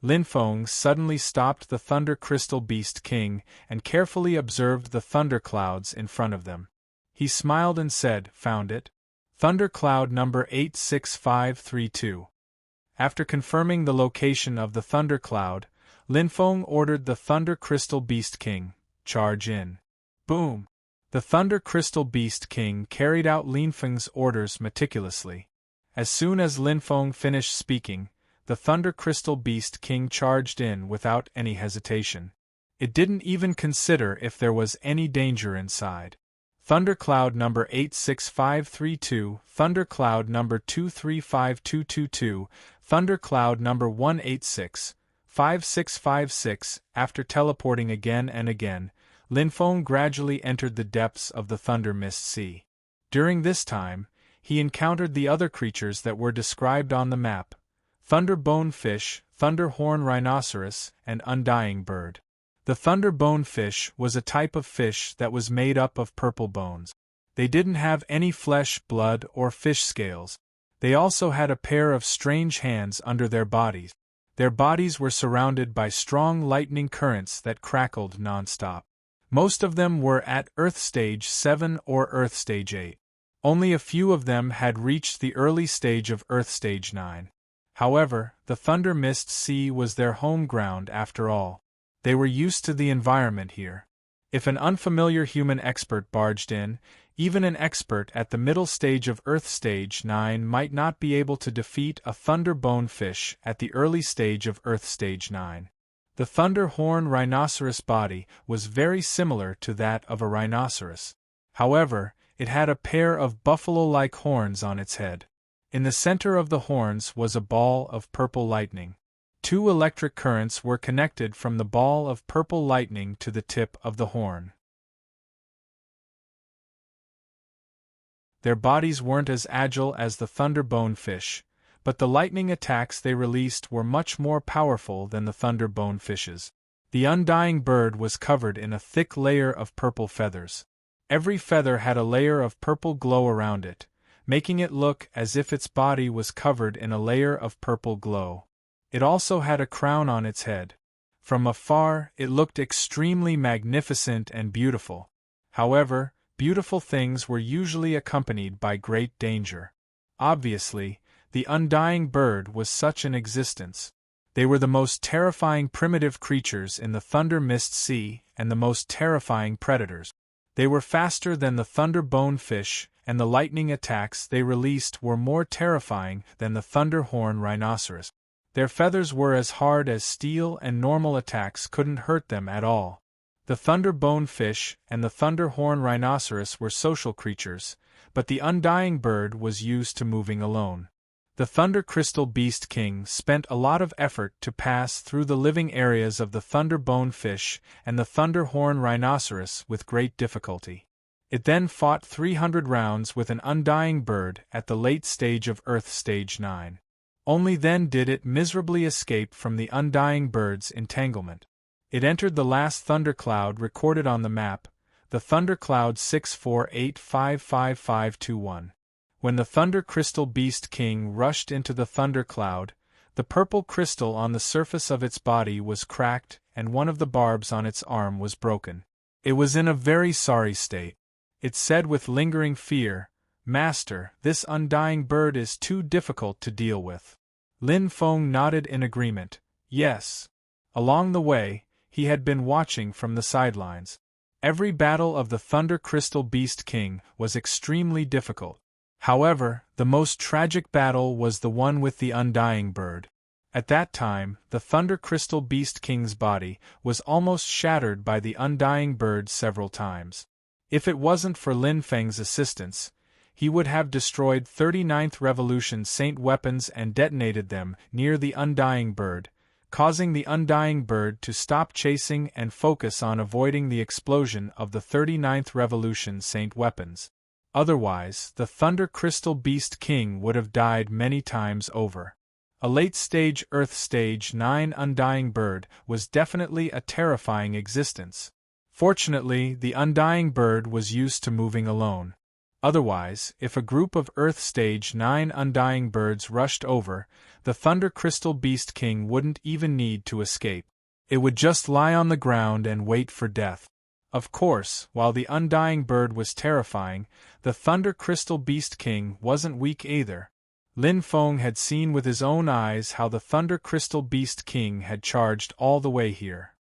S1: Linfeng suddenly stopped the Thunder Crystal Beast King and carefully observed the thunder clouds in front of them. He smiled and said, "Found it? Thunder Cloud number 86532. After confirming the location of the thunder cloud, Linfeng ordered the Thunder Crystal Beast King, "Charge in." Boom! The Thunder Crystal Beast King carried out Linfeng's orders meticulously. As soon as Linfeng finished speaking, the Thunder Crystal Beast King charged in without any hesitation. It didn't even consider if there was any danger inside. Thundercloud number 86532, Thundercloud number 235222, Thundercloud number 1865656. After teleporting again and again, Linfeng gradually entered the depths of the Thunder Mist Sea. During this time, he encountered the other creatures that were described on the map: thunderbone fish, thunderhorn rhinoceros, and undying bird. The thunderbone fish was a type of fish that was made up of purple bones. They didn't have any flesh, blood, or fish scales. They also had a pair of strange hands under their bodies. Their bodies were surrounded by strong lightning currents that crackled non-stop. Most of them were at Earth Stage 7 or Earth Stage 8. Only a few of them had reached the early stage of Earth Stage 9. However, the Thunder Mist Sea was their home ground after all. They were used to the environment here. If an unfamiliar human expert barged in, even an expert at the middle stage of Earth Stage 9 might not be able to defeat a thunderbone fish at the early stage of Earth Stage 9. The thunderhorn rhinoceros body was very similar to that of a rhinoceros. However, it had a pair of buffalo-like horns on its head. In the center of the horns was a ball of purple lightning. 2 electric currents were connected from the ball of purple lightning to the tip of the horn. Their bodies weren't as agile as the thunderbone fish, but the lightning attacks they released were much more powerful than the thunderbone fish's. The undying bird was covered in a thick layer of purple feathers. Every feather had a layer of purple glow around it, making it look as if its body was covered in a layer of purple glow. It also had a crown on its head. From afar, it looked extremely magnificent and beautiful. However, beautiful things were usually accompanied by great danger. Obviously, the undying bird was such an existence. They were the most terrifying primitive creatures in the Thunder Mist Sea and the most terrifying predators. They were faster than the thunderbone fish, and the lightning attacks they released were more terrifying than the thunderhorn rhinoceros. Their feathers were as hard as steel and normal attacks couldn't hurt them at all. The thunderbone fish and the thunderhorn rhinoceros were social creatures, but the undying bird was used to moving alone. The Thunder Crystal Beast King spent a lot of effort to pass through the living areas of the thunderbone fish and the thunderhorn rhinoceros with great difficulty. It then fought 300 rounds with an undying bird at the late stage of Earth Stage 9. Only then did it miserably escape from the undying bird's entanglement. It entered the last thundercloud recorded on the map, the thundercloud 648555521. When the Thunder Crystal Beast King rushed into the thundercloud, the purple crystal on the surface of its body was cracked and one of the barbs on its arm was broken. It was in a very sorry state. It said with lingering fear, "Master, this undying bird is too difficult to deal with." Lin Feng nodded in agreement. Yes. Along the way, he had been watching from the sidelines. Every battle of the Thunder Crystal Beast King was extremely difficult. However, the most tragic battle was the one with the undying bird. At that time, the Thunder Crystal Beast King's body was almost shattered by the undying bird several times. If it wasn't for Lin Feng's assistance, he would have destroyed 39th Revolution Saint weapons and detonated them near the undying bird, causing the undying bird to stop chasing and focus on avoiding the explosion of the 39th Revolution Saint weapons. Otherwise, the Thunder Crystal Beast King would have died many times over. A late-stage Earth Stage 9 undying bird was definitely a terrifying existence. Fortunately, the undying bird was used to moving alone. Otherwise, if a group of Earth Stage 9 undying birds rushed over, the Thunder Crystal Beast King wouldn't even need to escape. It would just lie on the ground and wait for death. Of course, while the undying bird was terrifying, the Thunder Crystal Beast King wasn't weak either. Lin Feng had seen with his own eyes how the Thunder Crystal Beast King had charged all the way here.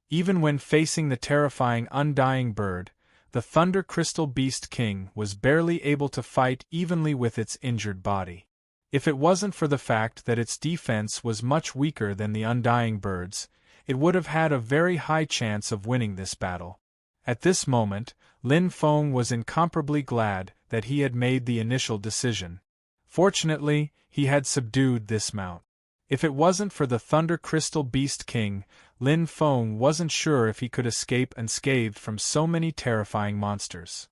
S1: Even when facing the terrifying undying bird, the Thunder Crystal Beast King was barely able to fight evenly with its injured body. If it wasn't for the fact that its defense was much weaker than the undying bird's, it would have had a very high chance of winning this battle. At this moment, Lin Feng was incomparably glad that he had made the initial decision. Fortunately, he had subdued this mount. If it wasn't for the Thunder Crystal Beast King, Lin Feng wasn't sure if he could escape unscathed from so many terrifying monsters.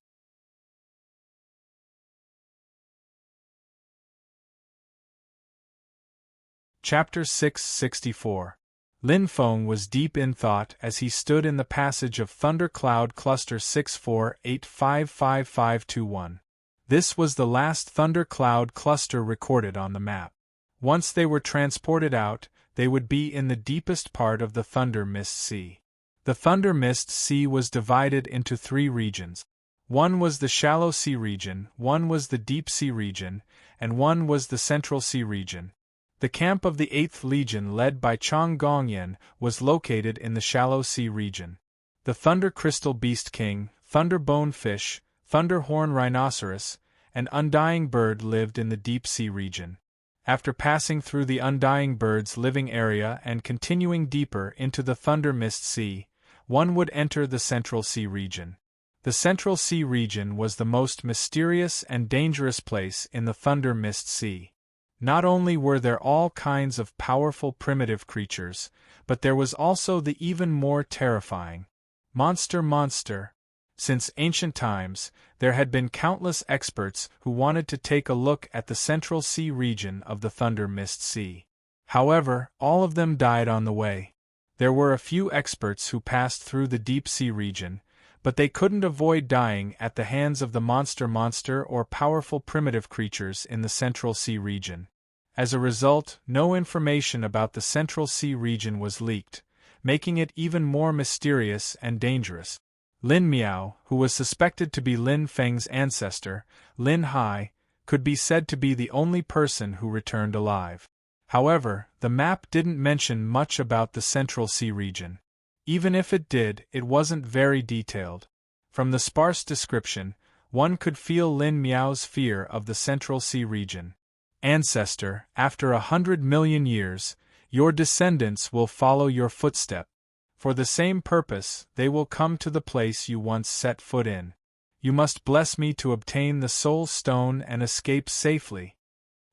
S1: Chapter 664. Lin Feng was deep in thought as he stood in the passage of Thunder Cloud Cluster 648555521. This was the last Thunder Cloud cluster recorded on the map. Once they were transported out, they would be in the deepest part of the Thunder Mist Sea. The Thunder Mist Sea was divided into 3 regions. One was the Shallow Sea region, one was the Deep Sea region, and one was the Central Sea region. The camp of the 8th Legion led by Chang Gongyan was located in the Shallow Sea region. The Thunder Crystal Beast King, Thunder Bone Fish, Thunder Horn Rhinoceros, and Undying Bird lived in the Deep Sea region. After passing through the Undying Bird's living area and continuing deeper into the Thunder Mist Sea, one would enter the Central Sea region. The Central Sea region was the most mysterious and dangerous place in the Thunder Mist Sea. Not only were there all kinds of powerful primitive creatures, but there was also the even more terrifying monster. Since ancient times, there had been countless experts who wanted to take a look at the Central Sea region of the Thunder Mist Sea. However, all of them died on the way. There were a few experts who passed through the Deep Sea region, but they couldn't avoid dying at the hands of the monster or powerful primitive creatures in the Central Sea region. As a result, no information about the Central Sea region was leaked, making it even more mysterious and dangerous. Lin Miao, who was suspected to be Lin Feng's ancestor, Lin Hai, could be said to be the only person who returned alive. However, the map didn't mention much about the Central Sea region. Even if it did, it wasn't very detailed. From the sparse description, one could feel Lin Miao's fear of the Central Sea region. Ancestor, after 100 million years, your descendants will follow your footstep. For the same purpose, they will come to the place you once set foot in. You must bless me to obtain the Soul Stone and escape safely.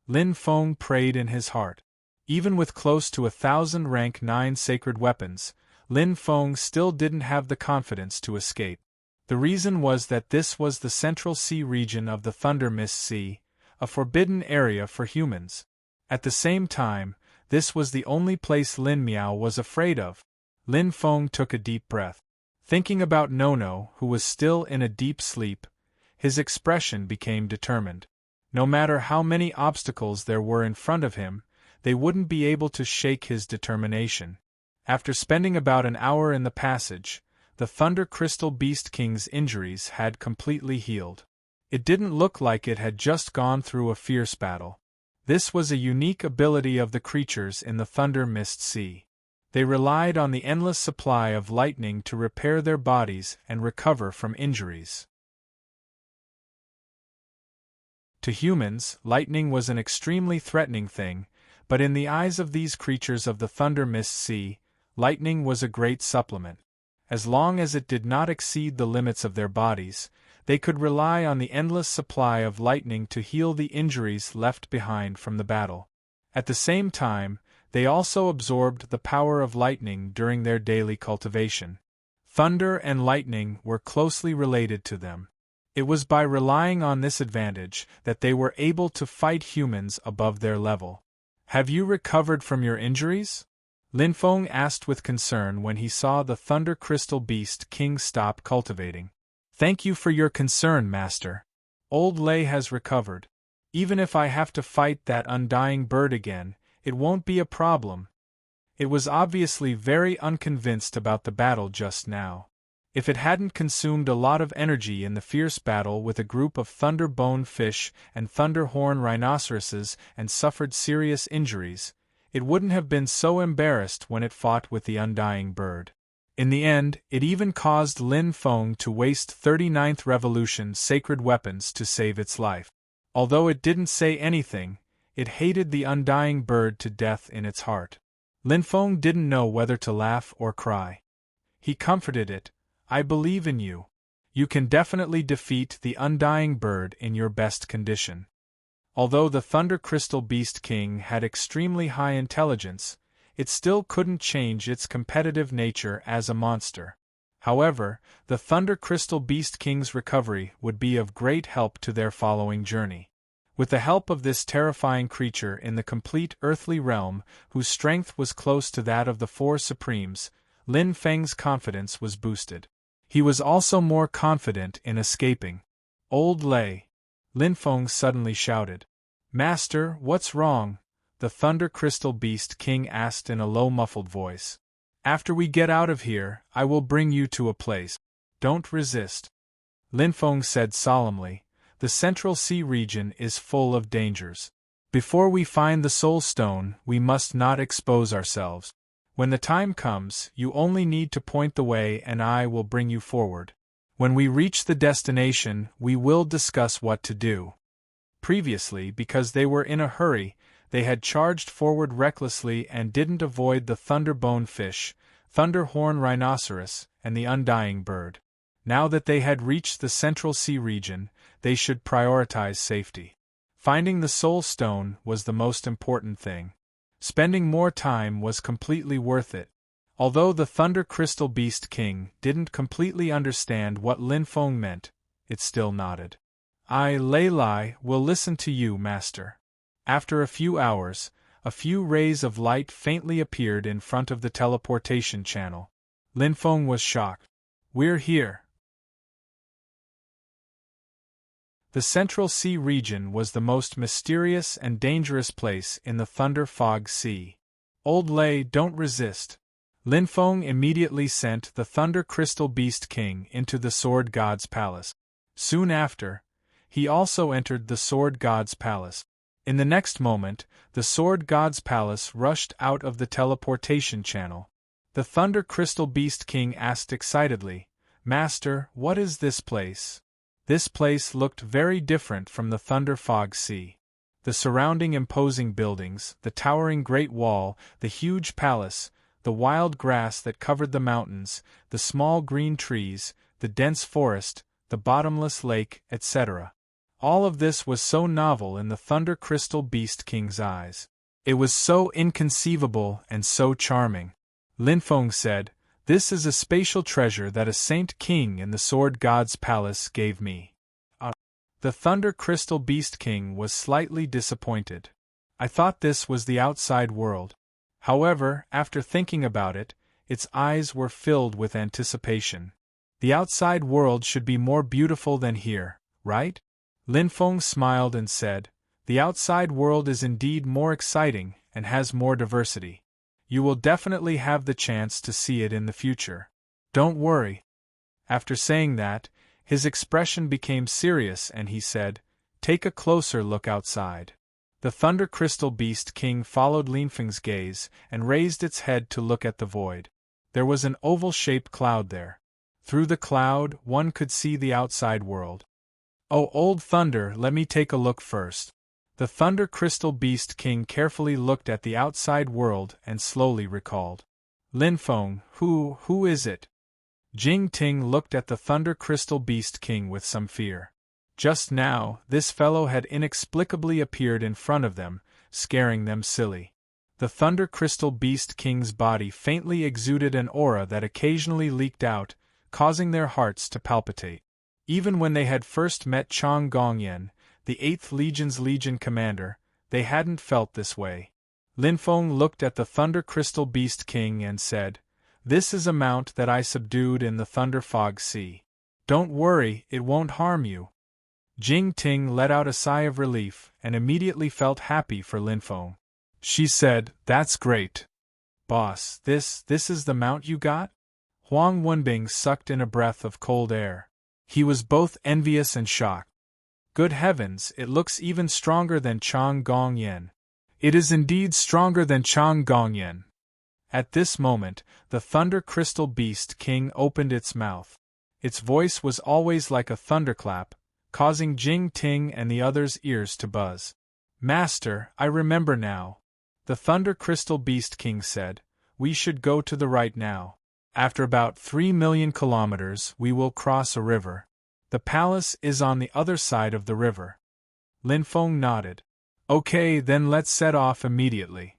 S1: Lin Feng prayed in his heart. Even with close to 1,000 rank 9 sacred weapons, Lin Feng still didn't have the confidence to escape. The reason was that this was the Central Sea region of the Thunder Mist Sea, a forbidden area for humans. At the same time, this was the only place Lin Miao was afraid of. Lin Feng took a deep breath. Thinking about Nono, who was still in a deep sleep, his expression became determined. No matter how many obstacles there were in front of him, they wouldn't be able to shake his determination. After spending about an hour in the passage, the Thunder Crystal Beast King's injuries had completely healed. It didn't look like it had just gone through a fierce battle. This was a unique ability of the creatures in the Thunder Mist Sea. They relied on the endless supply of lightning to repair their bodies and recover from injuries. To humans, lightning was an extremely threatening thing, but in the eyes of these creatures of the Thunder Mist Sea, lightning was a great supplement. As long as it did not exceed the limits of their bodies, they could rely on the endless supply of lightning to heal the injuries left behind from the battle. At the same time, they also absorbed the power of lightning during their daily cultivation. Thunder and lightning were closely related to them. It was by relying on this advantage that they were able to fight humans above their level. Have you recovered from your injuries? Lin Feng asked with concern when he saw the Thunder Crystal Beast King stop cultivating. Thank you for your concern, Master. Old Lei has recovered. Even if I have to fight that Undying Bird again, it won't be a problem. It was obviously very unconvinced about the battle just now. If it hadn't consumed a lot of energy in the fierce battle with a group of Thunder Bone Fish and Thunder Horn Rhinoceroses and suffered serious injuries, it wouldn't have been so embarrassed when it fought with the Undying Bird. In the end, it even caused Lin Feng to waste 39th Revolution sacred weapons to save its life. Although it didn't say anything, it hated the Undying Bird to death in its heart. Lin Feng didn't know whether to laugh or cry. He comforted it. I believe in you. You can definitely defeat the Undying Bird in your best condition. Although the Thunder Crystal Beast King had extremely high intelligence, it still couldn't change its competitive nature as a monster. However, the Thunder Crystal Beast King's recovery would be of great help to their following journey. With the help of this terrifying creature in the complete earthly realm, whose strength was close to that of the Four Supremes, Lin Feng's confidence was boosted. He was also more confident in escaping. Old Lei! Lin Feng suddenly shouted. Master, what's wrong? The Thunder Crystal Beast King asked in a low muffled voice. After we get out of here, I will bring you to a place. Don't resist. Lin Feng said solemnly. The Central Sea region is full of dangers. Before we find the Soul Stone, we must not expose ourselves. When the time comes, you only need to point the way and I will bring you forward. When we reach the destination, we will discuss what to do. Previously, because they were in a hurry, they had charged forward recklessly and didn't avoid the Thunderbone Fish, Thunderhorn Rhinoceros, and the Undying Bird. Now that they had reached the Central Sea region, they should prioritize safety. Finding the Soul Stone was the most important thing. Spending more time was completely worth it. Although the Thunder Crystal Beast King didn't completely understand what Lin Feng meant, it still nodded. I, Lei Lai, will listen to you, Master. After a few hours, a few rays of light faintly appeared in front of the teleportation channel. Lin Feng was shocked. We're here. The Central Sea region was the most mysterious and dangerous place in the Thunder Fog Sea. Old Lei, don't resist. Lin Feng immediately sent the Thunder Crystal Beast King into the Sword God's palace. Soon after, he also entered the Sword God's palace. In the next moment, the Sword God's palace rushed out of the teleportation channel. The Thunder Crystal Beast King asked excitedly, Master, what is this place? This place looked very different from the Thunder Fog Sea. The surrounding imposing buildings, the towering Great Wall, the huge palace, the wild grass that covered the mountains, the small green trees, the dense forest, the bottomless lake, etc. All of this was so novel in the Thunder Crystal Beast King's eyes. It was so inconceivable and so charming. Lin Feng said, This is a spatial treasure that a Saint King in the Sword God's palace gave me. The Thunder Crystal Beast King was slightly disappointed. I thought this was the outside world. However, after thinking about it, its eyes were filled with anticipation. The outside world should be more beautiful than here, right? Lin Feng smiled and said, The outside world is indeed more exciting and has more diversity. You will definitely have the chance to see it in the future. Don't worry. After saying that, his expression became serious and he said, Take a closer look outside. The Thunder Crystal Beast King followed Lin Feng's gaze and raised its head to look at the void. There was an oval-shaped cloud there. Through the cloud, one could see the outside world. Oh, old Thunder, let me take a look first. The Thunder Crystal Beast King carefully looked at the outside world and slowly recalled. Lin Feng, who is it? Jing Ting looked at the Thunder Crystal Beast King with some fear. Just now, this fellow had inexplicably appeared in front of them, scaring them silly. The Thunder Crystal Beast King's body faintly exuded an aura that occasionally leaked out, causing their hearts to palpitate. Even when they had first met Chang Gongyan, the 8th Legion's Legion commander, they hadn't felt this way. Lin Feng looked at the Thunder Crystal Beast King and said, This is a mount that I subdued in the Thunder Fog Sea. Don't worry, it won't harm you. Jing Ting let out a sigh of relief and immediately felt happy for Lin Feng. She said, That's great. Boss, this is the mount you got? Huang Wenbing sucked in a breath of cold air. He was both envious and shocked. Good heavens, it looks even stronger than Chang Gongyan. It is indeed stronger than Chang Gongyan. At this moment, the Thunder Crystal Beast King opened its mouth. Its voice was always like a thunderclap, causing Jing Ting and the others' ears to buzz. Master, I remember now. The Thunder Crystal Beast King said, We should go to the right now. After about 3 million kilometers, we will cross a river. The palace is on the other side of the river. Lin Feng nodded. Okay, then let's set off immediately.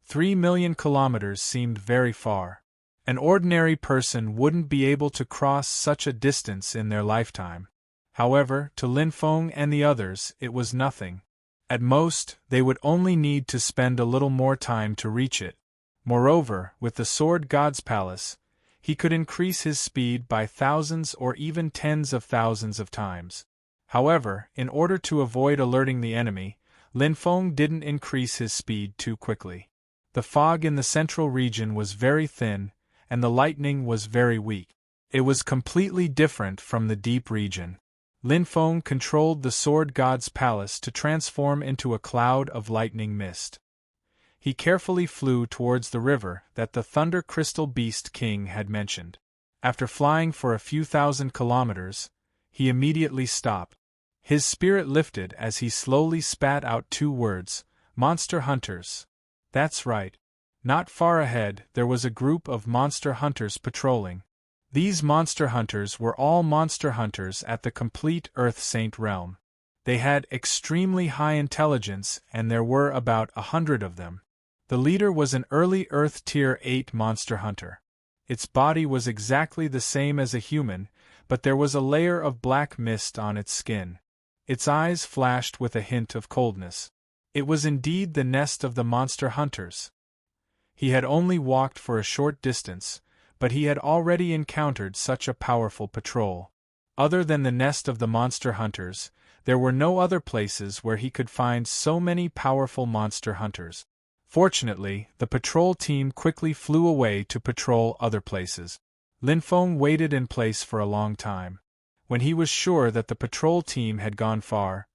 S1: 3 million kilometers seemed very far. An ordinary person wouldn't be able to cross such a distance in their lifetime. However, to Lin Feng and the others, it was nothing. At most, they would only need to spend a little more time to reach it. Moreover, with the Sword God's Palace, he could increase his speed by thousands or even tens of thousands of times. However, in order to avoid alerting the enemy, Lin Feng didn't increase his speed too quickly. The fog in the central region was very thin, and the lightning was very weak. It was completely different from the deep region. Lin Feng controlled the Sword God's Palace to transform into a cloud of lightning mist. He carefully flew towards the river that the Thunder Crystal Beast King had mentioned. After flying for a few thousand kilometers, he immediately stopped. His spirit lifted as he slowly spat out 2 words, "Monster Hunters." That's right. Not far ahead, there was a group of monster hunters patrolling. These monster hunters were all monster hunters at the complete Earth Saint realm. They had extremely high intelligence, and there were about 100 of them. The leader was an early Earth Tier 8 monster hunter. Its body was exactly the same as a human, but there was a layer of black mist on its skin. Its eyes flashed with a hint of coldness. It was indeed the nest of the monster hunters. He had only walked for a short distance, but he had already encountered such a powerful patrol. Other than the nest of the monster hunters, there were no other places where he could find so many powerful monster hunters. Fortunately, the patrol team quickly flew away to patrol other places. Lin Feng waited in place for a long time. When he was sure that the patrol team had gone far,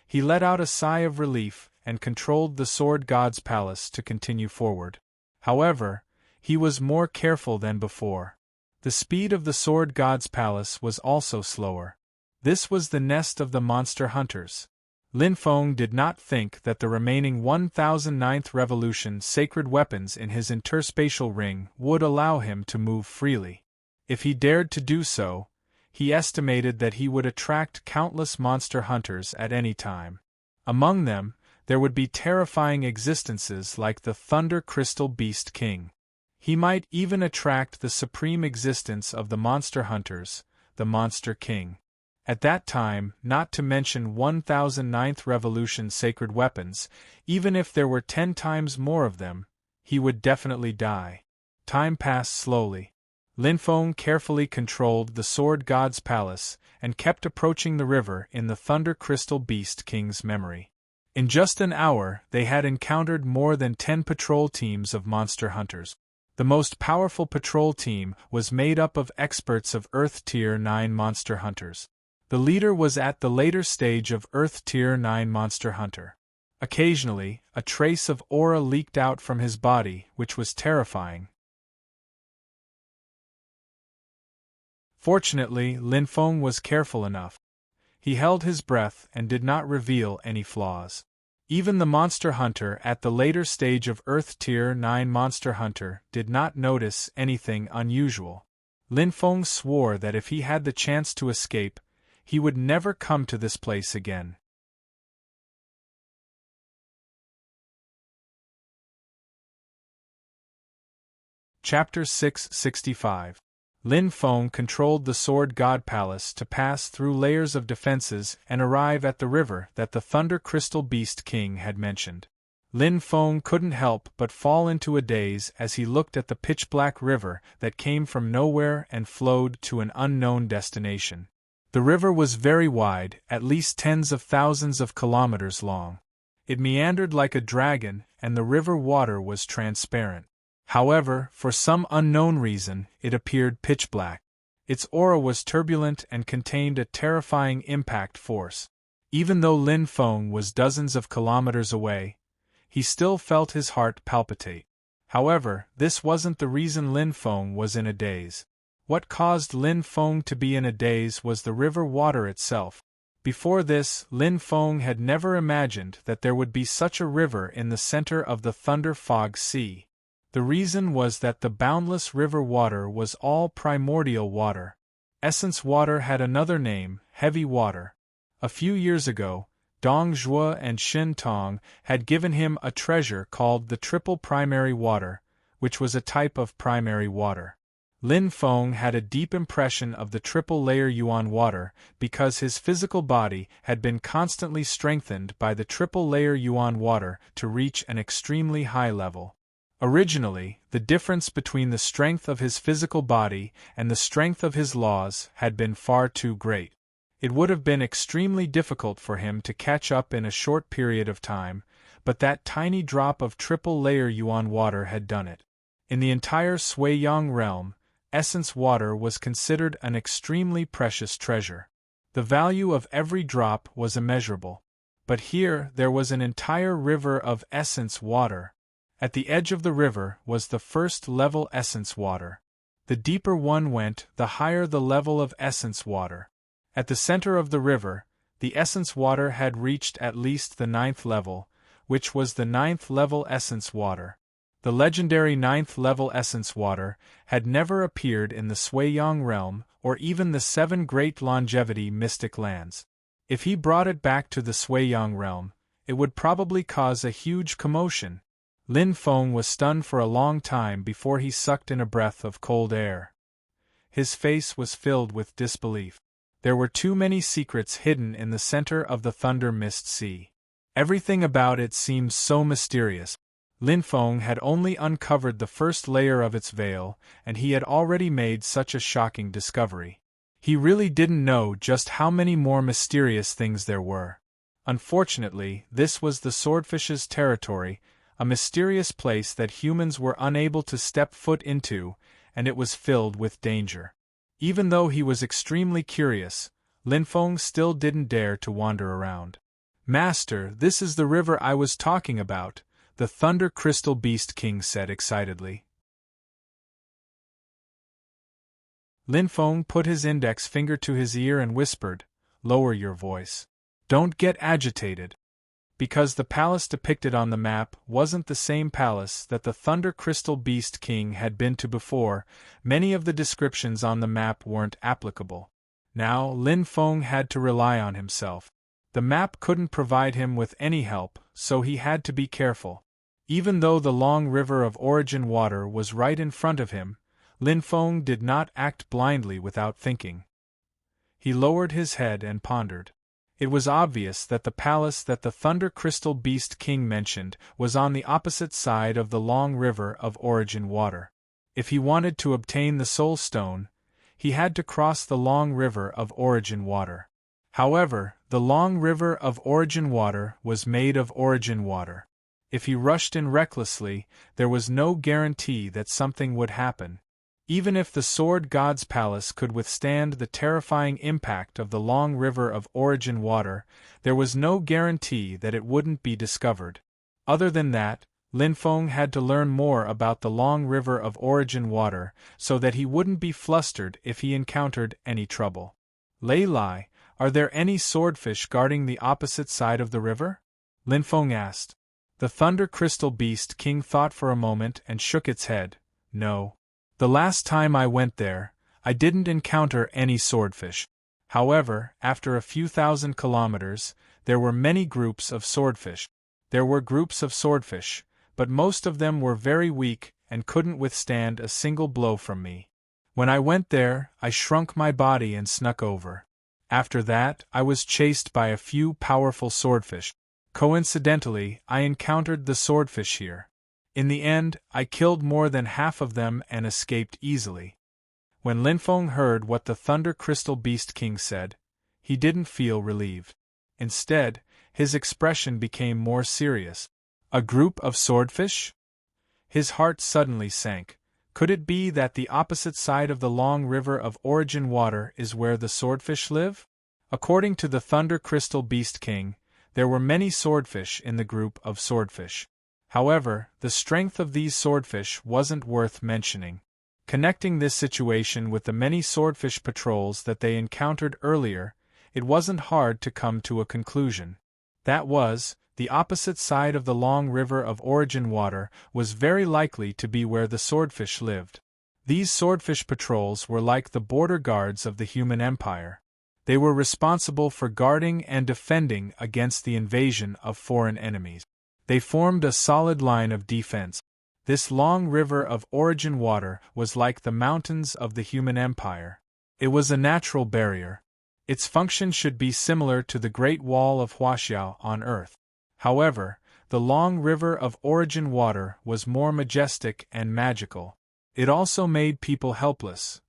S1: he let out a sigh of relief and controlled the Sword God's Palace to continue forward. However, he was more careful than before. The speed of the Sword God's Palace was also slower. This was the nest of the monster hunters. Lin Feng did not think that the remaining 1009th Revolution sacred weapons in his interspatial ring would allow him to move freely. If he dared to do so, he estimated that he would attract countless monster hunters at any time. Among them, there would be terrifying existences like the Thunder Crystal Beast King. He might even attract the supreme existence of the monster hunters, the Monster King. At that time, not to mention 1009th Revolution sacred weapons, even if there were 10 times more of them, he would definitely die. Time passed slowly. Lin Feng carefully controlled the Sword God's Palace and kept approaching the river in the Thunder Crystal Beast King's memory. In just an hour, they had encountered more than 10 patrol teams of monster hunters. The most powerful patrol team was made up of experts of Earth Tier 9 monster hunters. The leader was at the later stage of Earth Tier 9 monster hunter. Occasionally, a trace of aura leaked out from his body, which was terrifying. Fortunately, Lin Feng was careful enough. He held his breath and did not reveal any flaws. Even the monster hunter at the later stage of Earth Tier 9 monster hunter did not notice anything unusual. Lin Feng swore that if he had the chance to escape, he would never come to this place again. Chapter 665. Lin Feng controlled the Sword God Palace to pass through layers of defenses and arrive at the river that the Thunder Crystal Beast King had mentioned. Lin Feng couldn't help but fall into a daze as he looked at the pitch-black river that came from nowhere and flowed to an unknown destination. The river was very wide, at least tens of thousands of kilometers long. It meandered like a dragon, and the river water was transparent. However, for some unknown reason, it appeared pitch black. Its aura was turbulent and contained a terrifying impact force. Even though Lin Feng was dozens of kilometers away, he still felt his heart palpitate. However, this wasn't the reason Lin Feng was in a daze. What caused Lin Feng to be in a daze was the river water itself. Before this, Lin Feng had never imagined that there would be such a river in the center of the Thunder Fog Sea. The reason was that the boundless river water was all primordial water. Essence water had another name, heavy water. A few years ago, Dong Zhuo and Shin Tong had given him a treasure called the triple primary water, which was a type of primary water. Lin Feng had a deep impression of the triple-layer yuan water because his physical body had been constantly strengthened by the triple-layer yuan water to reach an extremely high level. Originally, the difference between the strength of his physical body and the strength of his laws had been far too great. It would have been extremely difficult for him to catch up in a short period of time, but that tiny drop of triple-layer yuan water had done it. In the entire Sui-Yang realm, essence water was considered an extremely precious treasure. The value of every drop was immeasurable. But here there was an entire river of essence water. At the edge of the river was the first level essence water. The deeper one went, the higher the level of essence water. At the center of the river, the essence water had reached at least the 9th level, which was the 9th level essence water. The legendary 9th level essence water had never appeared in the Sui-Yang realm or even the 7 great longevity mystic lands. If he brought it back to the Sui-Yang realm, it would probably cause a huge commotion. Lin Feng was stunned for a long time before he sucked in a breath of cold air. His face was filled with disbelief. There were too many secrets hidden in the center of the Thunder Mist Sea. Everything about it seemed so mysterious. Lin Feng had only uncovered the first layer of its veil, and he had already made such a shocking discovery. He really didn't know just how many more mysterious things there were. Unfortunately, this was the swordfish's territory, a mysterious place that humans were unable to step foot into, and it was filled with danger. Even though he was extremely curious, Lin Feng still didn't dare to wander around. "Master, this is the river I was talking about," the Thunder Crystal Beast King said excitedly. Lin Feng put his index finger to his ear and whispered, "Lower your voice. Don't get agitated." Because the palace depicted on the map wasn't the same palace that the Thunder Crystal Beast King had been to before, many of the descriptions on the map weren't applicable. Now, Lin Feng had to rely on himself. The map couldn't provide him with any help, so he had to be careful. Even though the long river of origin water was right in front of him, Lin Feng did not act blindly without thinking. He lowered his head and pondered. It was obvious that the palace that the Thunder Crystal Beast King mentioned was on the opposite side of the long river of origin water. If he wanted to obtain the Soul Stone, he had to cross the long river of origin water. However, the long river of origin water was made of origin water. If he rushed in recklessly, there was no guarantee that something would happen. Even if the Sword God's palace could withstand the terrifying impact of the long river of origin water, there was no guarantee that it wouldn't be discovered. Other than that, Lin Feng had to learn more about the long river of origin water so that he wouldn't be flustered if he encountered any trouble. "Lei Lai, are there any swordfish guarding the opposite side of the river?" Lin Feng asked. The Thunder Crystal Beast King thought for a moment and shook its head. "No. The last time I went there, I didn't encounter any swordfish. However, after a few thousand kilometers, there were many groups of swordfish. There were groups of swordfish, but most of them were very weak and couldn't withstand a single blow from me. When I went there, I shrunk my body and snuck over. After that, I was chased by a few powerful swordfish. Coincidentally, I encountered the swordfish here. In the end, I killed more than half of them and escaped easily." When Lin Feng heard what the Thunder Crystal Beast King said, he didn't feel relieved. Instead, his expression became more serious. "A group of swordfish?" His heart suddenly sank. Could it be that the opposite side of the long river of origin water is where the swordfish live? According to the Thunder Crystal Beast King, there were many swordfish in the group of swordfish. However, the strength of these swordfish wasn't worth mentioning. Connecting this situation with the many swordfish patrols that they encountered earlier, it wasn't hard to come to a conclusion. That was, the opposite side of the long river of origin water was very likely to be where the swordfish lived. These swordfish patrols were like the border guards of the human empire. They were responsible for guarding and defending against the invasion of foreign enemies. They formed a solid line of defense. This long river of origin water was like the mountains of the human empire. It was a natural barrier. Its function should be similar to the Great Wall of Huaxiao on Earth. However, the long river of origin water was more majestic and magical. It also made people helpless.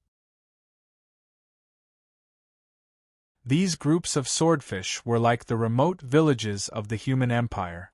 S1: These groups of swordfish were like the remote villages of the human empire.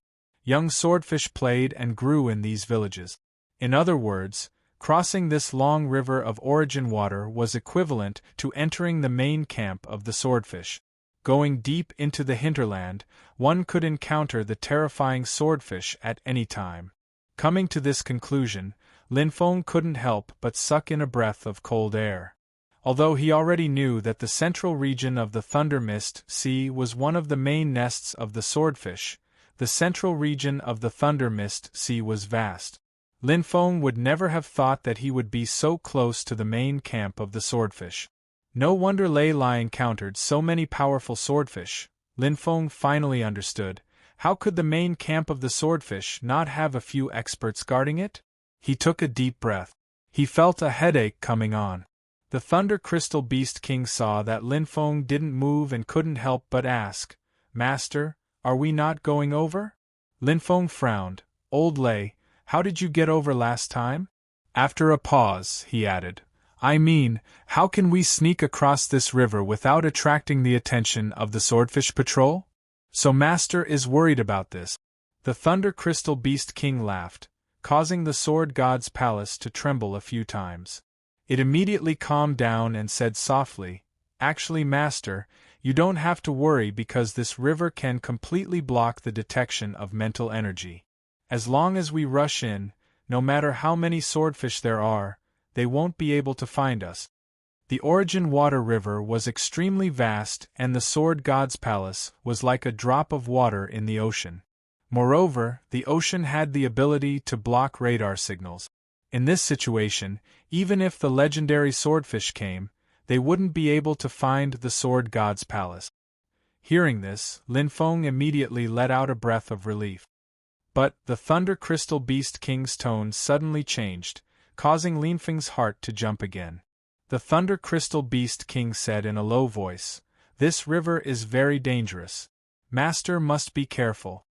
S1: Young swordfish played and grew in these villages. In other words, crossing this long river of origin water was equivalent to entering the main camp of the swordfish. Going deep into the hinterland, one could encounter the terrifying swordfish at any time. Coming to this conclusion, Lin Feng couldn't help but suck in a breath of cold air. Although he already knew that the central region of the Thunder Mist Sea was one of the main nests of the swordfish, the central region of the Thunder Mist Sea was vast. Lin Feng would never have thought that he would be so close to the main camp of the swordfish. No wonder Lei Lai encountered so many powerful swordfish. Lin Feng finally understood. How could the main camp of the swordfish not have a few experts guarding it? He took a deep breath. He felt a headache coming on. The Thunder Crystal Beast King saw that Lin Feng didn't move and couldn't help but ask, "Master, are we not going over?" Lin Feng frowned. "Old Lei, how did you get over last time?" After a pause, he added, "I mean, how can we sneak across this river without attracting the attention of the Swordfish Patrol? So Master is worried about this." The Thunder Crystal Beast King laughed, causing the Sword God's palace to tremble a few times. It immediately calmed down and said softly, "Actually, Master, you don't have to worry because this river can completely block the detection of mental energy. As long as we rush in, no matter how many swordfish there are, they won't be able to find us." The Origin Water River was extremely vast and the Sword God's palace was like a drop of water in the ocean. Moreover, the ocean had the ability to block radar signals. In this situation, even if the legendary swordfish came, they wouldn't be able to find the Sword God's palace. Hearing this, Lin Feng immediately let out a breath of relief. But the Thunder Crystal Beast King's tone suddenly changed, causing Lin Feng's heart to jump again. The Thunder Crystal Beast King said in a low voice, "This river is very dangerous. Master must be careful."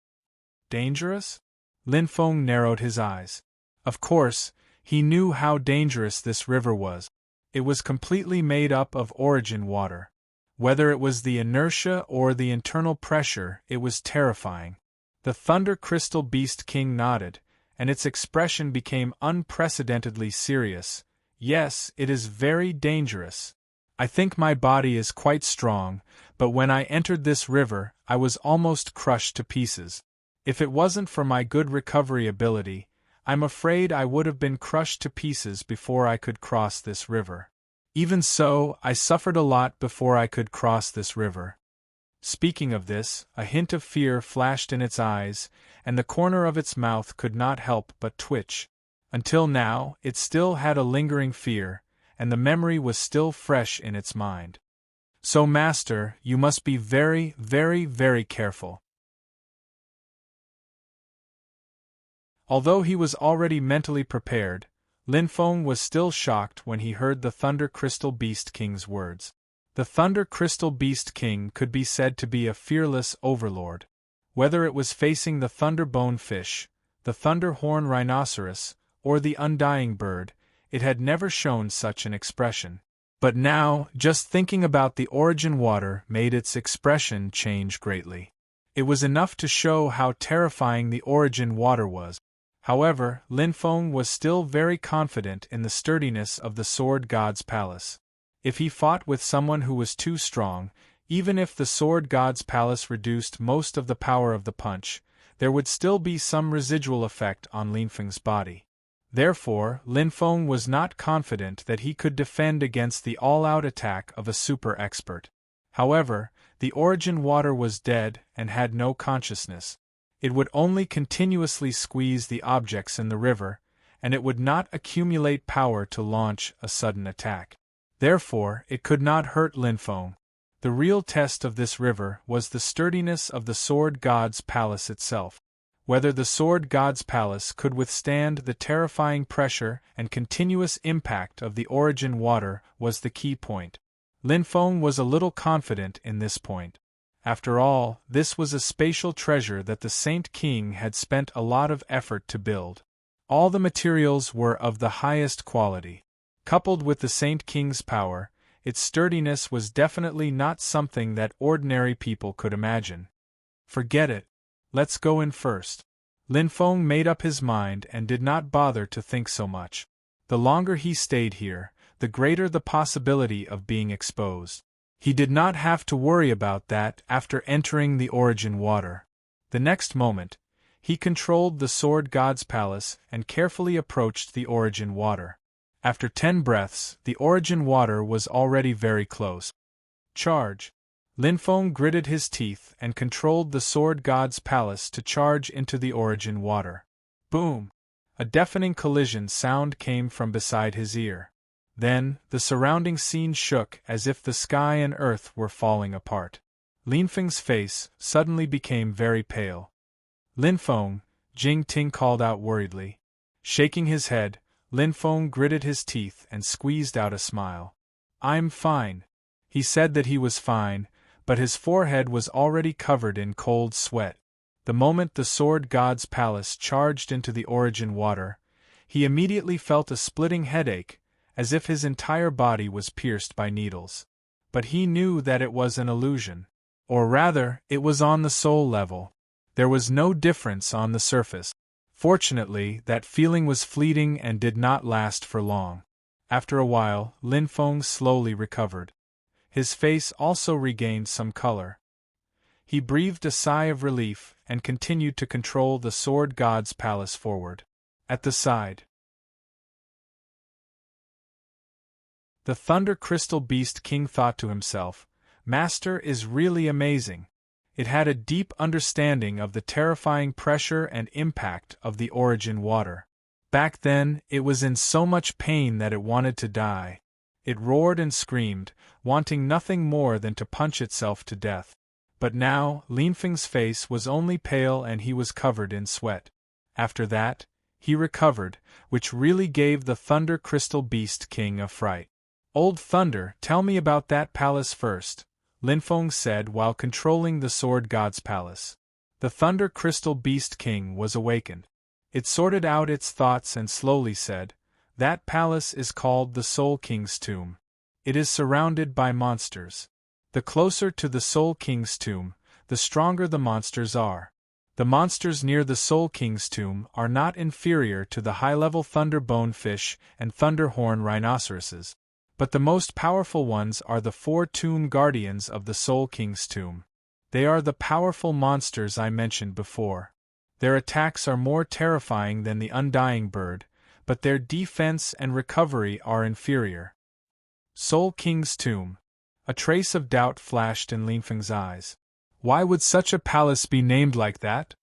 S1: Dangerous? Lin Feng narrowed his eyes. Of course, he knew how dangerous this river was. It was completely made up of origin water. Whether it was the inertia or the internal pressure, it was terrifying. The Thunder Crystal Beast King nodded, and its expression became unprecedentedly serious. "Yes, it is very dangerous. I think my body is quite strong, but when I entered this river, I was almost crushed to pieces. If it wasn't for my good recovery ability, I'm afraid I would have been crushed to pieces before I could cross this river. Even so, I suffered a lot before I could cross this river." Speaking of this, a hint of fear flashed in its eyes, and the corner of its mouth could not help but twitch. Until now, it still had a lingering fear, and the memory was still fresh in its mind. "So, Master, you must be very, very, very careful." Although he was already mentally prepared, Lin Feng was still shocked when he heard the Thunder Crystal Beast King's words. The Thunder Crystal Beast King could be said to be a fearless overlord. Whether it was facing the Thunderbone Fish, the Thunderhorn Rhinoceros, or the Undying Bird, it had never shown such an expression. But now, just thinking about the origin water made its expression change greatly. It was enough to show how terrifying the origin water was. However, Lin Feng was still very confident in the sturdiness of the Sword God's palace. If he fought with someone who was too strong, even if the Sword God's palace reduced most of the power of the punch, there would still be some residual effect on Lin Feng's body. Therefore, Lin Feng was not confident that he could defend against the all-out attack of a super expert. However, the origin water was dead and had no consciousness. It would only continuously squeeze the objects in the river, and it would not accumulate power to launch a sudden attack. Therefore, it could not hurt Lin Feng. The real test of this river was the sturdiness of the Sword God's palace itself. Whether the Sword God's palace could withstand the terrifying pressure and continuous impact of the origin water was the key point. Lin Feng was a little confident in this point. After all, this was a spatial treasure that the Saint King had spent a lot of effort to build. All the materials were of the highest quality. Coupled with the Saint King's power, its sturdiness was definitely not something that ordinary people could imagine. Forget it. Let's go in first. Lin Feng made up his mind and did not bother to think so much. The longer he stayed here, the greater the possibility of being exposed. He did not have to worry about that after entering the origin water. The next moment, he controlled the Sword God's palace and carefully approached the origin water. After 10 breaths, the origin water was already very close. Charge! Lin Feng gritted his teeth and controlled the Sword God's palace to charge into the origin water. Boom! A deafening collision sound came from beside his ear. Then, the surrounding scene shook as if the sky and earth were falling apart. Lin Feng's face suddenly became very pale. Lin Feng, Jing Ting called out worriedly. Shaking his head, Lin Feng gritted his teeth and squeezed out a smile. I'm fine. He said that he was fine, but his forehead was already covered in cold sweat. The moment the Sword God's palace charged into the origin water, he immediately felt a splitting headache, as if his entire body was pierced by needles. But he knew that it was an illusion. Or rather, it was on the soul level. There was no difference on the surface. Fortunately, that feeling was fleeting and did not last for long. After a while, Lin Feng slowly recovered. His face also regained some color. He breathed a sigh of relief and continued to control the Sword God's palace forward. At the side, the Thunder Crystal Beast King thought to himself, Master is really amazing. It had a deep understanding of the terrifying pressure and impact of the origin water. Back then, it was in so much pain that it wanted to die. It roared and screamed, wanting nothing more than to punch itself to death. But now, Lin Feng's face was only pale and he was covered in sweat. After that, he recovered, which really gave the Thunder Crystal Beast King a fright. Old Thunder, tell me about that palace first, Lin Feng said while controlling the Sword God's palace. The Thunder Crystal Beast King was awakened. It sorted out its thoughts and slowly said, That palace is called the Soul King's Tomb. It is surrounded by monsters. The closer to the Soul King's tomb, the stronger the monsters are. The monsters near the Soul King's tomb are not inferior to the high-level Thunderbone fish and Thunderhorn rhinoceroses. But the most powerful ones are the 4 tomb guardians of the Soul King's tomb. They are the powerful monsters I mentioned before. Their attacks are more terrifying than the Undying Bird, but their defense and recovery are inferior. Soul King's tomb. A trace of doubt flashed in Lin Feng's eyes. Why would such a palace be named like that?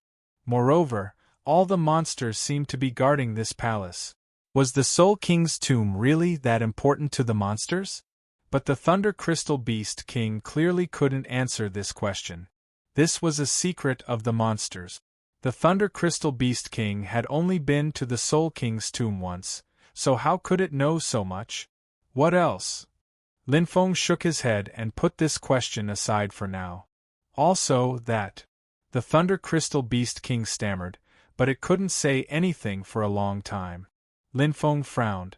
S1: Moreover, all the monsters seemed to be guarding this palace. Was the Soul King's tomb really that important to the monsters? But the Thunder Crystal Beast King clearly couldn't answer this question. This was a secret of the monsters. The Thunder Crystal Beast King had only been to the Soul King's tomb once, so how could it know so much? What else? Lin Feng shook his head and put this question aside for now. Also that. The Thunder Crystal Beast King stammered, but it couldn't say anything for a long time. Lin Feng frowned.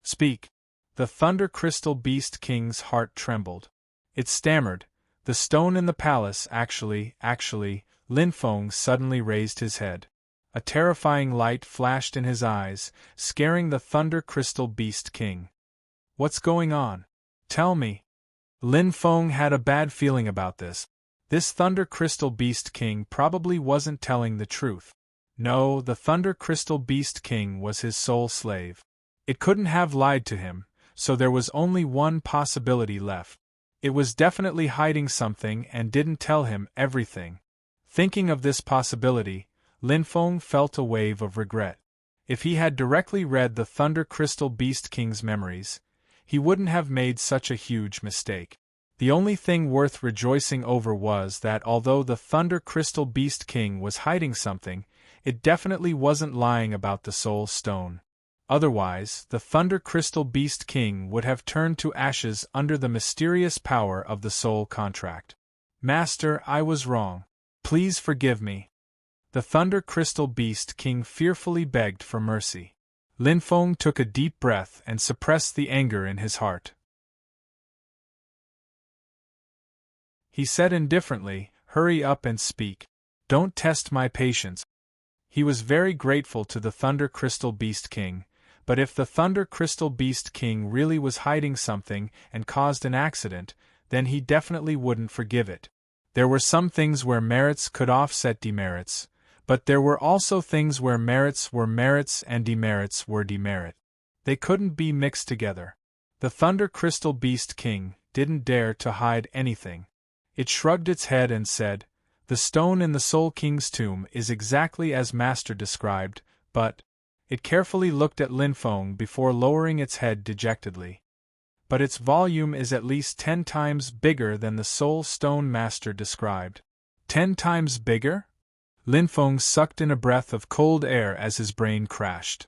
S1: Speak. The Thunder Crystal Beast King's heart trembled. It stammered, the stone in the palace actually, Lin Feng suddenly raised his head. A terrifying light flashed in his eyes, scaring the Thunder Crystal Beast King. What's going on? Tell me. Lin Feng had a bad feeling about this. This Thunder Crystal Beast King probably wasn't telling the truth. No, the Thunder Crystal Beast King was his sole slave. It couldn't have lied to him, so there was only one possibility left. It was definitely hiding something and didn't tell him everything. Thinking of this possibility, Lin Feng felt a wave of regret. If he had directly read the Thunder Crystal Beast King's memories, he wouldn't have made such a huge mistake. The only thing worth rejoicing over was that although the Thunder Crystal Beast King was hiding something, it definitely wasn't lying about the soul stone. Otherwise, the Thunder Crystal Beast King would have turned to ashes under the mysterious power of the soul contract. Master, I was wrong. Please forgive me. The Thunder Crystal Beast King fearfully begged for mercy. Lin Feng took a deep breath and suppressed the anger in his heart. He said indifferently, "Hurry up and speak. Don't test my patience." He was very grateful to the Thunder Crystal Beast King, but if the Thunder Crystal Beast King really was hiding something and caused an accident, then he definitely wouldn't forgive it. There were some things where merits could offset demerits, but there were also things where merits were merits and demerits were demerit. They couldn't be mixed together. The Thunder Crystal Beast King didn't dare to hide anything. It shrugged its head and said, "The stone in the Soul King's tomb is exactly as Master described, but..." It carefully looked at Lin Feng before lowering its head dejectedly. "But its volume is at least 10 times bigger than the Soul Stone Master described." 10 times bigger? Lin Feng sucked in a breath of cold air as his brain crashed.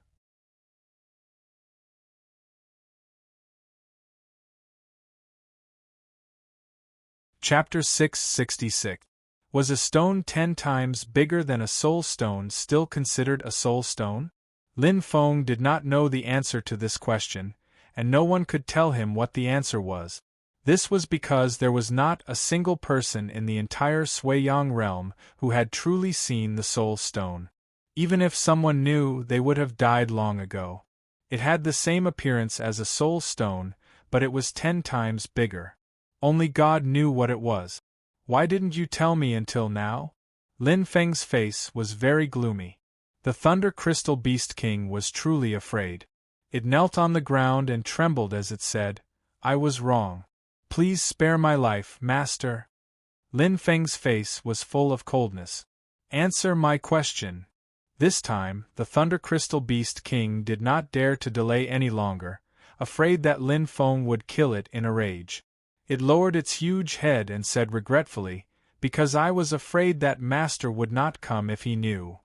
S1: Chapter 666. Was a stone 10 times bigger than a soul stone still considered a soul stone? Lin Feng did not know the answer to this question, and no one could tell him what the answer was. This was because there was not a single person in the entire Suiyang realm who had truly seen the soul stone. Even if someone knew, they would have died long ago. It had the same appearance as a soul stone, but it was 10 times bigger. Only God knew what it was. "Why didn't you tell me until now?" Lin Feng's face was very gloomy. The Thunder Crystal Beast King was truly afraid. It knelt on the ground and trembled as it said, "I was wrong. Please spare my life, Master." Lin Feng's face was full of coldness. "Answer my question." This time, the Thunder Crystal Beast King did not dare to delay any longer, afraid that Lin Feng would kill it in a rage. It lowered its huge head and said regretfully, "Because I was afraid that Master would not come if he knew."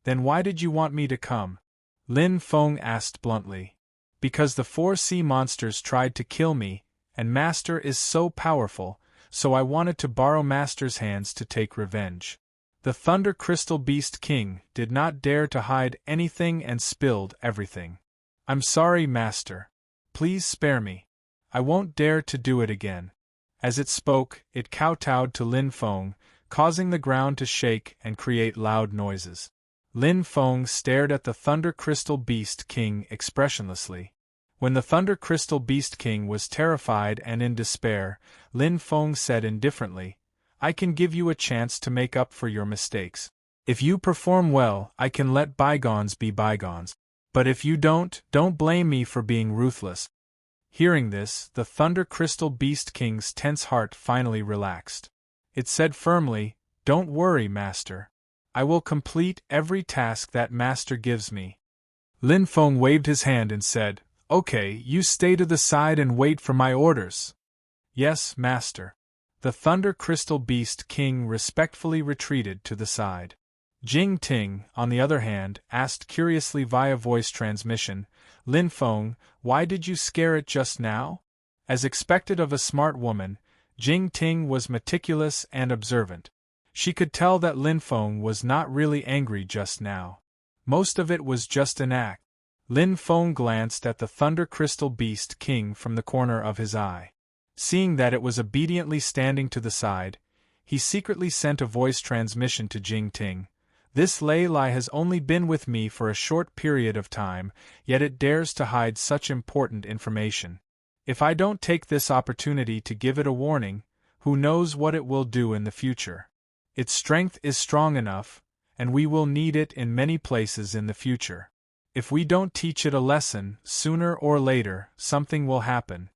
S1: "Then why did you want me to come?" Lin Feng asked bluntly. "Because the 4 sea monsters tried to kill me, and Master is so powerful, so I wanted to borrow Master's hands to take revenge." The Thunder Crystal Beast King did not dare to hide anything and spilled everything. "I'm sorry, Master. Please spare me. I won't dare to do it again." As it spoke, it kowtowed to Lin Feng, causing the ground to shake and create loud noises. Lin Feng stared at the Thunder Crystal Beast King expressionlessly. When the Thunder Crystal Beast King was terrified and in despair, Lin Feng said indifferently, "I can give you a chance to make up for your mistakes. If you perform well, I can let bygones be bygones. But if you don't blame me for being ruthless." Hearing this, the Thunder Crystal Beast King's tense heart finally relaxed. It said firmly, "Don't worry, Master. I will complete every task that Master gives me." Lin Feng waved his hand and said, "Okay, you stay to the side and wait for my orders." "Yes, Master." The Thunder Crystal Beast King respectfully retreated to the side. Jing Ting, on the other hand, asked curiously via voice transmission, "Lin Feng, why did you scare it just now?" As expected of a smart woman, Jing Ting was meticulous and observant. She could tell that Lin Feng was not really angry just now. Most of it was just an act. Lin Feng glanced at the Thunder Crystal Beast King from the corner of his eye. Seeing that it was obediently standing to the side, he secretly sent a voice transmission to Jing Ting. "This Lei Lai has only been with me for a short period of time, yet it dares to hide such important information. If I don't take this opportunity to give it a warning, who knows what it will do in the future. Its strength is strong enough, and we will need it in many places in the future. If we don't teach it a lesson, sooner or later, something will happen.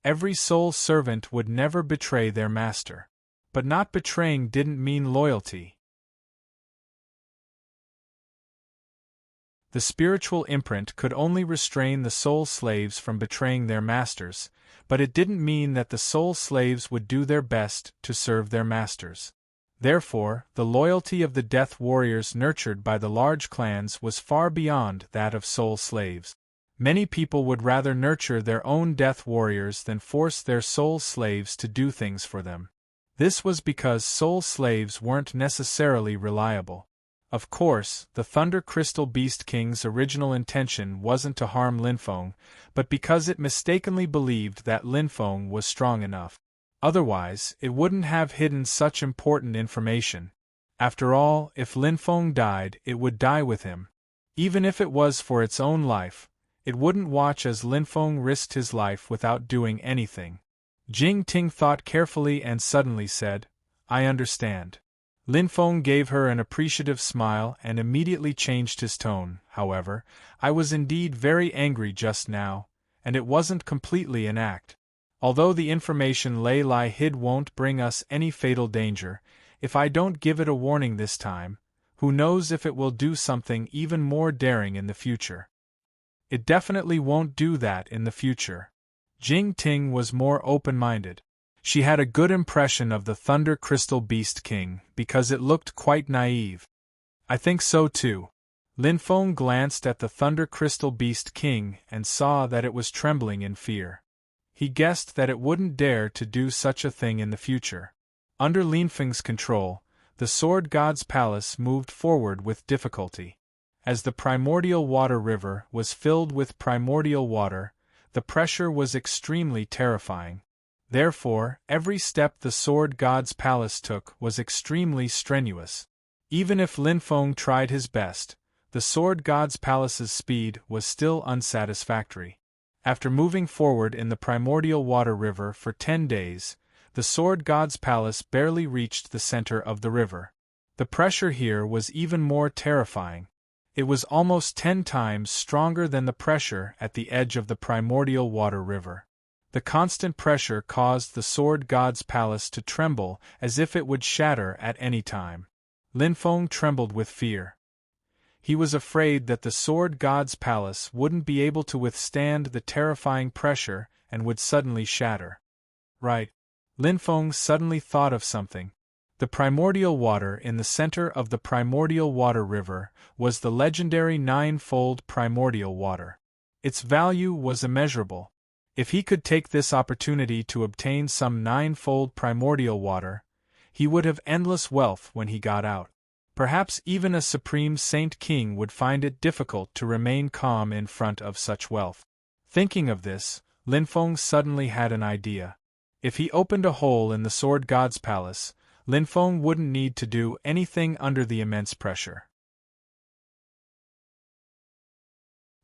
S1: Every soul servant would never betray their master. But not betraying didn't mean loyalty. The spiritual imprint could only restrain the soul slaves from betraying their masters, but it didn't mean that the soul slaves would do their best to serve their masters. Therefore, the loyalty of the death warriors nurtured by the large clans was far beyond that of soul slaves. Many people would rather nurture their own death warriors than force their soul slaves to do things for them. This was because soul slaves weren't necessarily reliable. Of course, the Thunder Crystal Beast King's original intention wasn't to harm Linfeng, but because it mistakenly believed that Linfeng was strong enough. Otherwise, it wouldn't have hidden such important information. After all, if Linfeng died, it would die with him. Even if it was for its own life, it wouldn't watch as Linfeng risked his life without doing anything. Jing Ting thought carefully and suddenly said, "I understand." Linfeng gave her an appreciative smile and immediately changed his tone. "However, I was indeed very angry just now, and it wasn't completely an act. Although the information Lei Lai hid won't bring us any fatal danger, if I don't give it a warning this time, who knows if it will do something even more daring in the future." "It definitely won't do that in the future." Jing Ting was more open-minded. She had a good impression of the Thunder Crystal Beast King because it looked quite naive. "I think so too." Linfeng glanced at the Thunder Crystal Beast King and saw that it was trembling in fear. He guessed that it wouldn't dare to do such a thing in the future. Under Linfeng's control, the Sword God's palace moved forward with difficulty. As the primordial water river was filled with primordial water, the pressure was extremely terrifying. Therefore, every step the Sword God's palace took was extremely strenuous. Even if Linfeng tried his best, the Sword God's palace's speed was still unsatisfactory. After moving forward in the primordial water river for 10 days, the Sword God's palace barely reached the center of the river. The pressure here was even more terrifying. It was almost 10 times stronger than the pressure at the edge of the primordial water river. The constant pressure caused the Sword God's palace to tremble as if it would shatter at any time. Linfeng trembled with fear. He was afraid that the Sword God's palace wouldn't be able to withstand the terrifying pressure and would suddenly shatter. Right. Linfeng suddenly thought of something. The primordial water in the center of the primordial water river was the legendary 9-fold primordial water. Its value was immeasurable. If he could take this opportunity to obtain some 9-fold primordial water, he would have endless wealth when he got out. Perhaps even a supreme saint king would find it difficult to remain calm in front of such wealth. Thinking of this, Linfeng suddenly had an idea. If he opened a hole in the Sword God's palace, Linfeng wouldn't need to do anything under the immense pressure.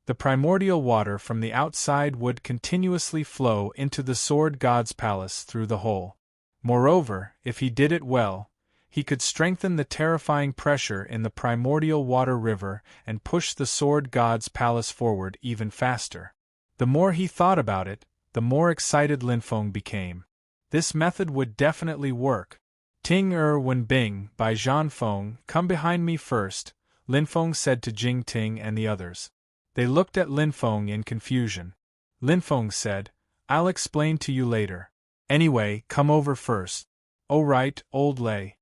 S1: The primordial water from the outside would continuously flow into the Sword God's palace through the hole. Moreover, if he did it well, he could strengthen the terrifying pressure in the primordial water river and push the Sword God's palace forward even faster. The more he thought about it, the more excited Linfeng became. This method would definitely work. "Ting Wen Bing by Zhan Feng, come behind me first," Linfeng said to Jing Ting and the others. They looked at Linfeng in confusion. Linfeng said, "I'll explain to you later. Anyway, come over first." "Oh right, old Lei."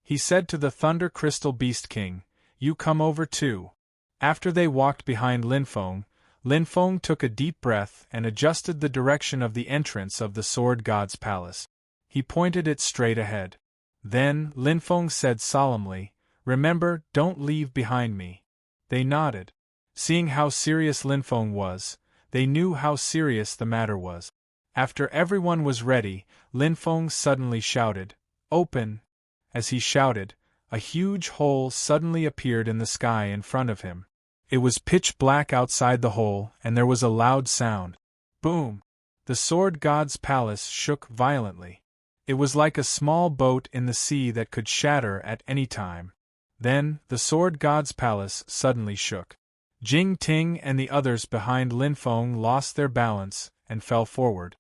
S1: He said to the Thunder Crystal Beast King, "You come over too." After they walked behind Linfeng, Linfeng took a deep breath and adjusted the direction of the entrance of the Sword God's palace. He pointed it straight ahead. Then, Linfeng said solemnly, "Remember, don't leave behind me." They nodded. Seeing how serious Linfeng was, they knew how serious the matter was. After everyone was ready, Linfeng suddenly shouted, "Open!" As he shouted, a huge hole suddenly appeared in the sky in front of him. It was pitch black outside the hole, and there was a loud sound. Boom! The Sword God's palace shook violently. It was like a small boat in the sea that could shatter at any time. Then, the Sword God's palace suddenly shook. Jing Ting and the others behind Linfeng lost their balance and fell forward.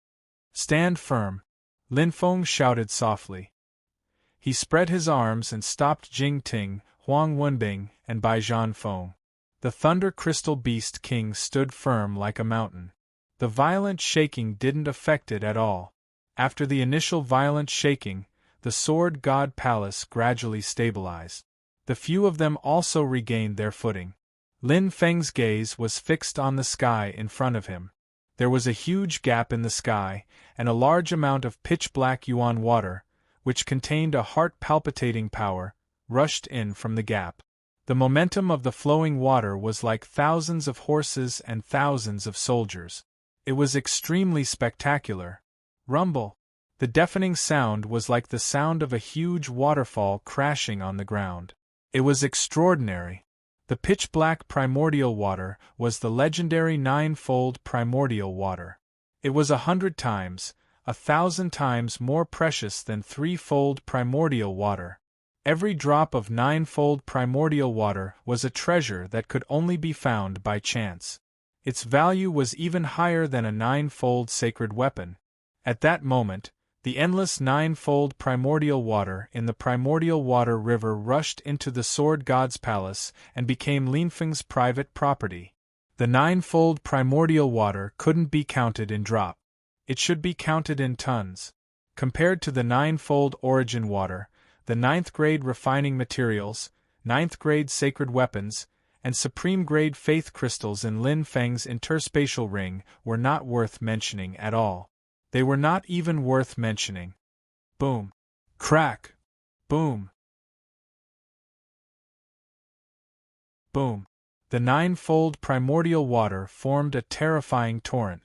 S1: "Stand firm!" Linfeng shouted softly. He spread his arms and stopped Jing Ting, Huang Wenbing, and Bai Zhan Feng. The Thunder Crystal Beast King stood firm like a mountain. The violent shaking didn't affect it at all. After the initial violent shaking, the Sword God Palace gradually stabilized. The few of them also regained their footing. Lin Feng's gaze was fixed on the sky in front of him. There was a huge gap in the sky, and a large amount of pitch-black yuan water, which contained a heart-palpitating power, rushed in from the gap. The momentum of the flowing water was like thousands of horses and thousands of soldiers. It was extremely spectacular. Rumble! The deafening sound was like the sound of a huge waterfall crashing on the ground. It was extraordinary. The pitch-black primordial water was the legendary nine-fold primordial water. It was 100 times, 1,000 times more precious than three-fold primordial water. Every drop of nine-fold primordial water was a treasure that could only be found by chance. Its value was even higher than a nine-fold sacred weapon. At that moment, the endless nine-fold primordial water in the primordial water river rushed into the Sword God's palace and became Linfeng's private property. The nine-fold primordial water couldn't be counted in drop. It should be counted in tons. Compared to the nine-fold origin water, the ninth-grade refining materials, ninth-grade sacred weapons, and supreme-grade faith crystals in Lin Feng's interspatial ring were not worth mentioning at all. They were not even worth mentioning. Boom. Crack. Boom. Boom. The nine-fold primordial water formed a terrifying torrent.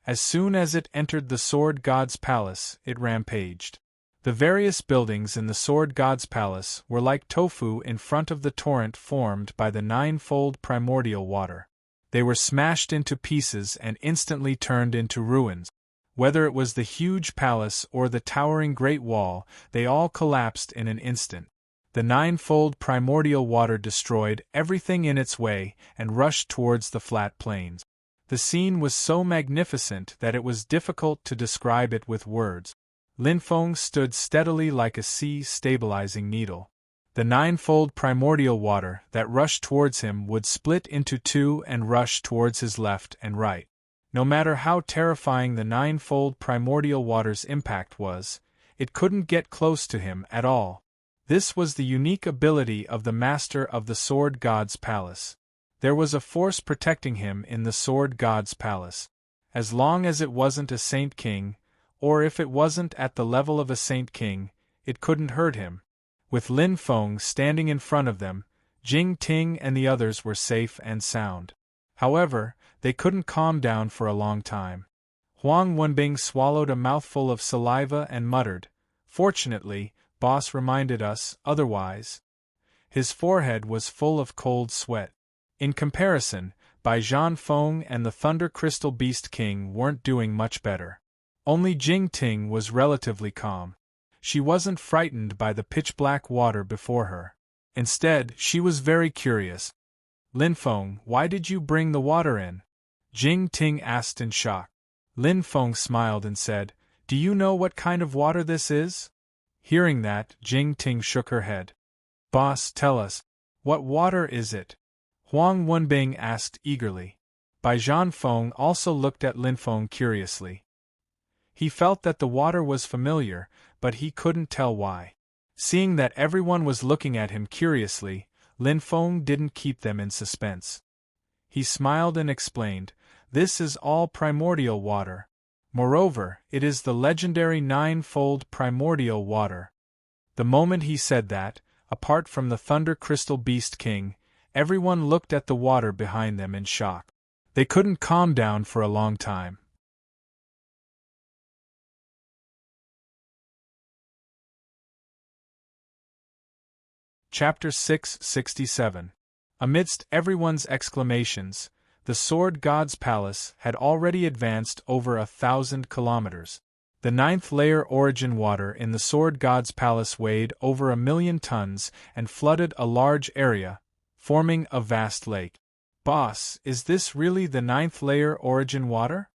S1: As soon as it entered the Sword God's palace, it rampaged. The various buildings in the Sword God's palace were like tofu in front of the torrent formed by the nine-fold primordial water. They were smashed into pieces and instantly turned into ruins. Whether it was the huge palace or the towering Great Wall, they all collapsed in an instant. The nine-fold primordial water destroyed everything in its way and rushed towards the flat plains. The scene was so magnificent that it was difficult to describe it with words. Lin Feng stood steadily like a sea-stabilizing needle. The nine-fold primordial water that rushed towards him would split into two and rush towards his left and right. No matter how terrifying the nine-fold primordial water's impact was, it couldn't get close to him at all. This was the unique ability of the master of the Sword God's palace. There was a force protecting him in the Sword God's palace. As long as it wasn't a Saint King, or if it wasn't at the level of a Saint King, it couldn't hurt him. With Lin Feng standing in front of them, Jing Ting and the others were safe and sound. However, they couldn't calm down for a long time. Huang Wenbing swallowed a mouthful of saliva and muttered, "Fortunately, boss reminded us, otherwise." His forehead was full of cold sweat. In comparison, Bai Zhanfeng and the Thunder Crystal Beast King weren't doing much better. Only Jing Ting was relatively calm. She wasn't frightened by the pitch-black water before her. Instead, she was very curious. "Lin Feng, why did you bring the water in?" Jing Ting asked in shock. Lin Feng smiled and said, "Do you know what kind of water this is?" Hearing that, Jing Ting shook her head. "Boss, tell us. What water is it?" Huang Wenbing asked eagerly. Bai Zhanfeng also looked at Lin Feng curiously. He felt that the water was familiar, but he couldn't tell why. Seeing that everyone was looking at him curiously, Lin Feng didn't keep them in suspense. He smiled and explained, "This is all primordial water. Moreover, it is the legendary nine-fold primordial water." The moment he said that, apart from the Thunder Crystal Beast King, everyone looked at the water behind them in shock. They couldn't calm down for a long time. Chapter 667. Amidst everyone's exclamations, the Sword God's palace had already advanced over 1,000 kilometers. The ninth-layer origin water in the Sword God's palace weighed over 1,000,000 tons and flooded a large area, forming a vast lake. "Boss, is this really the ninth-layer origin water?"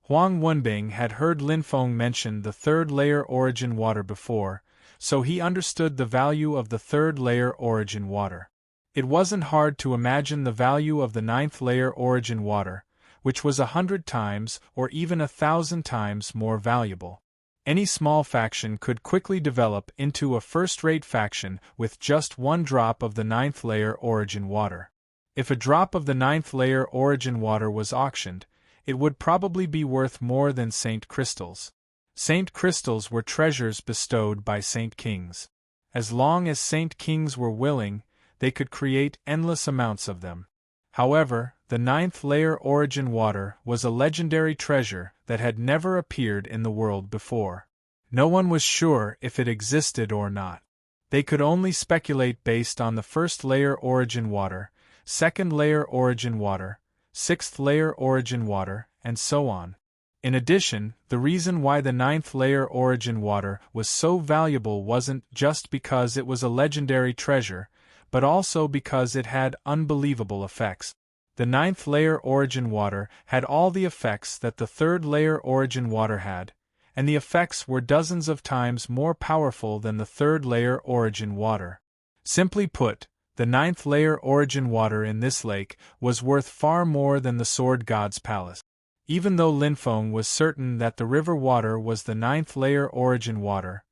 S1: Huang Wenbing had heard Lin Feng mention the third-layer origin water before, so he understood the value of the third-layer origin water. It wasn't hard to imagine the value of the ninth-layer origin water, which was 100 times or even 1,000 times more valuable. Any small faction could quickly develop into a first-rate faction with just one drop of the ninth layer origin water. If a drop of the ninth layer origin water was auctioned, it would probably be worth more than Saint Crystals. Saint Crystals were treasures bestowed by Saint Kings. As long as Saint Kings were willing, they could create endless amounts of them. However, the ninth layer origin water was a legendary treasure that had never appeared in the world before. No one was sure if it existed or not. They could only speculate based on the first layer origin water, second layer origin water, sixth layer origin water, and so on. In addition, the reason why the ninth layer origin water was so valuable wasn't just because it was a legendary treasure, but also because it had unbelievable effects. The ninth layer origin water had all the effects that the third layer origin water had, and the effects were dozens of times more powerful than the third layer origin water. Simply put, the ninth layer origin water in this lake was worth far more than the Sword God's palace. Even though Linfeng was certain that the river water was the ninth layer origin water,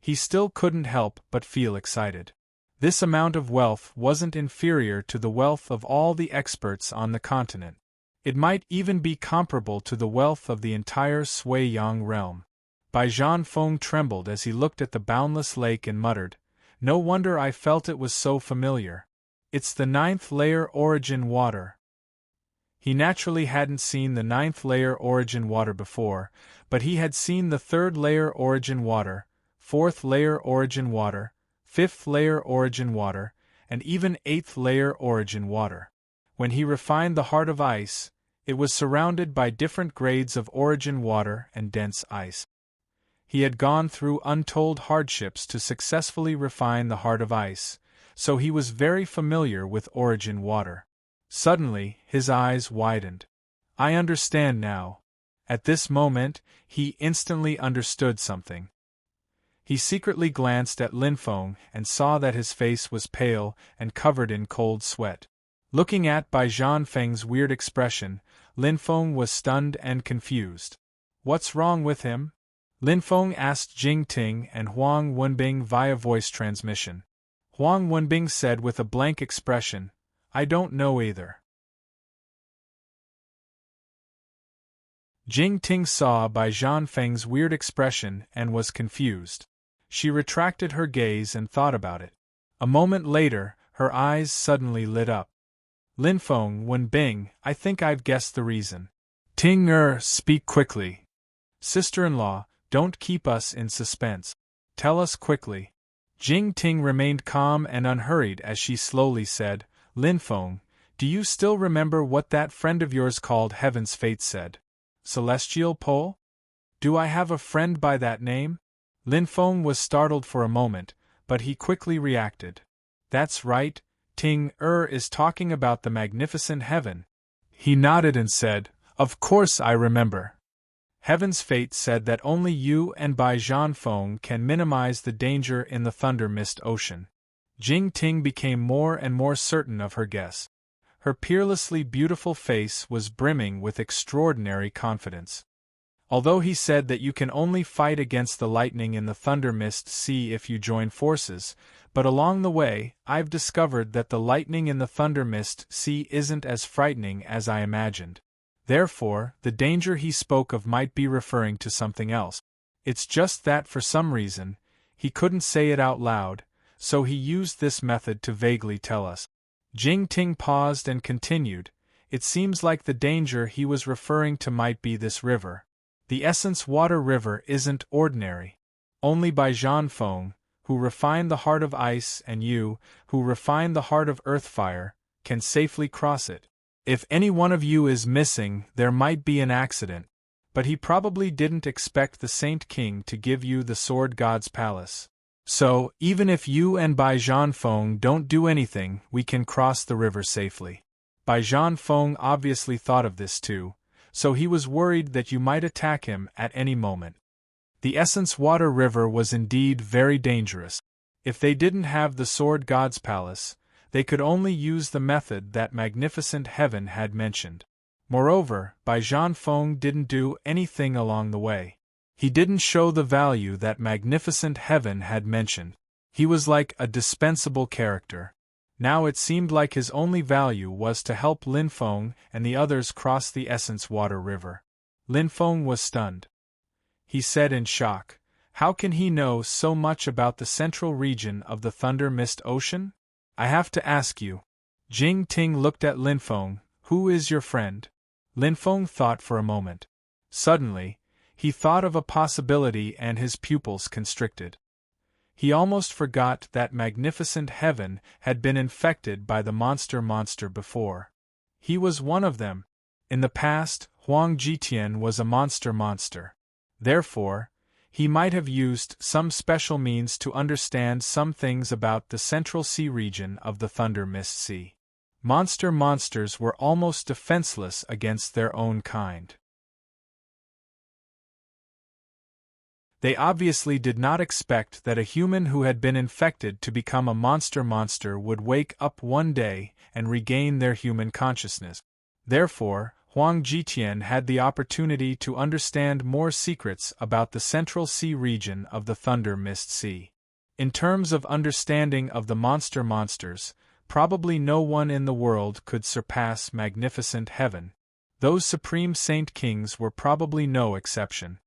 S1: he still couldn't help but feel excited. This amount of wealth wasn't inferior to the wealth of all the experts on the continent. It might even be comparable to the wealth of the entire Sui-Yang realm. Bai Zhanfeng trembled as he looked at the boundless lake and muttered, "No wonder I felt it was so familiar. It's the ninth layer origin water." He naturally hadn't seen the ninth layer origin water before, but he had seen the third layer origin water, fourth layer origin water, fifth layer origin water, and even eighth layer origin water. When he refined the heart of ice, it was surrounded by different grades of origin water and dense ice. He had gone through untold hardships to successfully refine the heart of ice, so he was very familiar with origin water. Suddenly, his eyes widened. "I understand now." At this moment, he instantly understood something. He secretly glanced at Linfeng and saw that his face was pale and covered in cold sweat. Looking at Bai Zhanfeng's weird expression, Linfeng was stunned and confused. "What's wrong with him?" Linfeng asked Jing Ting and Huang Wenbing via voice transmission. Huang Wenbing said with a blank expression, "I don't know either." Jing Ting saw Bai Zhanfeng's weird expression and was confused. She retracted her gaze and thought about it. A moment later, her eyes suddenly lit up. "Linfeng Wenbing, I think I've guessed the reason." "Ting speak quickly. Sister-in-law, don't keep us in suspense. Tell us quickly." Jing Ting remained calm and unhurried as she slowly said, "Linfeng, do you still remember what that friend of yours called Heaven's Fate said? Celestial Pole? Do I have a friend by that name?" Linfeng was startled for a moment, but he quickly reacted. "That's right, Ting is talking about the magnificent heaven." He nodded and said, "Of course I remember. Heaven's Fate said that only you and Bai Zhanfeng can minimize the danger in the Thunder Mist Ocean." Jing Ting became more and more certain of her guess. Her peerlessly beautiful face was brimming with extraordinary confidence. "Although he said that you can only fight against the lightning in the Thunder Mist Sea if you join forces, but along the way, I've discovered that the lightning in the Thunder Mist Sea isn't as frightening as I imagined. Therefore, the danger he spoke of might be referring to something else. It's just that for some reason, he couldn't say it out loud, so he used this method to vaguely tell us." Jing Ting paused and continued, "It seems like the danger he was referring to might be this river. The Essence Water River isn't ordinary. Only Bai Zhanfeng, who refined the heart of ice, and you, who refined the heart of earth fire, can safely cross it. If any one of you is missing, there might be an accident. But he probably didn't expect the Saint King to give you the Sword God's palace. So, even if you and Bai Zhanfeng don't do anything, we can cross the river safely." Bai Zhanfeng obviously thought of this too, so he was worried that you might attack him at any moment. The Essence Water River was indeed very dangerous. If they didn't have the Sword God's palace, they could only use the method that magnificent heaven had mentioned. Moreover, Bai Zhanfeng didn't do anything along the way. He didn't show the value that magnificent heaven had mentioned. He was like a dispensable character. Now it seemed like his only value was to help Lin Feng and the others cross the Essence Water River. Lin Feng was stunned. He said in shock, "How can he know so much about the central region of the Thunder Mist Ocean? I have to ask you." Jing Ting looked at Lin Feng. "Who is your friend?" Lin Feng thought for a moment. Suddenly, he thought of a possibility and his pupils constricted. He almost forgot that magnificent heaven had been infected by the monster before. He was one of them. In the past, Huang Jitian was a monster. Therefore, he might have used some special means to understand some things about the central sea region of the Thunder Mist Sea. Monsters were almost defenseless against their own kind. They obviously did not expect that a human who had been infected to become a monster would wake up one day and regain their human consciousness. Therefore, Huang Jitian had the opportunity to understand more secrets about the central sea region of the Thunder Mist Sea. In terms of understanding of the monsters, probably no one in the world could surpass magnificent heaven. Those supreme saint kings were probably no exception.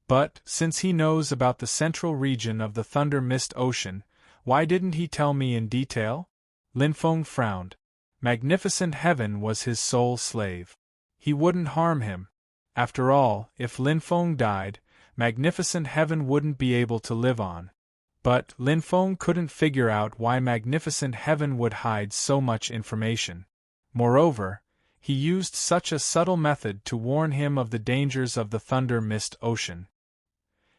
S1: But, since he knows about the central region of the Thunder Mist Ocean, why didn't he tell me in detail? Lin Feng frowned. Magnificent heaven was his sole slave. He wouldn't harm him. After all, if Lin Feng died, magnificent heaven wouldn't be able to live on. But Lin Feng couldn't figure out why magnificent heaven would hide so much information. Moreover, he used such a subtle method to warn him of the dangers of the Thunder Mist Ocean.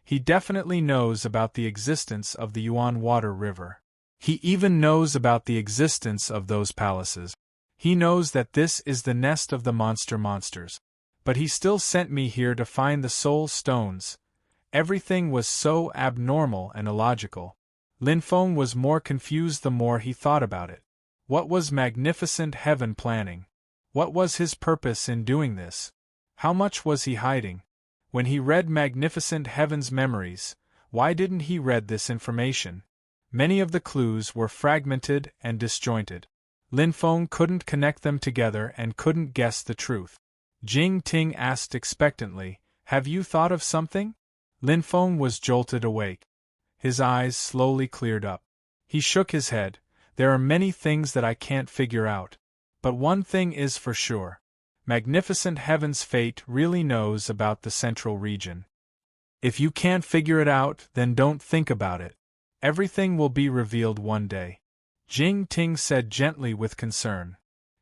S1: He definitely knows about the existence of the Yuan Water River. He even knows about the existence of those palaces. He knows that this is the nest of the monsters. But he still sent me here to find the soul stones. Everything was so abnormal and illogical. Lin Feng was more confused the more he thought about it. What was magnificent heaven planning? What was his purpose in doing this? How much was he hiding? When he read magnificent heaven's memories, why didn't he read this information? Many of the clues were fragmented and disjointed. Lin Feng couldn't connect them together and couldn't guess the truth. Jing Ting asked expectantly, "Have you thought of something?" Lin Feng was jolted awake. His eyes slowly cleared up. He shook his head. "There are many things that I can't figure out. But one thing is for sure. Magnificent heaven's fate really knows about the central region. If you can't figure it out, then don't think about it. Everything will be revealed one day." Jing Ting said gently with concern.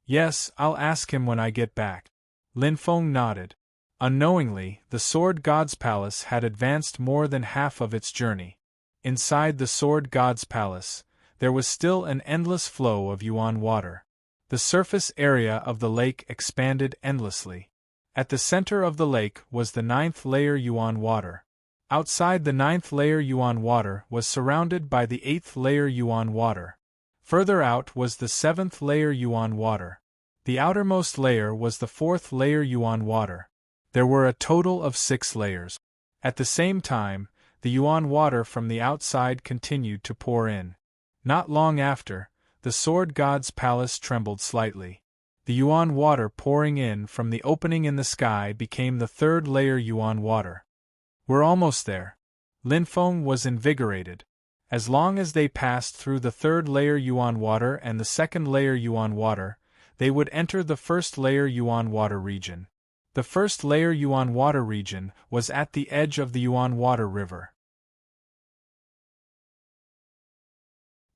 S1: "Yes, I'll ask him when I get back." Lin Feng nodded. Unknowingly, the Sword God's Palace had advanced more than half of its journey. Inside the Sword God's Palace, there was still an endless flow of Yuan water. The surface area of the lake expanded endlessly. At the center of the lake was the 9th layer Yuan water. Outside the 9th layer Yuan water was surrounded by the 8th layer Yuan water. Further out was the 7th layer Yuan water. The outermost layer was the 4th layer Yuan water. There were a total of 6 layers. At the same time, the Yuan water from the outside continued to pour in. Not long after, the Sword God's Palace trembled slightly. The Yuan water pouring in from the opening in the sky became the 3rd layer Yuan water. "We're almost there." Lin Feng was invigorated. As long as they passed through the 3rd layer Yuan water and the 2nd layer Yuan water, they would enter the 1st layer Yuan water region. The 1st layer Yuan water region was at the edge of the Yuan Water River.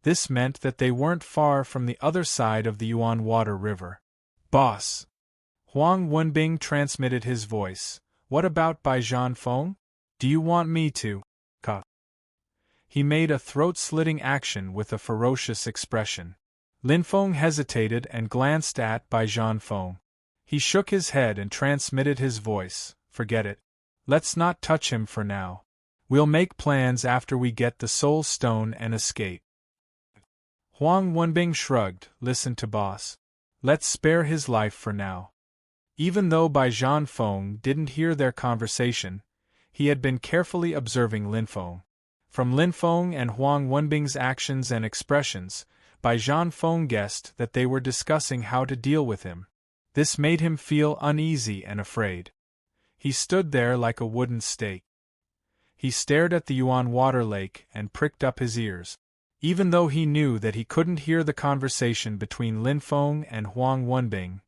S1: This meant that they weren't far from the other side of the Yuan Water River. "Boss!" Huang Wenbing transmitted his voice. "What about Bai Zhanfeng? Do you want me to?" He made a throat-slitting action with a ferocious expression. Lin Feng hesitated and glanced at Bai Zhanfeng. He shook his head and transmitted his voice. "Forget it. Let's not touch him for now. We'll make plans after we get the Soul Stone and escape." Huang Wenbing shrugged. "Listen to boss. Let's spare his life for now." Even though Bai Zhanfeng didn't hear their conversation, he had been carefully observing Linfeng. From Linfeng and Huang Wenbing's actions and expressions, Bai Zhanfeng guessed that they were discussing how to deal with him. This made him feel uneasy and afraid. He stood there like a wooden stake. He stared at the Yuan water lake and pricked up his ears. Even though he knew that he couldn't hear the conversation between Linfeng and Huang Wenbing,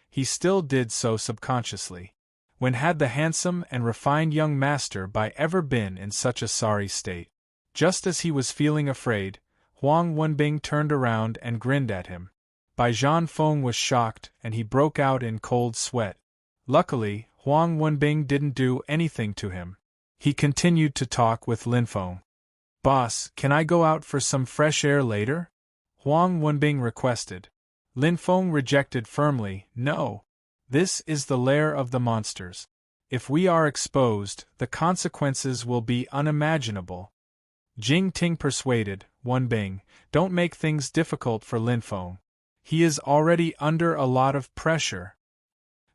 S1: he still did so subconsciously. When had the handsome and refined young master Bai ever been in such a sorry state? Just as he was feeling afraid, Huang Wenbing turned around and grinned at him. Bai Zhanfeng was shocked and he broke out in cold sweat. Luckily, Huang Wenbing didn't do anything to him. He continued to talk with Linfeng. "Boss, can I go out for some fresh air later?" Huang Wenbing requested. Linfeng rejected firmly, "No. This is the lair of the monsters. If we are exposed, the consequences will be unimaginable." Jing Ting persuaded, "Wenbing, don't make things difficult for Linfeng. He is already under a lot of pressure."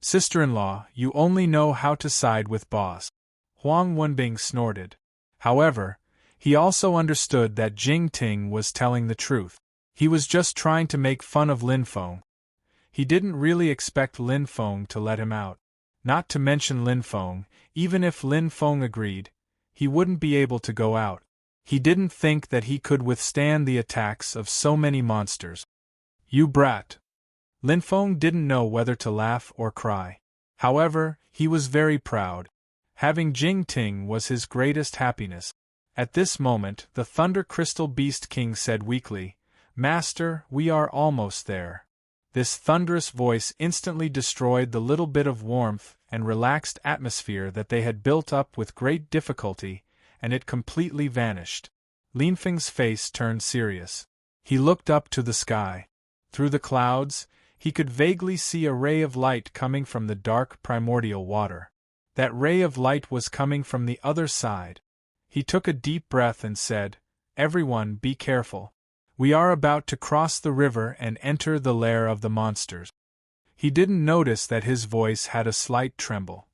S1: "Sister-in-law, you only know how to side with boss." Huang Wenbing snorted. However, he also understood that Jing Ting was telling the truth. He was just trying to make fun of Linfeng. He didn't really expect Linfeng to let him out. Not to mention Linfeng, even if Linfeng agreed, he wouldn't be able to go out. He didn't think that he could withstand the attacks of so many monsters. "You brat!" Linfeng didn't know whether to laugh or cry. However, he was very proud. Having Jing Ting was his greatest happiness. At this moment, the Thunder Crystal Beast King said weakly, "Master, we are almost there." This thunderous voice instantly destroyed the little bit of warmth and relaxed atmosphere that they had built up with great difficulty, and it completely vanished. Linfeng's face turned serious. He looked up to the sky. Through the clouds, he could vaguely see a ray of light coming from the dark primordial water. That ray of light was coming from the other side. He took a deep breath and said, "Everyone be careful. We are about to cross the river and enter the lair of the monsters." He didn't notice that his voice had a slight tremble.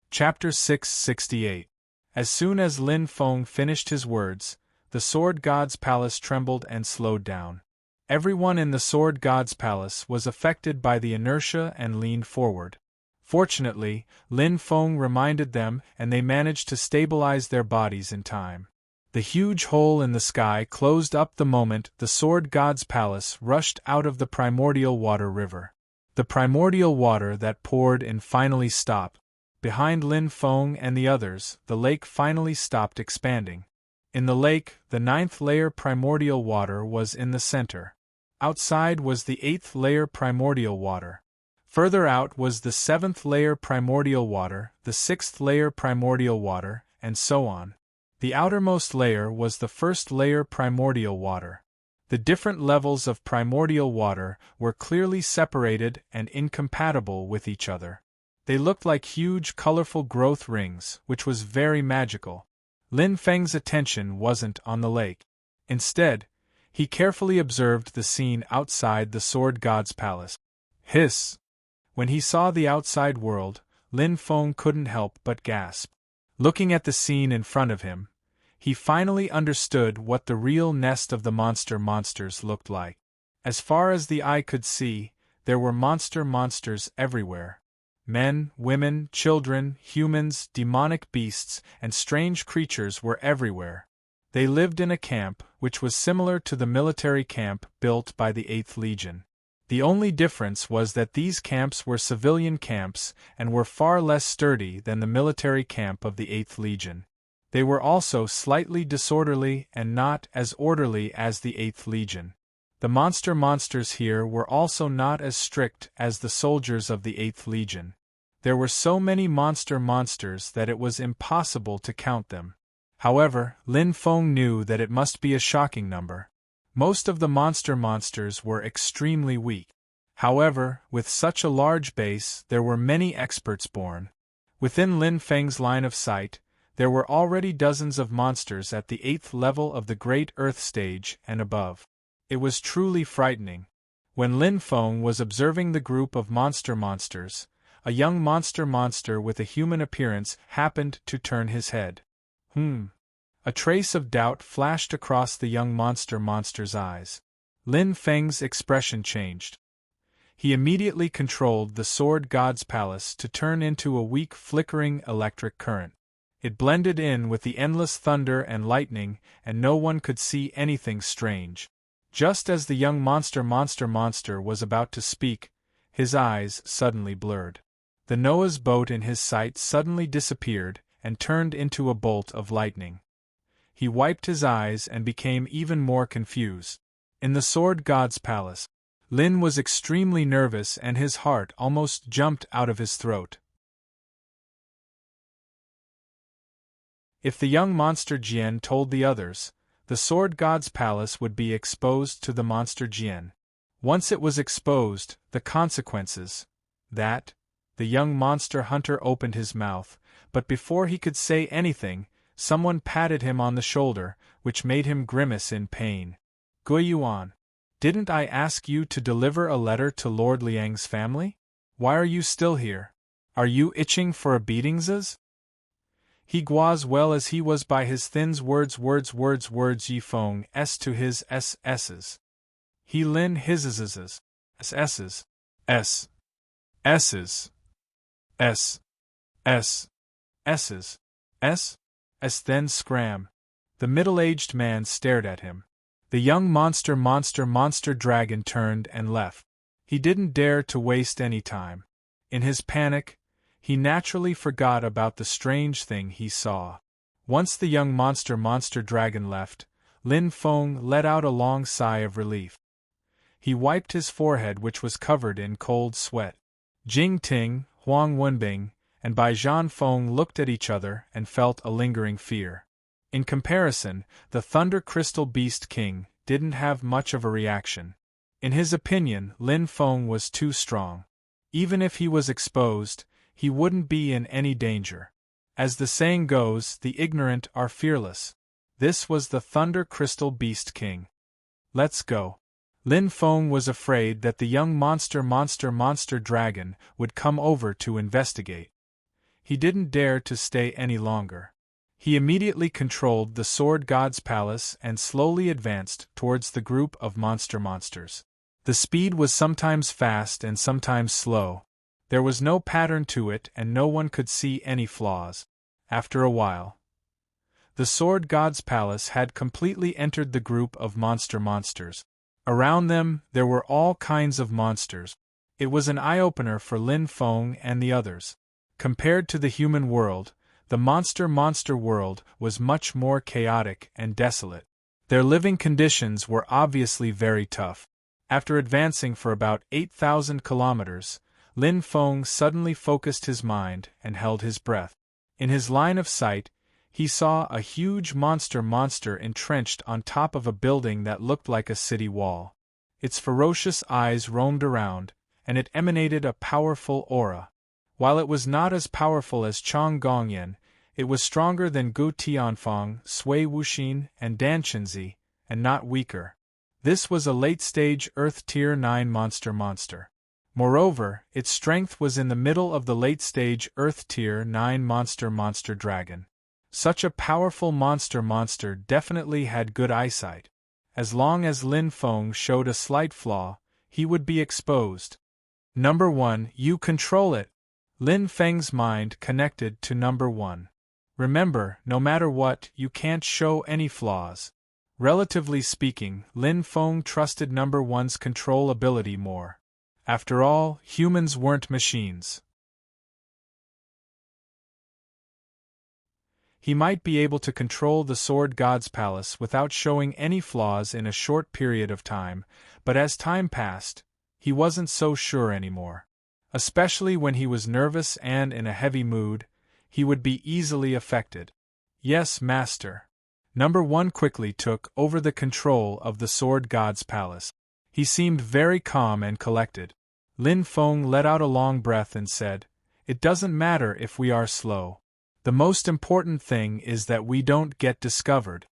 S1: Chapter 668. As soon as Linfeng finished his words, the Sword God's palace trembled and slowed down. Everyone in the Sword God's palace was affected by the inertia and leaned forward. Fortunately, Linfeng reminded them and they managed to stabilize their bodies in time. The huge hole in the sky closed up the moment the Sword God's palace rushed out of the primordial water river. The primordial water that poured in finally stopped. Behind Linfeng and the others, the lake finally stopped expanding. In the lake, the 9th layer primordial water was in the center. Outside was the 8th layer primordial water. Further out was the 7th layer primordial water, the 6th layer primordial water, and so on. The outermost layer was the 1st layer primordial water. The different levels of primordial water were clearly separated and incompatible with each other. They looked like huge colorful growth rings, which was very magical. Linfeng's attention wasn't on the lake. Instead, he carefully observed the scene outside the Sword God's palace. Hiss! When he saw the outside world, Linfeng couldn't help but gasp. Looking at the scene in front of him, he finally understood what the real nest of the monsters looked like. As far as the eye could see, there were monsters everywhere. Men, women, children, humans, demonic beasts, and strange creatures were everywhere. They lived in a camp, which was similar to the military camp built by the 8th Legion. The only difference was that these camps were civilian camps and were far less sturdy than the military camp of the 8th Legion. They were also slightly disorderly and not as orderly as the 8th Legion. The monsters here were also not as strict as the soldiers of the 8th Legion. There were so many monsters that it was impossible to count them. However, Linfeng knew that it must be a shocking number. Most of the monsters were extremely weak. However, with such a large base, there were many experts born. Within Linfeng's line of sight, there were already dozens of monsters at the 8th level of the Great Earth stage and above. It was truly frightening. When Lin Feng was observing the group of monsters, a young monster with a human appearance happened to turn his head. A trace of doubt flashed across the young monster's eyes. Lin Feng's expression changed. He immediately controlled the sword god's palace to turn into a weak flickering electric current. It blended in with the endless thunder and lightning, and no one could see anything strange. Just as the young monster was about to speak, his eyes suddenly blurred. The Noah's boat in his sight suddenly disappeared and turned into a bolt of lightning. He wiped his eyes and became even more confused. In the sword god's palace, Lin was extremely nervous and his heart almost jumped out of his throat. If the young monster Jian told the others, the sword god's palace would be exposed to the monster Jian. Once it was exposed, the consequences. The young monster hunter opened his mouth, but before he could say anything, someone patted him on the shoulder, which made him grimace in pain. Gui Yuan, didn't I ask you to deliver a letter to Lord Liang's family? Why are you still here? Are you itching for a beatings? He guas well as he was by his thins words Yi Feng s to his s's. He Lin his s's, s's, s, s's, s, s, s's, s then scram. The middle-aged man stared at him. The young monster dragon turned and left. He didn't dare to waste any time. In his panic, he naturally forgot about the strange thing he saw. Once the young monster dragon left, Lin Feng let out a long sigh of relief. He wiped his forehead, which was covered in cold sweat. Jing Ting, Huang Wenbing, and Bai Zhan Feng looked at each other and felt a lingering fear. In comparison, the Thunder Crystal Beast King didn't have much of a reaction. In his opinion, Lin Feng was too strong. Even if he was exposed, he wouldn't be in any danger. As the saying goes, the ignorant are fearless. This was the Thunder Crystal Beast King. Let's go. Lin Feng was afraid that the young monster dragon would come over to investigate. He didn't dare to stay any longer. He immediately controlled the sword god's palace and slowly advanced towards the group of monsters. The speed was sometimes fast and sometimes slow. There was no pattern to it and no one could see any flaws. After a while, the sword god's palace had completely entered the group of monsters. Around them, there were all kinds of monsters. It was an eye-opener for Lin Feng and the others. Compared to the human world, the monster world was much more chaotic and desolate. Their living conditions were obviously very tough. After advancing for about 8,000 kilometers, Lin Feng suddenly focused his mind and held his breath. In his line of sight, he saw a huge monster entrenched on top of a building that looked like a city wall. Its ferocious eyes roamed around, and it emanated a powerful aura. While it was not as powerful as Chang Gongyan, it was stronger than Gu Tianfang, Sui Wuxin, and Dan Chenzi, and not weaker. This was a late-stage Earth Tier 9 monster. Moreover, its strength was in the middle of the late-stage Earth Tier 9 monster dragon. Such a powerful monster definitely had good eyesight. As long as Lin Feng showed a slight flaw, he would be exposed. Number 1, you control it. Lin Feng's mind connected to number 1. Remember, no matter what, you can't show any flaws. Relatively speaking, Lin Feng trusted number 1's control ability more. After all, humans weren't machines. He might be able to control the sword god's palace without showing any flaws in a short period of time, but as time passed, he wasn't so sure anymore. Especially when he was nervous and in a heavy mood, he would be easily affected. Yes, master. Number 1 quickly took over the control of the sword god's palace. He seemed very calm and collected. Lin Feng let out a long breath and said, "It doesn't matter if we are slow. The most important thing is that we don't get discovered."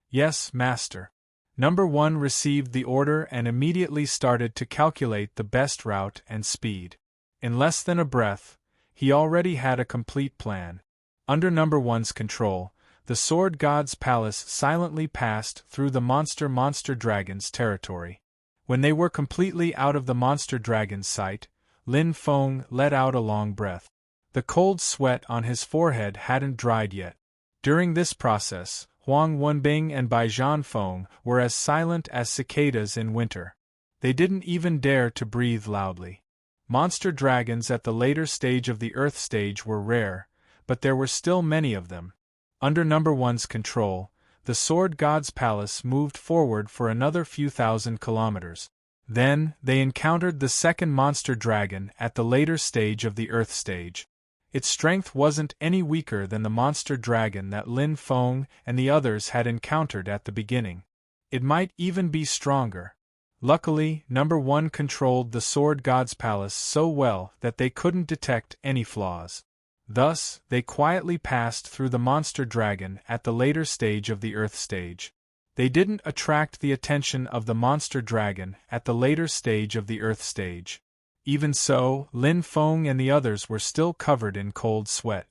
S1: Yes, master. Number 1 received the order and immediately started to calculate the best route and speed. In less than a breath, he already had a complete plan. Under Number 1's control, the Sword God's palace silently passed through the monster dragon's territory. When they were completely out of the monster dragon's sight, Lin Feng let out a long breath. The cold sweat on his forehead hadn't dried yet. During this process, Huang Wenbing and Bai Zhanfeng were as silent as cicadas in winter. They didn't even dare to breathe loudly. Monster dragons at the later stage of the Earth stage were rare, but there were still many of them. Under Number 1's control, the Sword God's palace moved forward for another few thousand kilometers. Then, they encountered the second monster dragon at the later stage of the Earth stage. Its strength wasn't any weaker than the monster dragon that Lin Feng and the others had encountered at the beginning. It might even be stronger. Luckily, Number 1 controlled the Sword God's palace so well that they couldn't detect any flaws. Thus, they quietly passed through the monster dragon at the later stage of the Earth stage. They didn't attract the attention of the monster dragon at the later stage of the Earth stage. Even so, Lin Feng and the others were still covered in cold sweat.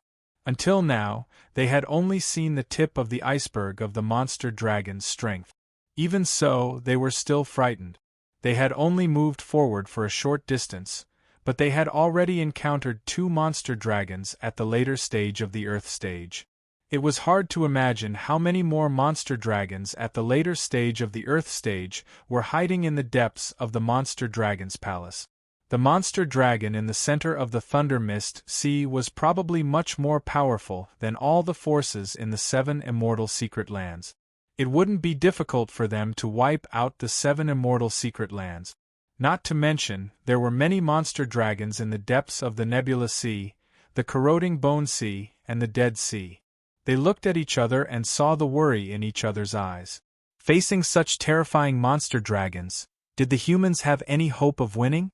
S1: Until now, they had only seen the tip of the iceberg of the monster dragon's strength. Even so, they were still frightened. They had only moved forward for a short distance, but they had already encountered 2 monster dragons at the later stage of the Earth stage. It was hard to imagine how many more monster dragons at the later stage of the Earth stage were hiding in the depths of the monster dragon's palace. The monster dragon in the center of the Thunder Mist Sea was probably much more powerful than all the forces in the 7 immortal secret lands. It wouldn't be difficult for them to wipe out the 7 immortal secret lands. Not to mention, there were many monster dragons in the depths of the Nebula Sea, the Corroding Bone Sea, and the Dead Sea. They looked at each other and saw the worry in each other's eyes. Facing such terrifying monster dragons, did the humans have any hope of winning?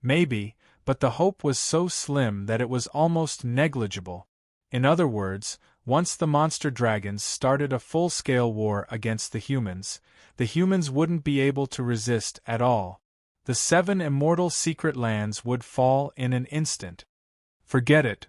S1: Maybe, but the hope was so slim that it was almost negligible. In other words, once the monster dragons started a full-scale war against the humans wouldn't be able to resist at all. The 7 immortal secret lands would fall in an instant. Forget it.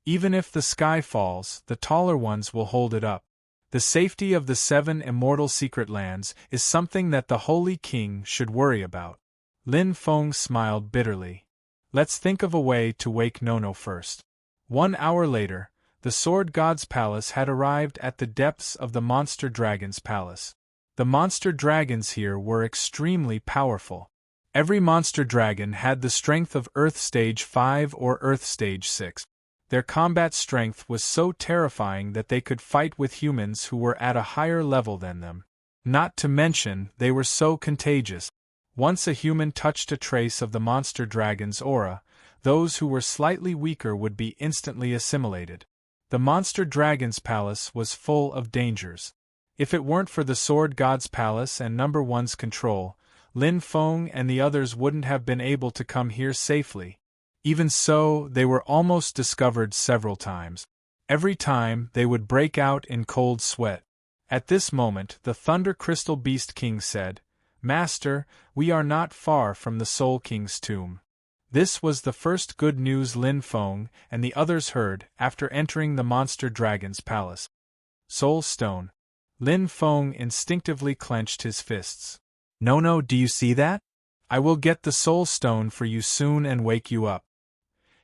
S1: Even if the sky falls, the taller ones will hold it up. The safety of the 7 immortal secret lands is something that the Holy King should worry about. Lin Feng smiled bitterly. Let's think of a way to wake Nono first. 1 hour later, the Sword God's palace had arrived at the depths of the monster dragon's palace. The monster dragons here were extremely powerful. Every monster dragon had the strength of Earth Stage 5 or Earth Stage 6. Their combat strength was so terrifying that they could fight with humans who were at a higher level than them. Not to mention, they were so contagious. Once a human touched a trace of the monster dragon's aura, those who were slightly weaker would be instantly assimilated. The monster dragon's palace was full of dangers. If it weren't for the Sword God's palace and Number 1's control, Lin Feng and the others wouldn't have been able to come here safely. Even so, they were almost discovered several times. Every time, they would break out in cold sweat. At this moment, the Thunder Crystal Beast King said, "Master, we are not far from the Soul King's tomb." This was the first good news Lin Feng and the others heard after entering the monster dragon's palace. Soul Stone. Lin Feng instinctively clenched his fists. "No, do you see that? I will get the Soul Stone for you soon and wake you up."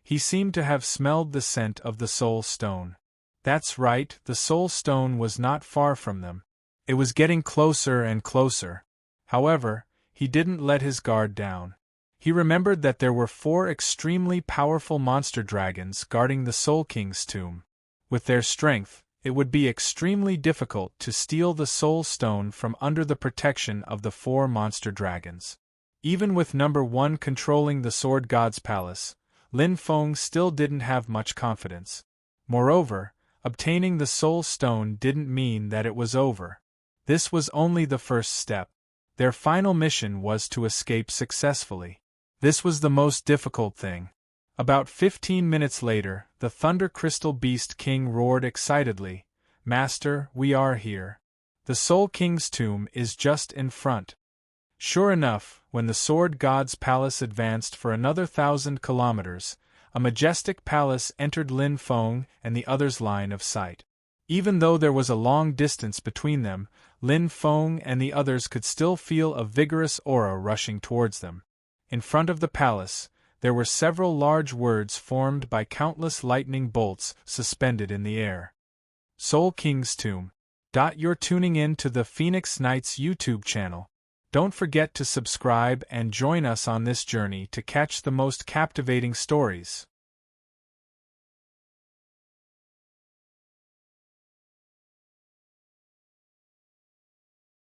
S1: He seemed to have smelled the scent of the Soul Stone. That's right, the Soul Stone was not far from them. It was getting closer and closer. However, he didn't let his guard down. He remembered that there were 4 extremely powerful monster dragons guarding the Soul King's tomb. With their strength, it would be extremely difficult to steal the Soul Stone from under the protection of the 4 monster dragons. Even with Number 1 controlling the Sword God's palace, Lin Feng still didn't have much confidence. Moreover, obtaining the Soul Stone didn't mean that it was over. This was only the first step. Their final mission was to escape successfully. This was the most difficult thing. About 15 minutes later, the Thunder Crystal Beast King roared excitedly, Master, we are here. The Soul King's tomb is just in front. Sure enough, when the Sword God's palace advanced for another 1,000 kilometers, a majestic palace entered Lin Feng and the others' line of sight. Even though there was a long distance between them, Lin Feng and the others could still feel a vigorous aura rushing towards them. In front of the palace, there were several large words formed by countless lightning bolts suspended in the air. Soul King's Tomb. You're tuning in to the Phoenix Knights YouTube channel. Don't forget to subscribe and join us on this journey to catch the most captivating stories.